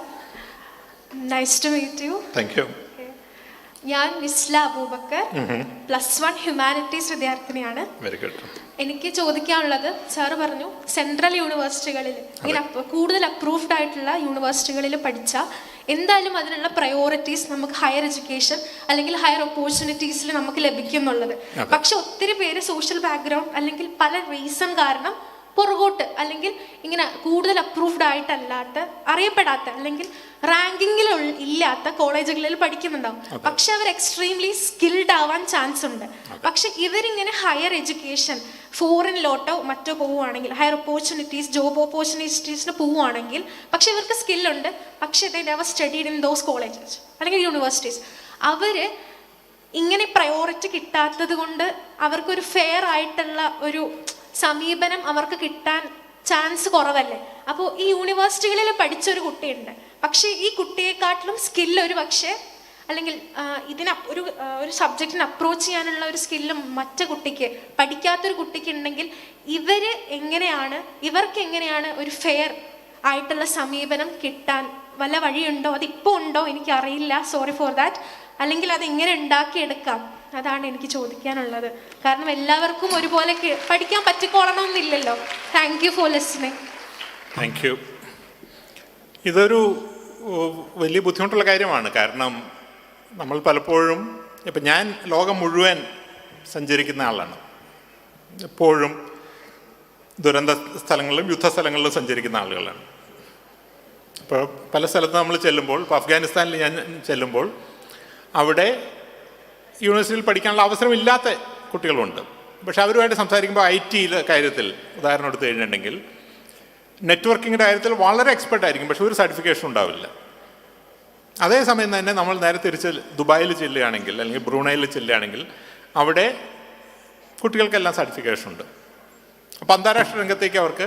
Nice to meet you. Thank you. ഞാൻ നിസ്ല അബൂബക്കർ, +1 ഹ്യൂമാനിറ്റീസ് വിദ്യാർത്ഥിനിയാണ്. Very good. എനിക്ക് ചോദിക്കാനുള്ളത്, സാറ് പറഞ്ഞു സെൻട്രൽ യൂണിവേഴ്സിറ്റികളിൽ, ഇങ്ങനെ കൂടുതൽ അപ്രൂവ്ഡ് ആയിട്ടുള്ള യൂണിവേഴ്സിറ്റികളിൽ പഠിച്ചാൽ എന്തായാലും അതിനുള്ള പ്രയോറിറ്റീസ് നമുക്ക് ഹയർ എഡ്യൂക്കേഷൻ അല്ലെങ്കിൽ ഹയർ ഓപ്പർച്യൂണിറ്റീസിൽ നമുക്ക് ലഭിക്കും എന്നുള്ളത്. പക്ഷെ ഒത്തിരി പേര് സോഷ്യൽ ബാക്ക്ഗ്രൗണ്ട് അല്ലെങ്കിൽ പല റീസൺ കാരണം പുറകോട്ട് അല്ലെങ്കിൽ ഇങ്ങനെ കൂടുതൽ അപ്രൂവ്ഡ് ആയിട്ടല്ലാത്ത, അറിയപ്പെടാത്ത അല്ലെങ്കിൽ റാങ്കിങ്ങിൽ ഇല്ലാത്ത കോളേജുകളിൽ പഠിക്കുന്നുണ്ടാവും. പക്ഷെ അവർ എക്സ്ട്രീംലി സ്കിൽഡ് ആവാൻ ചാൻസ് ഉണ്ട്. പക്ഷെ ഇവരിങ്ങനെ ഹയർ എഡ്യൂക്കേഷൻ ഫോറിനിലോട്ടോ മറ്റോ പോവുകയാണെങ്കിൽ, ഹയർ ഓപ്പർച്യൂണിറ്റീസ്, ജോബ് ഓപ്പർച്യൂണിറ്റീസിന് പോവുകയാണെങ്കിൽ, പക്ഷെ ഇവർക്ക് സ്കില്ലുണ്ട്, പക്ഷേ they never studied in those colleges അല്ലെങ്കിൽ യൂണിവേഴ്സിറ്റീസ്. അവർ ഇങ്ങനെ പ്രയോറിറ്റി കിട്ടാത്തത് കൊണ്ട് അവർക്കൊരു ഫെയർ ആയിട്ടുള്ള ഒരു സമീപനം അവർക്ക് കിട്ടാൻ ചാൻസ് കുറവല്ലേ. അപ്പോൾ ഈ യൂണിവേഴ്സിറ്റികളിൽ പഠിച്ചൊരു കുട്ടിയുണ്ട്, പക്ഷേ ഈ കുട്ടിയെക്കാട്ടിലും സ്കില്ല് ഒരു പക്ഷേ അല്ലെങ്കിൽ ഒരു സബ്ജക്റ്റിനെ അപ്രോച്ച് ചെയ്യാനുള്ള ഒരു സ്കില്ലും മറ്റു കുട്ടിക്ക്, പഠിക്കാത്തൊരു കുട്ടിക്ക് ഉണ്ടെങ്കിൽ ഇവർക്ക് എങ്ങനെയാണ് ഒരു ഫെയർ ആയിട്ടുള്ള സമീപനം കിട്ടാൻ വല്ല വഴിയുണ്ടോ? അതിപ്പോൾ ഉണ്ടോ എനിക്കറിയില്ല, സോറി ഫോർ ദാറ്റ്. അല്ലെങ്കിൽ അതെങ്ങനെ ഉണ്ടാക്കിയെടുക്കാം, അതാണ് എനിക്ക് ചോദിക്കാനുള്ളത്. കാരണം എല്ലാവർക്കും ഒരുപോലെ പഠിക്കാൻ പറ്റിക്കോളണമെന്നില്ലല്ലോ. Thank you for listening. Thank you. ഇതൊരു വലിയ ബുദ്ധിമുട്ടുള്ള കാര്യമാണ്. കാരണം നമ്മൾ പലപ്പോഴും, ഇപ്പം ഞാൻ ലോകം മുഴുവൻ സഞ്ചരിക്കുന്ന ആളാണ്. എപ്പോഴും ദുരന്ത സ്ഥലങ്ങളിലും യുദ്ധസ്ഥലങ്ങളിലും സഞ്ചരിക്കുന്ന ആളുകളാണ്. അപ്പോൾ പല സ്ഥലത്ത് നമ്മൾ ചെല്ലുമ്പോൾ, ഇപ്പോൾ അഫ്ഗാനിസ്ഥാനിൽ ഞാൻ ചെല്ലുമ്പോൾ അവിടെ യൂണിവേഴ്സിറ്റിയിൽ പഠിക്കാനുള്ള അവസരമില്ലാത്ത കുട്ടികളുണ്ട്. പക്ഷെ അവരുമായിട്ട് സംസാരിക്കുമ്പോൾ IT കാര്യത്തിൽ ഉദാഹരണം എടുത്തു കഴിഞ്ഞിട്ടുണ്ടെങ്കിൽ നെറ്റ്വർക്കിങ്ങിൻ്റെ കാര്യത്തിൽ വളരെ എക്സ്പെർട്ട് ആയിരിക്കും, പക്ഷെ ഒരു സർട്ടിഫിക്കേഷൻ ഉണ്ടാവില്ല. അതേസമയം തന്നെ നമ്മൾ നേരെ തിരിച്ച് ദുബായിൽ ചെല്ലുകയാണെങ്കിൽ അല്ലെങ്കിൽ ബ്രൂണൈയിൽ ചെല്ലുകയാണെങ്കിൽ അവിടെ കുട്ടികൾക്കെല്ലാം സർട്ടിഫിക്കേഷൻ ഉണ്ട്. അപ്പോൾ അന്താരാഷ്ട്ര രംഗത്തേക്ക് അവർക്ക്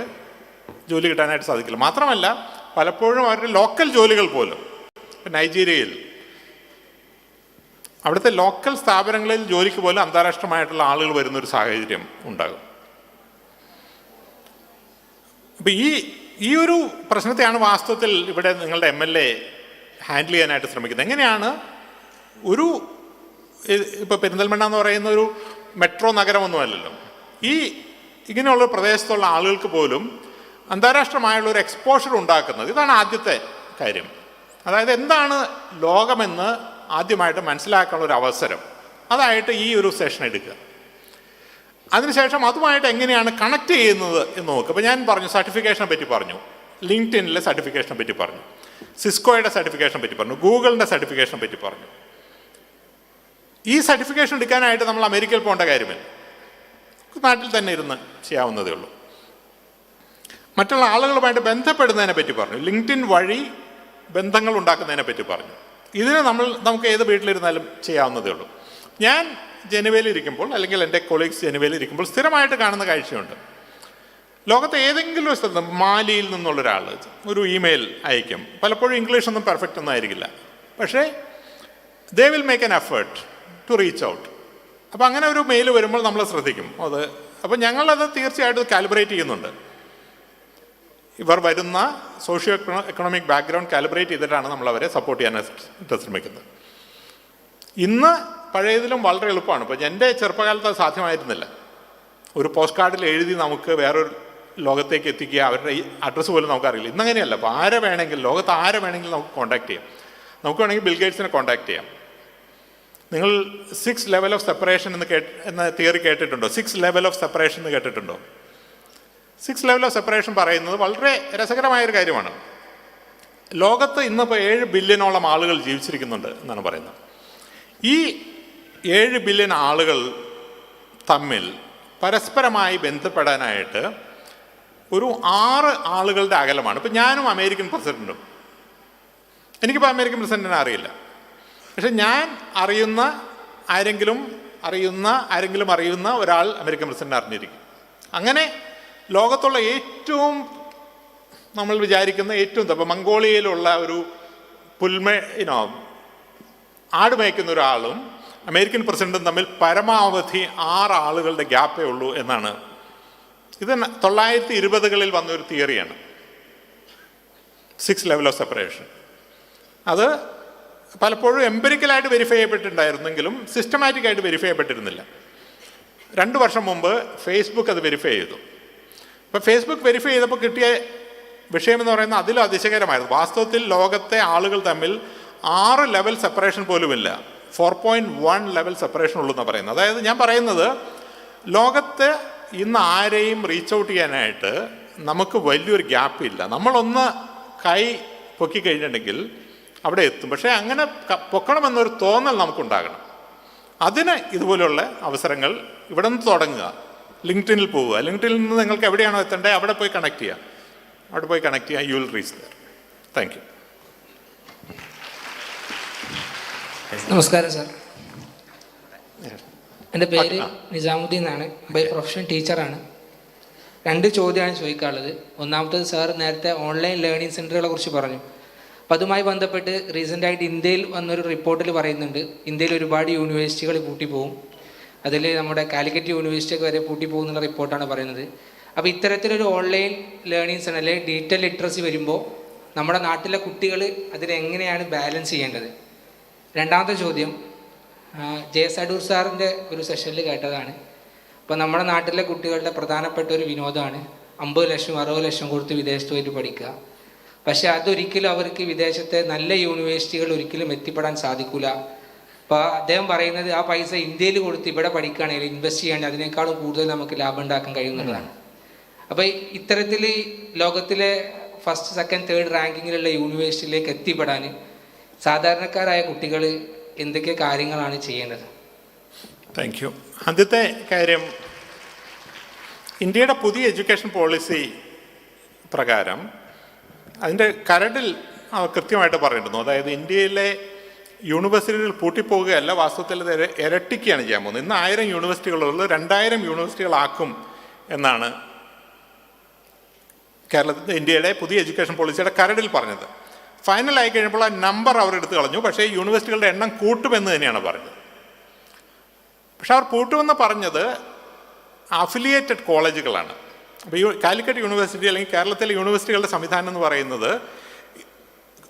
ജോലി കിട്ടാനായിട്ട് സാധിക്കില്ല. മാത്രമല്ല പലപ്പോഴും അവരുടെ ലോക്കൽ ജോലികൾ പോലും, ഇപ്പം നൈജീരിയയിൽ അവിടുത്തെ ലോക്കൽ സ്ഥാപനങ്ങളിൽ ജോലിക്ക് പോലും അന്താരാഷ്ട്രമായിട്ടുള്ള ആളുകൾ വരുന്നൊരു സാഹചര്യം ഉണ്ടാകും. അപ്പം ഈ ഒരു പ്രശ്നത്തെയാണ് വാസ്തവത്തിൽ ഇവിടെ നിങ്ങളുടെ MLA ഹാൻഡിൽ ചെയ്യാനായിട്ട് ശ്രമിക്കുന്നത്. എങ്ങനെയാണ് ഇപ്പോൾ പെരിന്തൽമണ്ണ എന്ന് പറയുന്ന ഒരു മെട്രോ നഗരമൊന്നുമല്ലല്ലോ. ഇങ്ങനെയുള്ള പ്രദേശത്തുള്ള ആളുകൾക്ക് പോലും അന്താരാഷ്ട്രമായുള്ള ഒരു എക്സ്പോഷർ ഉണ്ടാക്കുന്നത്. ഇതാണ് ആദ്യത്തെ കാര്യം. അതായത് എന്താണ് ലോകമെന്ന് ആദ്യമായിട്ട് മനസ്സിലാക്കാനുള്ള ഒരു അവസരം, അതായിട്ട് ഈ ഒരു സെഷൻ എടുക്കുക. അതിനുശേഷം അതുമായിട്ട് എങ്ങനെയാണ് കണക്ട് ചെയ്യുന്നത് എന്ന് നോക്കുക. അപ്പോൾ ഞാൻ പറഞ്ഞു, സർട്ടിഫിക്കേഷനെ പറ്റി പറഞ്ഞു, ലിങ്ക്ഡിനിലെ സർട്ടിഫിക്കേഷനെ പറ്റി പറഞ്ഞു, സിസ്കോയുടെ സർട്ടിഫിക്കേഷനെ പറ്റി പറഞ്ഞു, ഗൂഗിളിൻ്റെ സർട്ടിഫിക്കേഷനെ പറ്റി പറഞ്ഞു. ഈ സർട്ടിഫിക്കേഷൻ എടുക്കാനായിട്ട് നമ്മൾ അമേരിക്കയിൽ പോകേണ്ട കാര്യമില്ല, നാട്ടിൽ തന്നെ ഇരുന്ന് ചെയ്യാവുന്നതേ ഉള്ളൂ. മറ്റുള്ള ആളുകളുമായിട്ട് ബന്ധപ്പെടുന്നതിനെ പറ്റി പറഞ്ഞു, ലിങ്ക്ഡിൻ വഴി ബന്ധങ്ങൾ ഉണ്ടാക്കുന്നതിനെ പറ്റി പറഞ്ഞു. ഇതിന് നമുക്ക് ഏത് വീട്ടിലിരുന്നാലും ചെയ്യാവുന്നതേ ഉള്ളൂ. ഞാൻ ജനുവയിലിരിക്കുമ്പോൾ അല്ലെങ്കിൽ എൻ്റെ കൊളീഗ്സ് ജനുവയിലിരിക്കുമ്പോൾ സ്ഥിരമായിട്ട് കാണുന്ന കാഴ്ചയുണ്ട്. ലോകത്തെ ഏതെങ്കിലും ഒരു സ്ഥലത്ത് മാലിയിൽ നിന്നുള്ളൊരാൾ ഒരു ഇമെയിൽ അയക്കും. പലപ്പോഴും ഇംഗ്ലീഷൊന്നും പെർഫെക്റ്റ് ഒന്നും ആയിരിക്കില്ല, പക്ഷേ they will make an effort to reach out. അപ്പോൾ അങ്ങനെ ഒരു മെയിൽ വരുമ്പോൾ നമ്മൾ ശ്രദ്ധിക്കും അത്. അപ്പോൾ ഞങ്ങളത് തീർച്ചയായിട്ടും കാലിബ്രേറ്റ് ചെയ്യുന്നുണ്ട്. ഇവർ വരുന്ന സോഷ്യോ എക്കണോമിക് ബാക്ക്ഗ്രൗണ്ട് കാലിബ്രേറ്റ് ചെയ്തിട്ടാണ് നമ്മൾ അവരെ സപ്പോർട്ട് ചെയ്യാനായിട്ട് ശ്രമിക്കുന്നത്. ഇന്ന് പഴയതിലും വളരെ എളുപ്പമാണ്. ഇപ്പോൾ എൻ്റെ ചെറുപ്പകാലത്ത് അത് സാധ്യമായിരുന്നില്ല. ഒരു പോസ്റ്റ് കാർഡിൽ എഴുതി നമുക്ക് വേറൊരു ലോകത്തേക്ക് എത്തിക്കുക, അവരുടെ ഈ അഡ്രസ്സ് പോലും നമുക്കറിയില്ല. ഇന്നങ്ങനെയല്ല. അപ്പോൾ ലോകത്ത് ആരെ വേണമെങ്കിലും നമുക്ക് കോൺടാക്ട് ചെയ്യാം. നമുക്ക് വേണമെങ്കിൽ ബിൽഗേറ്റ്സിനെ കോൺടാക്ട് ചെയ്യാം. നിങ്ങൾ 6 ലെവൽ ഓഫ് സെപ്പറേഷൻ എന്ന തിയറി കേട്ടിട്ടുണ്ടോ? 6 ലെവൽ ഓഫ് സെപ്പറേഷൻ എന്ന് കേട്ടിട്ടുണ്ടോ? 6 ലെവൽ ഓഫ് സെപ്പറേഷൻ പറയുന്നത് വളരെ രസകരമായൊരു കാര്യമാണ്. ലോകത്ത് ഇന്നിപ്പോൾ 7 ബില്യണോളം ആളുകൾ ജീവിച്ചിരിക്കുന്നുണ്ട് എന്നാണ് പറയുന്നത്. ഈ 7 ബില്യൺ ആളുകൾ തമ്മിൽ പരസ്പരമായി ബന്ധപ്പെടാനായിട്ട് ഒരു 6 ആളുകളുടെ അകലമാണ്. ഇപ്പം ഞാനും അമേരിക്കൻ പ്രസിഡൻറ്റും, എനിക്കിപ്പോൾ അമേരിക്കൻ പ്രസിഡൻറ്റിനെ അറിയില്ല, പക്ഷെ ഞാൻ ആരെങ്കിലും അറിയുന്ന ഒരാൾ അമേരിക്കൻ പ്രസിഡന്റ് അറിഞ്ഞിരിക്കും. അങ്ങനെ ലോകത്തുള്ള ഏറ്റവും നമ്മൾ വിചാരിക്കുന്ന ഇപ്പോൾ മംഗോളിയയിലുള്ള ഒരു ആട് മേയ്ക്കുന്ന ഒരാളും അമേരിക്കൻ പ്രസിഡന്റും തമ്മിൽ പരമാവധി 6 ആളുകളുടെ ഗ്യാപ്പേ ഉള്ളൂ എന്നാണ്. ഇത് 1920കളിൽ വന്നൊരു തിയറിയാണ്, 6 ലെവൽ ഓഫ് സെപ്പറേഷൻ. അത് പലപ്പോഴും എംപിരിക്കലായിട്ട് വെരിഫൈ ചെയ്യപ്പെട്ടിട്ടുണ്ടായിരുന്നെങ്കിലും സിസ്റ്റമാറ്റിക്കായിട്ട് വെരിഫൈ ചെയ്യപ്പെട്ടിരുന്നില്ല. 2 വർഷം മുമ്പ് ഫേസ്ബുക്ക് അത് വെരിഫൈ ചെയ്തു. അപ്പോൾ ഫേസ്ബുക്ക് വെരിഫൈ ചെയ്തപ്പോൾ കിട്ടിയ വിഷയമെന്ന് പറയുന്നത് അതിലും അതിശയകരമായിരുന്നു. വാസ്തവത്തിൽ ലോകത്തെ ആളുകൾ തമ്മിൽ 6 ലെവൽ സെപ്പറേഷൻ പോലുമില്ല, 4.1 ലെവൽ സെപ്പറേഷൻ ഉള്ളൂ എന്നാണ് പറയുന്നത്. അതായത് ഞാൻ പറയുന്നത് ലോകത്തെ ഇന്ന് ആരെയും റീച്ച് ഔട്ട് ചെയ്യാനായിട്ട് നമുക്ക് വലിയൊരു ഗ്യാപ്പില്ല. നമ്മളൊന്ന് കൈ പൊക്കി കഴിഞ്ഞിട്ടുണ്ടെങ്കിൽ അവിടെ എത്തും. പക്ഷേ അങ്ങനെ പൊക്കണമെന്നൊരു തോന്നൽ നമുക്കുണ്ടാകണം. അതിന് ഇതുപോലെയുള്ള അവസരങ്ങൾ ഇവിടെ നിന്ന് തുടങ്ങുക. ലിങ്ക്ഡിനിൽ പോവുക. ലിങ്ക്ഡിനിൽ നിന്ന് നിങ്ങൾക്ക് എവിടെയാണോ എത്തേണ്ടത് അവിടെ പോയി കണക്ട് ചെയ്യുക. അവിടെ പോയി കണക്ട് ചെയ്യുക. You will reach there. Thank you. നമസ്കാരം സാർ, എൻ്റെ പേര് നിസാമുദ്ദീൻ എന്നാണ്. ബൈ പ്രൊഫഷൻ ടീച്ചറാണ്. 2 ചോദ്യമാണ് ചോദിക്കാനുള്ളത്. ഒന്നാമത്തത്, സാർ നേരത്തെ ഓൺലൈൻ ലേണിംഗ് സെൻറ്ററുകളെ കുറിച്ച് പറഞ്ഞു. അപ്പം അതുമായി ബന്ധപ്പെട്ട് റീസെൻ്റായിട്ട് ഇന്ത്യയിൽ വന്നൊരു റിപ്പോർട്ടിൽ പറയുന്നുണ്ട്, ഇന്ത്യയിൽ ഒരുപാട് യൂണിവേഴ്സിറ്റികൾ പൂട്ടിപ്പോവും. അതിൽ നമ്മുടെ കാലിക്കറ്റ് യൂണിവേഴ്സിറ്റിയൊക്കെ വരെ പൂട്ടിപ്പോകും എന്നുള്ള റിപ്പോർട്ടാണ് പറയുന്നത്. അപ്പോൾ ഇത്തരത്തിലൊരു ഓൺലൈൻ ലേണിംഗ് സെൻ്റർ അല്ലെങ്കിൽ ഡിജിറ്റൽ ലിറ്ററസി വരുമ്പോൾ നമ്മുടെ നാട്ടിലെ കുട്ടികൾ അതിനെങ്ങനെയാണ് ബാലൻസ് ചെയ്യേണ്ടത്? രണ്ടാമത്തെ ചോദ്യം, ജെ.എസ്. അടൂർ സാറിൻ്റെ ഒരു സെഷനിൽ കേട്ടതാണ്. അപ്പോൾ നമ്മുടെ നാട്ടിലെ കുട്ടികളുടെ പ്രധാനപ്പെട്ട ഒരു വിനോദമാണ് 50 ലക്ഷം 60 ലക്ഷം കൊടുത്ത് വിദേശത്ത് പോയിട്ട് പഠിക്കുക. പക്ഷേ അതൊരിക്കലും അവർക്ക് വിദേശത്തെ നല്ല യൂണിവേഴ്സിറ്റികൾ ഒരിക്കലും എത്തിപ്പെടാൻ സാധിക്കില്ല. അപ്പോൾ അദ്ദേഹം പറയുന്നത് ആ പൈസ ഇന്ത്യയിൽ കൊടുത്ത് ഇവിടെ പഠിക്കുകയാണെങ്കിൽ ഇൻവെസ്റ്റ് ചെയ്യുകയാണെങ്കിൽ അതിനേക്കാളും കൂടുതൽ നമുക്ക് ലാഭം ഉണ്ടാക്കാൻ കഴിയുന്നതാണ്. അപ്പോൾ ഇത്തരത്തിൽ ലോകത്തിലെ ഫസ്റ്റ്, സെക്കൻഡ്, തേർഡ് റാങ്കിങ്ങിലുള്ള യൂണിവേഴ്സിറ്റിയിലേക്ക് എത്തിപ്പെടാൻ സാധാരണക്കാരായ കുട്ടികൾ എന്തൊക്കെ കാര്യങ്ങളാണ് ചെയ്യേണ്ടത്? Thank you. ആദ്യത്തെ കാര്യം, ഇന്ത്യയുടെ പുതിയ എഡ്യൂക്കേഷൻ പോളിസി പ്രകാരം അതിൻ്റെ കരടിൽ കൃത്യമായിട്ട് പറഞ്ഞിരുന്നു. അതായത് ഇന്ത്യയിലെ യൂണിവേഴ്സിറ്റികൾ പൂട്ടിപ്പോവുകയല്ല, വാസ്തവത്തിൽ അത് ഇരട്ടിക്കുകയാണ് ചെയ്യാൻ പോകുന്നത്. ഇന്ന് 1000 യൂണിവേഴ്സിറ്റികളുള്ളത് 2000 യൂണിവേഴ്സിറ്റികളാക്കും എന്നാണ് ഇന്ത്യയുടെ പുതിയ എഡ്യൂക്കേഷൻ പോളിസിയുടെ കരടിൽ പറഞ്ഞത്. ഫൈനലായി കഴിഞ്ഞപ്പോൾ ആ നമ്പർ അവർ എടുത്തു കളഞ്ഞു. പക്ഷേ യൂണിവേഴ്സിറ്റികളുടെ എണ്ണം കൂട്ടുമെന്ന് തന്നെയാണ് പറഞ്ഞത്. പക്ഷെ അവർ കൂട്ടുമെന്ന് പറഞ്ഞത് അഫിലിയേറ്റഡ് കോളേജുകളാണ്. അപ്പോൾ കാലിക്കറ്റ് യൂണിവേഴ്സിറ്റി അല്ലെങ്കിൽ കേരളത്തിലെ യൂണിവേഴ്സിറ്റികളുടെ സംവിധാനം എന്ന് പറയുന്നത്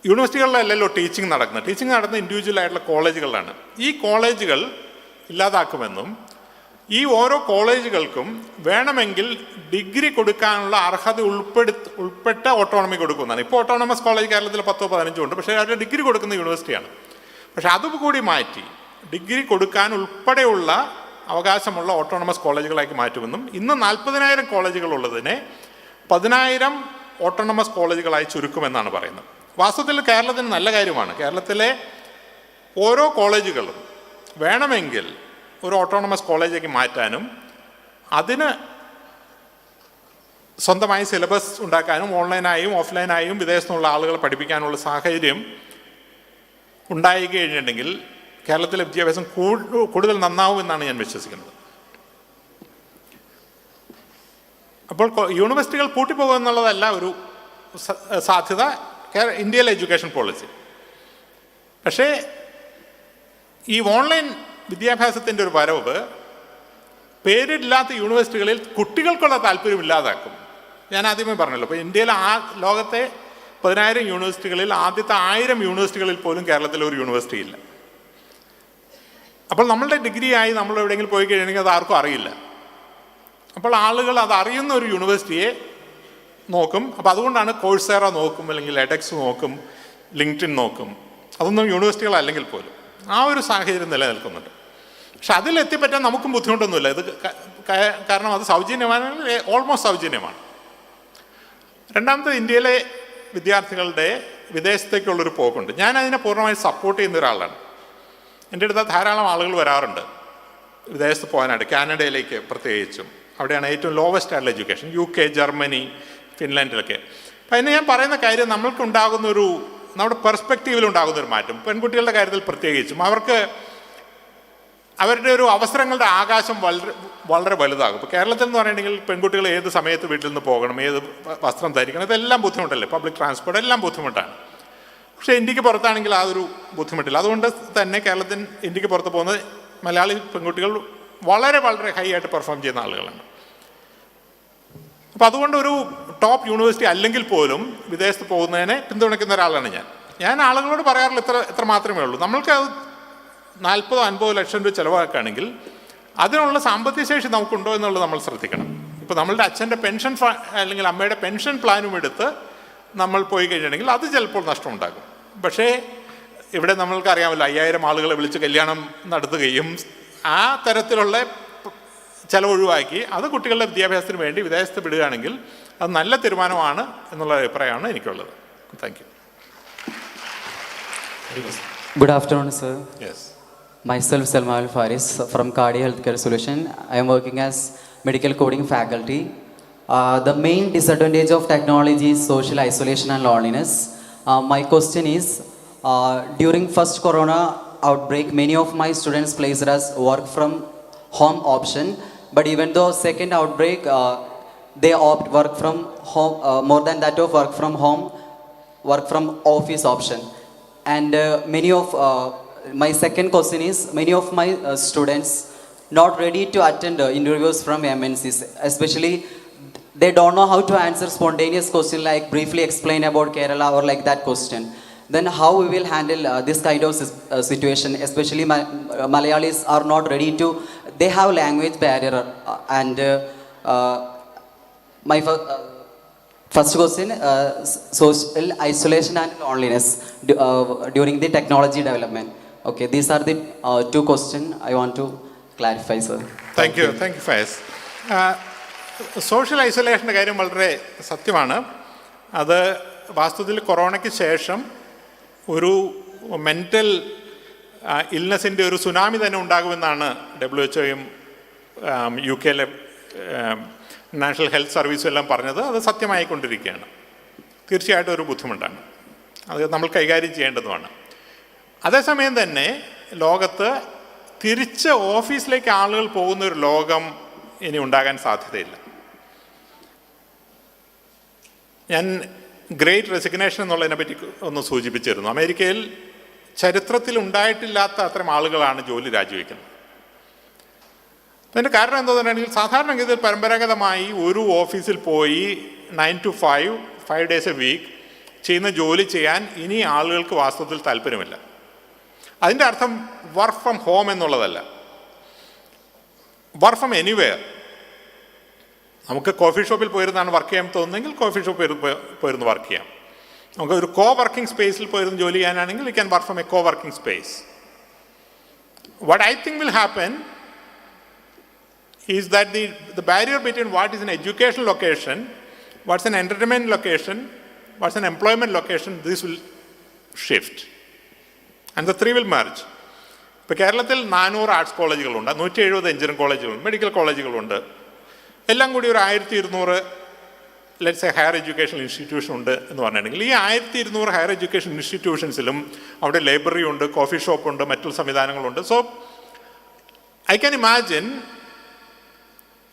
യൂണിവേഴ്സിറ്റികളിലല്ലല്ലോ ടീച്ചിങ് നടക്കുന്നത്. ടീച്ചിങ് നടക്കുന്ന ഇൻഡിവിജ്വൽ ആയിട്ടുള്ള കോളേജുകളിലാണ്. ഈ കോളേജുകൾ ഇല്ലാതാക്കുമെന്നും ഈ ഓരോ കോളേജുകൾക്കും വേണമെങ്കിൽ ഡിഗ്രി കൊടുക്കാനുള്ള അർഹത ഉൾപ്പെട്ട ഓട്ടോണമി കൊടുക്കുന്നതാണ്. ഇപ്പോൾ ഓട്ടോണമസ് കോളേജ് കേരളത്തിൽ 10-15 ഉണ്ട്. പക്ഷേ അവരുടെ ഡിഗ്രി കൊടുക്കുന്ന യൂണിവേഴ്സിറ്റിയാണ്. പക്ഷെ അതുകൂടി മാറ്റി ഡിഗ്രി കൊടുക്കാൻ ഉൾപ്പെടെയുള്ള അവകാശമുള്ള ഓട്ടോണമസ് കോളേജുകളാക്കി മാറ്റുമെന്നും ഇന്ന് 40,000 കോളേജുകളുള്ളതിനെ 10,000 ഓട്ടോണമസ് കോളേജുകളായി ചുരുക്കുമെന്നാണ് പറയുന്നത്. വാസ്തവത്തിൽ കേരളത്തിന് നല്ല കാര്യമാണ്. കേരളത്തിലെ ഓരോ കോളേജുകളും വേണമെങ്കിൽ ഒരു ഓട്ടോണമസ് കോളേജാക്കി മാറ്റാനും അതിന് സ്വന്തമായി സിലബസ് ഉണ്ടാക്കാനും ഓൺലൈനായും ഓഫ്ലൈനായും വിദേശത്തുനിന്നുള്ള ആളുകളെ പഠിപ്പിക്കാനുള്ള സാഹചര്യം ഉണ്ടായി കഴിഞ്ഞിട്ടുണ്ടെങ്കിൽ കേരളത്തിലെ വിദ്യാഭ്യാസം കൂടുതൽ നന്നാവുമെന്നാണ് ഞാൻ വിശ്വസിക്കുന്നത്. അപ്പോൾ യൂണിവേഴ്സിറ്റികൾ പൂട്ടിപ്പോകുക എന്നുള്ളതല്ല ഒരു സാധ്യത ഇന്ത്യയിലെ എഡ്യൂക്കേഷൻ പോളിസി. പക്ഷേ ഈ ഓൺലൈൻ വിദ്യാഭ്യാസത്തിൻ്റെ ഒരു വരവ് പേരില്ലാത്ത യൂണിവേഴ്സിറ്റികളിൽ കുട്ടികൾക്കുള്ള താല്പര്യം ഇല്ലാതാക്കും. ഞാൻ ആദ്യമേ പറഞ്ഞല്ലോ, ഇപ്പോൾ ഇന്ത്യയിലെ ലോകത്തെ 10,000 യൂണിവേഴ്സിറ്റികളിൽ ആദ്യത്തെ 1000 യൂണിവേഴ്സിറ്റികളിൽ പോലും കേരളത്തിൽ ഒരു യൂണിവേഴ്സിറ്റി ഇല്ല. അപ്പോൾ നമ്മളുടെ ഡിഗ്രിയായി നമ്മൾ എവിടെയെങ്കിലും പോയി കഴിയണമെങ്കിൽ അത് ആർക്കും അറിയില്ല. അപ്പോൾ ആളുകൾ അത് അറിയുന്ന ഒരു യൂണിവേഴ്സിറ്റിയെ നോക്കും. അപ്പോൾ അതുകൊണ്ടാണ് കോഴ്സേറ നോക്കും, അല്ലെങ്കിൽ എഡെക്സ് നോക്കും, ലിങ്ക്ഡിൻ നോക്കും. അതൊന്നും യൂണിവേഴ്സിറ്റികളല്ലെങ്കിൽ പോലും ആ ഒരു സാഹചര്യം നിലനിൽക്കുന്നുണ്ട്. പക്ഷെ അതിലെത്തിപ്പറ്റാൻ നമുക്കും ബുദ്ധിമുട്ടൊന്നുമില്ല. ഇത് കാരണം അത് സൗജന്യമാണ്, ഓൾമോസ്റ്റ് സൗജന്യമാണ്. രണ്ടാമത്, ഇന്ത്യയിലെ വിദ്യാർത്ഥികളുടെ വിദേശത്തേക്കുള്ളൊരു പോക്കുണ്ട്. ഞാൻ അതിനെ പൂർണ്ണമായി സപ്പോർട്ട് ചെയ്യുന്ന ഒരാളാണ്. എൻ്റെ അടുത്ത് ധാരാളം ആളുകൾ വരാറുണ്ട് വിദേശത്ത് പോകാനായിട്ട്, കാനഡയിലേക്ക് പ്രത്യേകിച്ചും. അവിടെയാണ് ഏറ്റവും ലോവസ്റ്റ് ആയിട്ടുള്ള എഡ്യൂക്കേഷൻ. UK, Germany, ഫിൻലാൻഡിലൊക്കെ. അപ്പം അതിന് ഞാൻ പറയുന്ന കാര്യം, നമ്മുടെ പെർസ്പെക്റ്റീവിലുണ്ടാകുന്നൊരു മാറ്റം, പെൺകുട്ടികളുടെ കാര്യത്തിൽ പ്രത്യേകിച്ചും, അവരുടെ ഒരു അവസരങ്ങളുടെ ആകാശം വളരെ വലുതാകും. ഇപ്പോൾ കേരളത്തിൽ എന്ന് പറയുകയാണെങ്കിൽ പെൺകുട്ടികൾ ഏത് സമയത്ത് വീട്ടിൽ നിന്ന് പോകണം, ഏത് വസ്ത്രം ധരിക്കണം, ഇതെല്ലാം ബുദ്ധിമുട്ടല്ലേ. പബ്ലിക് ട്രാൻസ്പോർട്ട് എല്ലാം ബുദ്ധിമുട്ടാണ്. പക്ഷേ ഇന്ത്യക്ക് പുറത്താണെങ്കിൽ അതൊരു ബുദ്ധിമുട്ടില്ല. അതുകൊണ്ട് തന്നെ ഇന്ത്യക്ക് പുറത്ത് പോകുന്ന മലയാളി പെൺകുട്ടികൾ വളരെ വളരെ ഹൈ ആയിട്ട് പെർഫോം ചെയ്യുന്ന ആളുകളാണ്. അപ്പോൾ അതുകൊണ്ട് ഒരു ടോപ്പ് യൂണിവേഴ്സിറ്റി അല്ലെങ്കിൽ പോലും വിദേശത്ത് പോകുന്നതിനെ പിന്തുണയ്ക്കുന്ന ഒരാളാണ് ഞാൻ ആളുകളോട് പറയാറുള്ള ഇത്ര മാത്രമേ ഉള്ളൂ. നമ്മൾക്ക് അത് 40-50 ലക്ഷം രൂപ ചിലവാക്കുകയാണെങ്കിൽ അതിനുള്ള സാമ്പത്തിക ശേഷി നമുക്കുണ്ടോ എന്നുള്ളത് നമ്മൾ ശ്രദ്ധിക്കണം. ഇപ്പോൾ നമ്മളുടെ അച്ഛൻ്റെ പെൻഷൻ അല്ലെങ്കിൽ അമ്മയുടെ പെൻഷൻ പ്ലാനും എടുത്ത് നമ്മൾ പോയി കഴിഞ്ഞിട്ടുണ്ടെങ്കിൽ അത് ചിലപ്പോൾ നഷ്ടമുണ്ടാകും. പക്ഷേ ഇവിടെ നമ്മൾക്കറിയാമല്ലോ, 5000 ആളുകളെ വിളിച്ച് കല്യാണം നടത്തുകയും ആ തരത്തിലുള്ള ചിലവ് ഒഴിവാക്കി അത് കുട്ടികളുടെ വിദ്യാഭ്യാസത്തിന് വേണ്ടി വിദേശത്ത് വിടുകയാണെങ്കിൽ അത് നല്ല തീരുമാനമാണ് എന്നുള്ള അഭിപ്രായമാണ് എനിക്കുള്ളത്. Thank you. Good afternoon, sir. Yes. Myself, Salman Faris from Cardi Healthcare Solution. I am working as medical coding faculty. The main disadvantage of technology is social isolation and loneliness. My question is, during first corona outbreak, many of my students placed as work from home option, but even though second outbreak, they opt work from home, more than that of work from home, work from office option. And many of my second question is, many of my students not ready to attend interviews from MNCs, especially they don't know how to answer spontaneous question like briefly explain about Kerala or like that question. Then how we will handle this kind of situation, especially Malayalis are not ready to, they have language barrier and my first question, social isolation and loneliness during the technology development. Okay, these are the two questions I want to clarify, sir. Thank you Fayas. Social ഐസൊലേഷൻ്റെ കാര്യം വളരെ സത്യമാണ്. അത് വാസ്തവത്തിൽ കൊറോണയ്ക്ക് ശേഷം ഒരു mental ഇൽനെസ്സിൻ്റെ ഒരു സുനാമി തന്നെ ഉണ്ടാകുമെന്നാണ് WHO-യും UK-യിലെ നാഷണൽ ഹെൽത്ത് സർവീസും എല്ലാം പറഞ്ഞത്. അത് സത്യമായിക്കൊണ്ടിരിക്കുകയാണ്. തീർച്ചയായിട്ടും ഒരു ബുദ്ധിമുട്ടാണ്, അത് നമ്മൾ കൈകാര്യം ചെയ്യേണ്ടതുമാണ്. അതേസമയം തന്നെ ലോകത്ത് തിരിച്ച് ഓഫീസിലേക്ക് ആളുകൾ പോകുന്ന ഒരു ലോകം ഇനി ഉണ്ടാകാൻ സാധ്യതയില്ല. ഞാൻ ഗ്രേറ്റ് റെസിഗ്നേഷൻ എന്നുള്ളതിനെ പറ്റി ഒന്ന് സൂചിപ്പിച്ചിരുന്നു. അമേരിക്കയിൽ ചരിത്രത്തിൽ ഉണ്ടായിട്ടില്ലാത്ത അത്തരം ആളുകളാണ് ജോലി രാജിവെക്കുന്നത്. അതിൻ്റെ കാരണം എന്താണെന്നുണ്ടെങ്കിൽ സാധാരണഗതിയിൽ പരമ്പരാഗതമായി ഒരു ഓഫീസിൽ പോയി 9 to 5 days a week ചെയ്യുന്ന ജോലി ചെയ്യാൻ ഇനി ആളുകൾക്ക് വാസ്തവത്തിൽ താല്പര്യമില്ല. അതിൻ്റെ അർത്ഥം വർക്ക് ഫ്രം ഹോം എന്നുള്ളതല്ല, വർക്ക് ഫ്രം എനിവെയർ. നമുക്ക് കോഫി ഷോപ്പിൽ പോയിരുന്നാണ് വർക്ക് ചെയ്യാൻ തോന്നുന്നെങ്കിൽ കോഫി ഷോപ്പിൽ പോയിരുന്ന് വർക്ക് ചെയ്യാം. നമുക്ക് ഒരു കോ വർക്കിംഗ് സ്പേസിൽ പോയിരുന്ന് ജോലി ചെയ്യാനാണെങ്കിൽ you can work from A co working space. What I think will happen is that the barrier between what is an educational location, what's an entertainment location, what's an employment location, this will shift. And the three will merge. ഇപ്പോൾ കേരളത്തിൽ 400 arts കോളേജുകളുണ്ട്, 170 engineering കോളേജുകളുണ്ട്, medical കോളേജുകളുണ്ട്. എല്ലാം കൂടി ഒരു 1200 let's A higher education institution ഉണ്ട് എന്ന് പറഞ്ഞിട്ടുണ്ടെങ്കിൽ ഈ 1200 higher education ഇൻസ്റ്റിറ്റ്യൂഷൻസിലും അവിടെ ലൈബ്രറി ഉണ്ട്, കോഫി ഷോപ്പുണ്ട്, മറ്റുള്ള സംവിധാനങ്ങളുണ്ട്. So I can imagine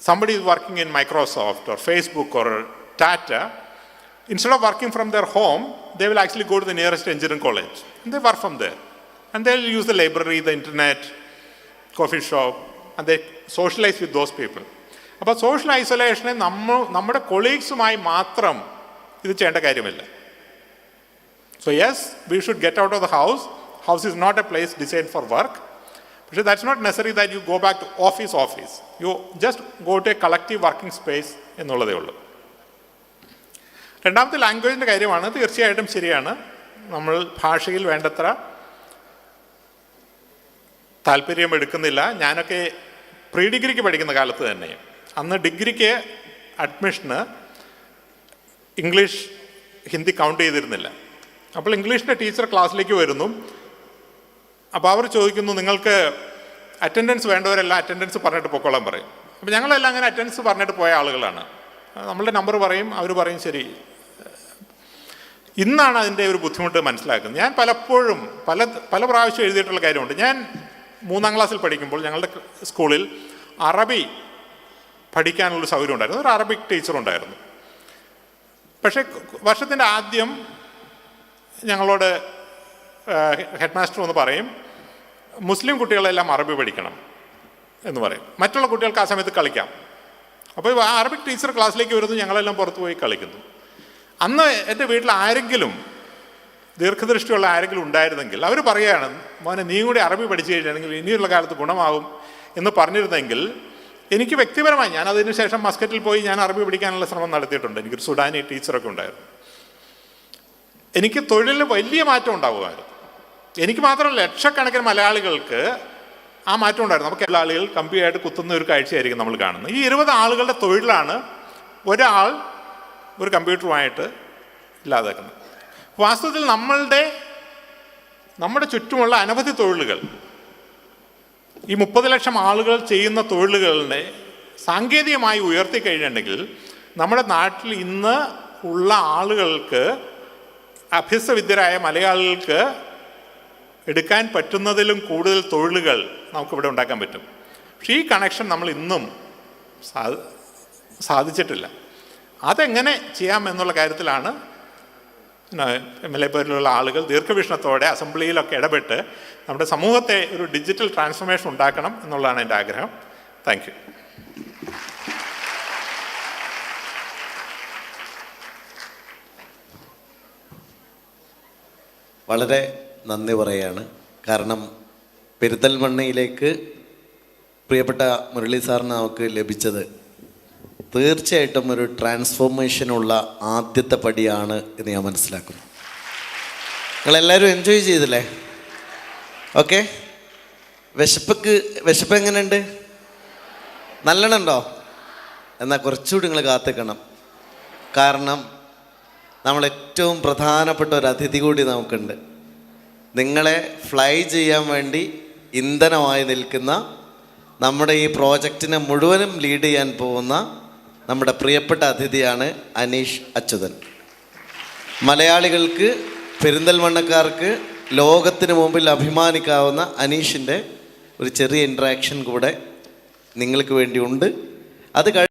somebody is working in Microsoft or Facebook or Tata, instead of working from their home, they will actually go to the nearest engineering college and they work from there. And they will use the library, the internet, coffee shop, and they socialize with those people. അപ്പോൾ social ഐസൊലേഷനെ നമ്മുടെ കൊളീഗ്സുമായി മാത്രം ഇത് ചെയ്യേണ്ട കാര്യമില്ല. So yes, we should get out of the house. House is not a place design for work. പക്ഷേ that's not necessary that you go back to office. You just go to a collective working space എന്നുള്ളതേ ഉള്ളൂ. രണ്ടാമത്തെ ലാംഗ്വേജിൻ്റെ കാര്യമാണ്. തീർച്ചയായിട്ടും ശരിയാണ്, നമ്മൾ ഭാഷയിൽ വേണ്ടത്ര താല്പര്യം എടുക്കുന്നില്ല. ഞാനൊക്കെ പ്രീ ഡിഗ്രിക്ക് പഠിക്കുന്ന കാലത്ത് തന്നെ, അന്ന് ഡിഗ്രിക്ക് അഡ്മിഷന് ഇംഗ്ലീഷ് ഹിന്ദി കൗണ്ട് ചെയ്തിരുന്നില്ല. അപ്പോൾ ഇംഗ്ലീഷിൻ്റെ ടീച്ചർ ക്ലാസ്സിലേക്ക് വരുന്നു. അപ്പോൾ അവർ ചോദിക്കുന്നു, നിങ്ങൾക്ക് അറ്റൻഡൻസ് വേണ്ടവരെല്ലാം അറ്റൻഡൻസ് പറഞ്ഞിട്ട് പൊക്കോളാൻ പറയും. അപ്പോൾ ഞങ്ങളെല്ലാം അങ്ങനെ അറ്റൻഡൻസ് പറഞ്ഞിട്ട് പോയ ആളുകളാണ്. നമ്മളുടെ നമ്പർ പറയും, അവർ പറയും ശരി. ഇന്നാണ് അതിൻ്റെ ഒരു ബുദ്ധിമുട്ട് മനസ്സിലാക്കുന്നത്. ഞാൻ പലപ്പോഴും പല പ്രാവശ്യം എഴുതിയിട്ടുള്ള കാര്യമുണ്ട്. ഞാൻ 3ാം ക്ലാസ്സിൽ പഠിക്കുമ്പോൾ ഞങ്ങളുടെ സ്കൂളിൽ അറബി പഠിക്കാനുള്ളൊരു സൗകര്യം ഉണ്ടായിരുന്നു. ഒരു അറബിക് ടീച്ചറുണ്ടായിരുന്നു. പക്ഷേ വർഷത്തിൻ്റെ ആദ്യം ഞങ്ങളോട് ഹെഡ് മാസ്റ്റർ ഒന്ന് പറയും, മുസ്ലിം കുട്ടികളെല്ലാം അറബി പഠിക്കണം എന്ന് പറയും, മറ്റുള്ള കുട്ടികൾക്ക് ആ സമയത്ത് കളിക്കാം. അപ്പോൾ ആ അറബിക് ടീച്ചർ ക്ലാസ്സിലേക്ക് വരുന്നു, ഞങ്ങളെല്ലാം പുറത്ത് പോയി കളിക്കുന്നു. അന്ന് എൻ്റെ വീട്ടിൽ ആരെങ്കിലും ദീർഘദൃഷ്ടിയുള്ള ആരെങ്കിലും ഉണ്ടായിരുന്നെങ്കിൽ അവർ പറയുകയാണ്, മോനെ നീ കൂടി അറബി പഠിച്ചു കഴിഞ്ഞാണെങ്കിൽ ഇനിയുള്ള കാലത്ത് ഗുണമാകും എന്ന് പറഞ്ഞിരുന്നെങ്കിൽ എനിക്ക് വ്യക്തിപരമായി, ഞാൻ അതിന് ശേഷം മസ്കറ്റിൽ പോയി ഞാൻ അറബി പഠിക്കാനുള്ള ശ്രമം നടത്തിയിട്ടുണ്ട്. എനിക്കൊരു സുഡാനി ടീച്ചറൊക്കെ ഉണ്ടായിരുന്നു. എനിക്ക് തൊഴിലിൽ വലിയ മാറ്റം ഉണ്ടാകുമായിരുന്നു. എനിക്ക് മാത്രമല്ല, ലക്ഷക്കണക്കിന് മലയാളികൾക്ക് ആ മാറ്റം ഉണ്ടായിരുന്നു. നമുക്ക് എല്ലാ ആളുകൾ കമ്പിയായിട്ട് കുത്തുന്ന ഒരു കാഴ്ചയായിരിക്കും നമ്മൾ കാണുന്നത്. ഈ 20 ആളുകളുടെ തൊഴിലാണ് ഒരാൾ ഒരു കമ്പ്യൂട്ടറുമായിട്ട് ഇല്ലാതാക്കുന്നത്. വാസ്തവത്തിൽ നമ്മുടെ ചുറ്റുമുള്ള അനവധി തൊഴിലുകൾ, ഈ 30 ലക്ഷം ആളുകൾ ചെയ്യുന്ന തൊഴിലുകളെ സാങ്കേതികമായി ഉയർത്തി കഴിഞ്ഞിട്ടുണ്ടെങ്കിൽ നമ്മുടെ നാട്ടിൽ ഇന്ന് ഉള്ള ആളുകൾക്ക്, അഭ്യസ്തവിദ്യരായ മലയാളികൾക്ക് എടുക്കാൻ പറ്റുന്നതിലും കൂടുതൽ തൊഴിലുകൾ നമുക്കിവിടെ ഉണ്ടാക്കാൻ പറ്റും. പക്ഷേ ഈ കണക്ഷൻ നമ്മൾ ഇന്നും സാധിച്ചിട്ടില്ല. അതെങ്ങനെ ചെയ്യാം എന്നുള്ള കാര്യത്തിലാണ് MLA പോലുള്ള ആളുകൾ ദീർഘവീക്ഷണത്തോടെ അസംബ്ലിയിലൊക്കെ ഇടപെട്ട് നമ്മുടെ സമൂഹത്തെ ഒരു ഡിജിറ്റൽ ട്രാൻസ്ഫോർമേഷൻ ഉണ്ടാക്കണം എന്നുള്ളതാണ് എൻ്റെ ആഗ്രഹം. Thank you. വളരെ നന്ദി പറയുകയാണ്. കാരണം പെരിന്തൽമണ്ണയിലേക്ക് പ്രിയപ്പെട്ട മുരളി സാറിന് നമുക്ക് ലഭിച്ചത് തീർച്ചയായിട്ടും ഒരു ട്രാൻസ്ഫോർമേഷനുള്ള ആദ്യത്തെ പടിയാണ് എന്ന് ഞാൻ മനസ്സിലാക്കുന്നു. നിങ്ങളെല്ലാവരും എൻജോയ് ചെയ്തില്ലേ? ഓക്കെ. വിശപ്പ് എങ്ങനെയുണ്ട്? നല്ലോണമുണ്ടോ? എന്നാൽ കുറച്ചുകൂടി നിങ്ങൾ കാത്തിക്കണം. കാരണം നമ്മൾ ഏറ്റവും പ്രധാനപ്പെട്ട ഒരു അതിഥി കൂടി നമുക്കുണ്ട്. നിങ്ങളെ ഫ്ലൈ ചെയ്യാൻ വേണ്ടി ഇന്ധനമായി നിൽക്കുന്ന, നമ്മുടെ ഈ പ്രോജക്റ്റിനെ മുഴുവനും ലീഡ് ചെയ്യാൻ പോകുന്ന നമ്മുടെ പ്രിയപ്പെട്ട അതിഥിയാണ് അനീഷ് അച്യുതൻ. മലയാളികൾക്ക്, പെരിന്തൽമണ്ണക്കാർക്ക് ലോകത്തിന് മുമ്പിൽ അഭിമാനിക്കാവുന്ന അനീഷിൻ്റെ ഒരു ചെറിയ ഇൻട്രാക്ഷൻ കൂടെ നിങ്ങൾക്ക് വേണ്ടിയുണ്ട്. അത്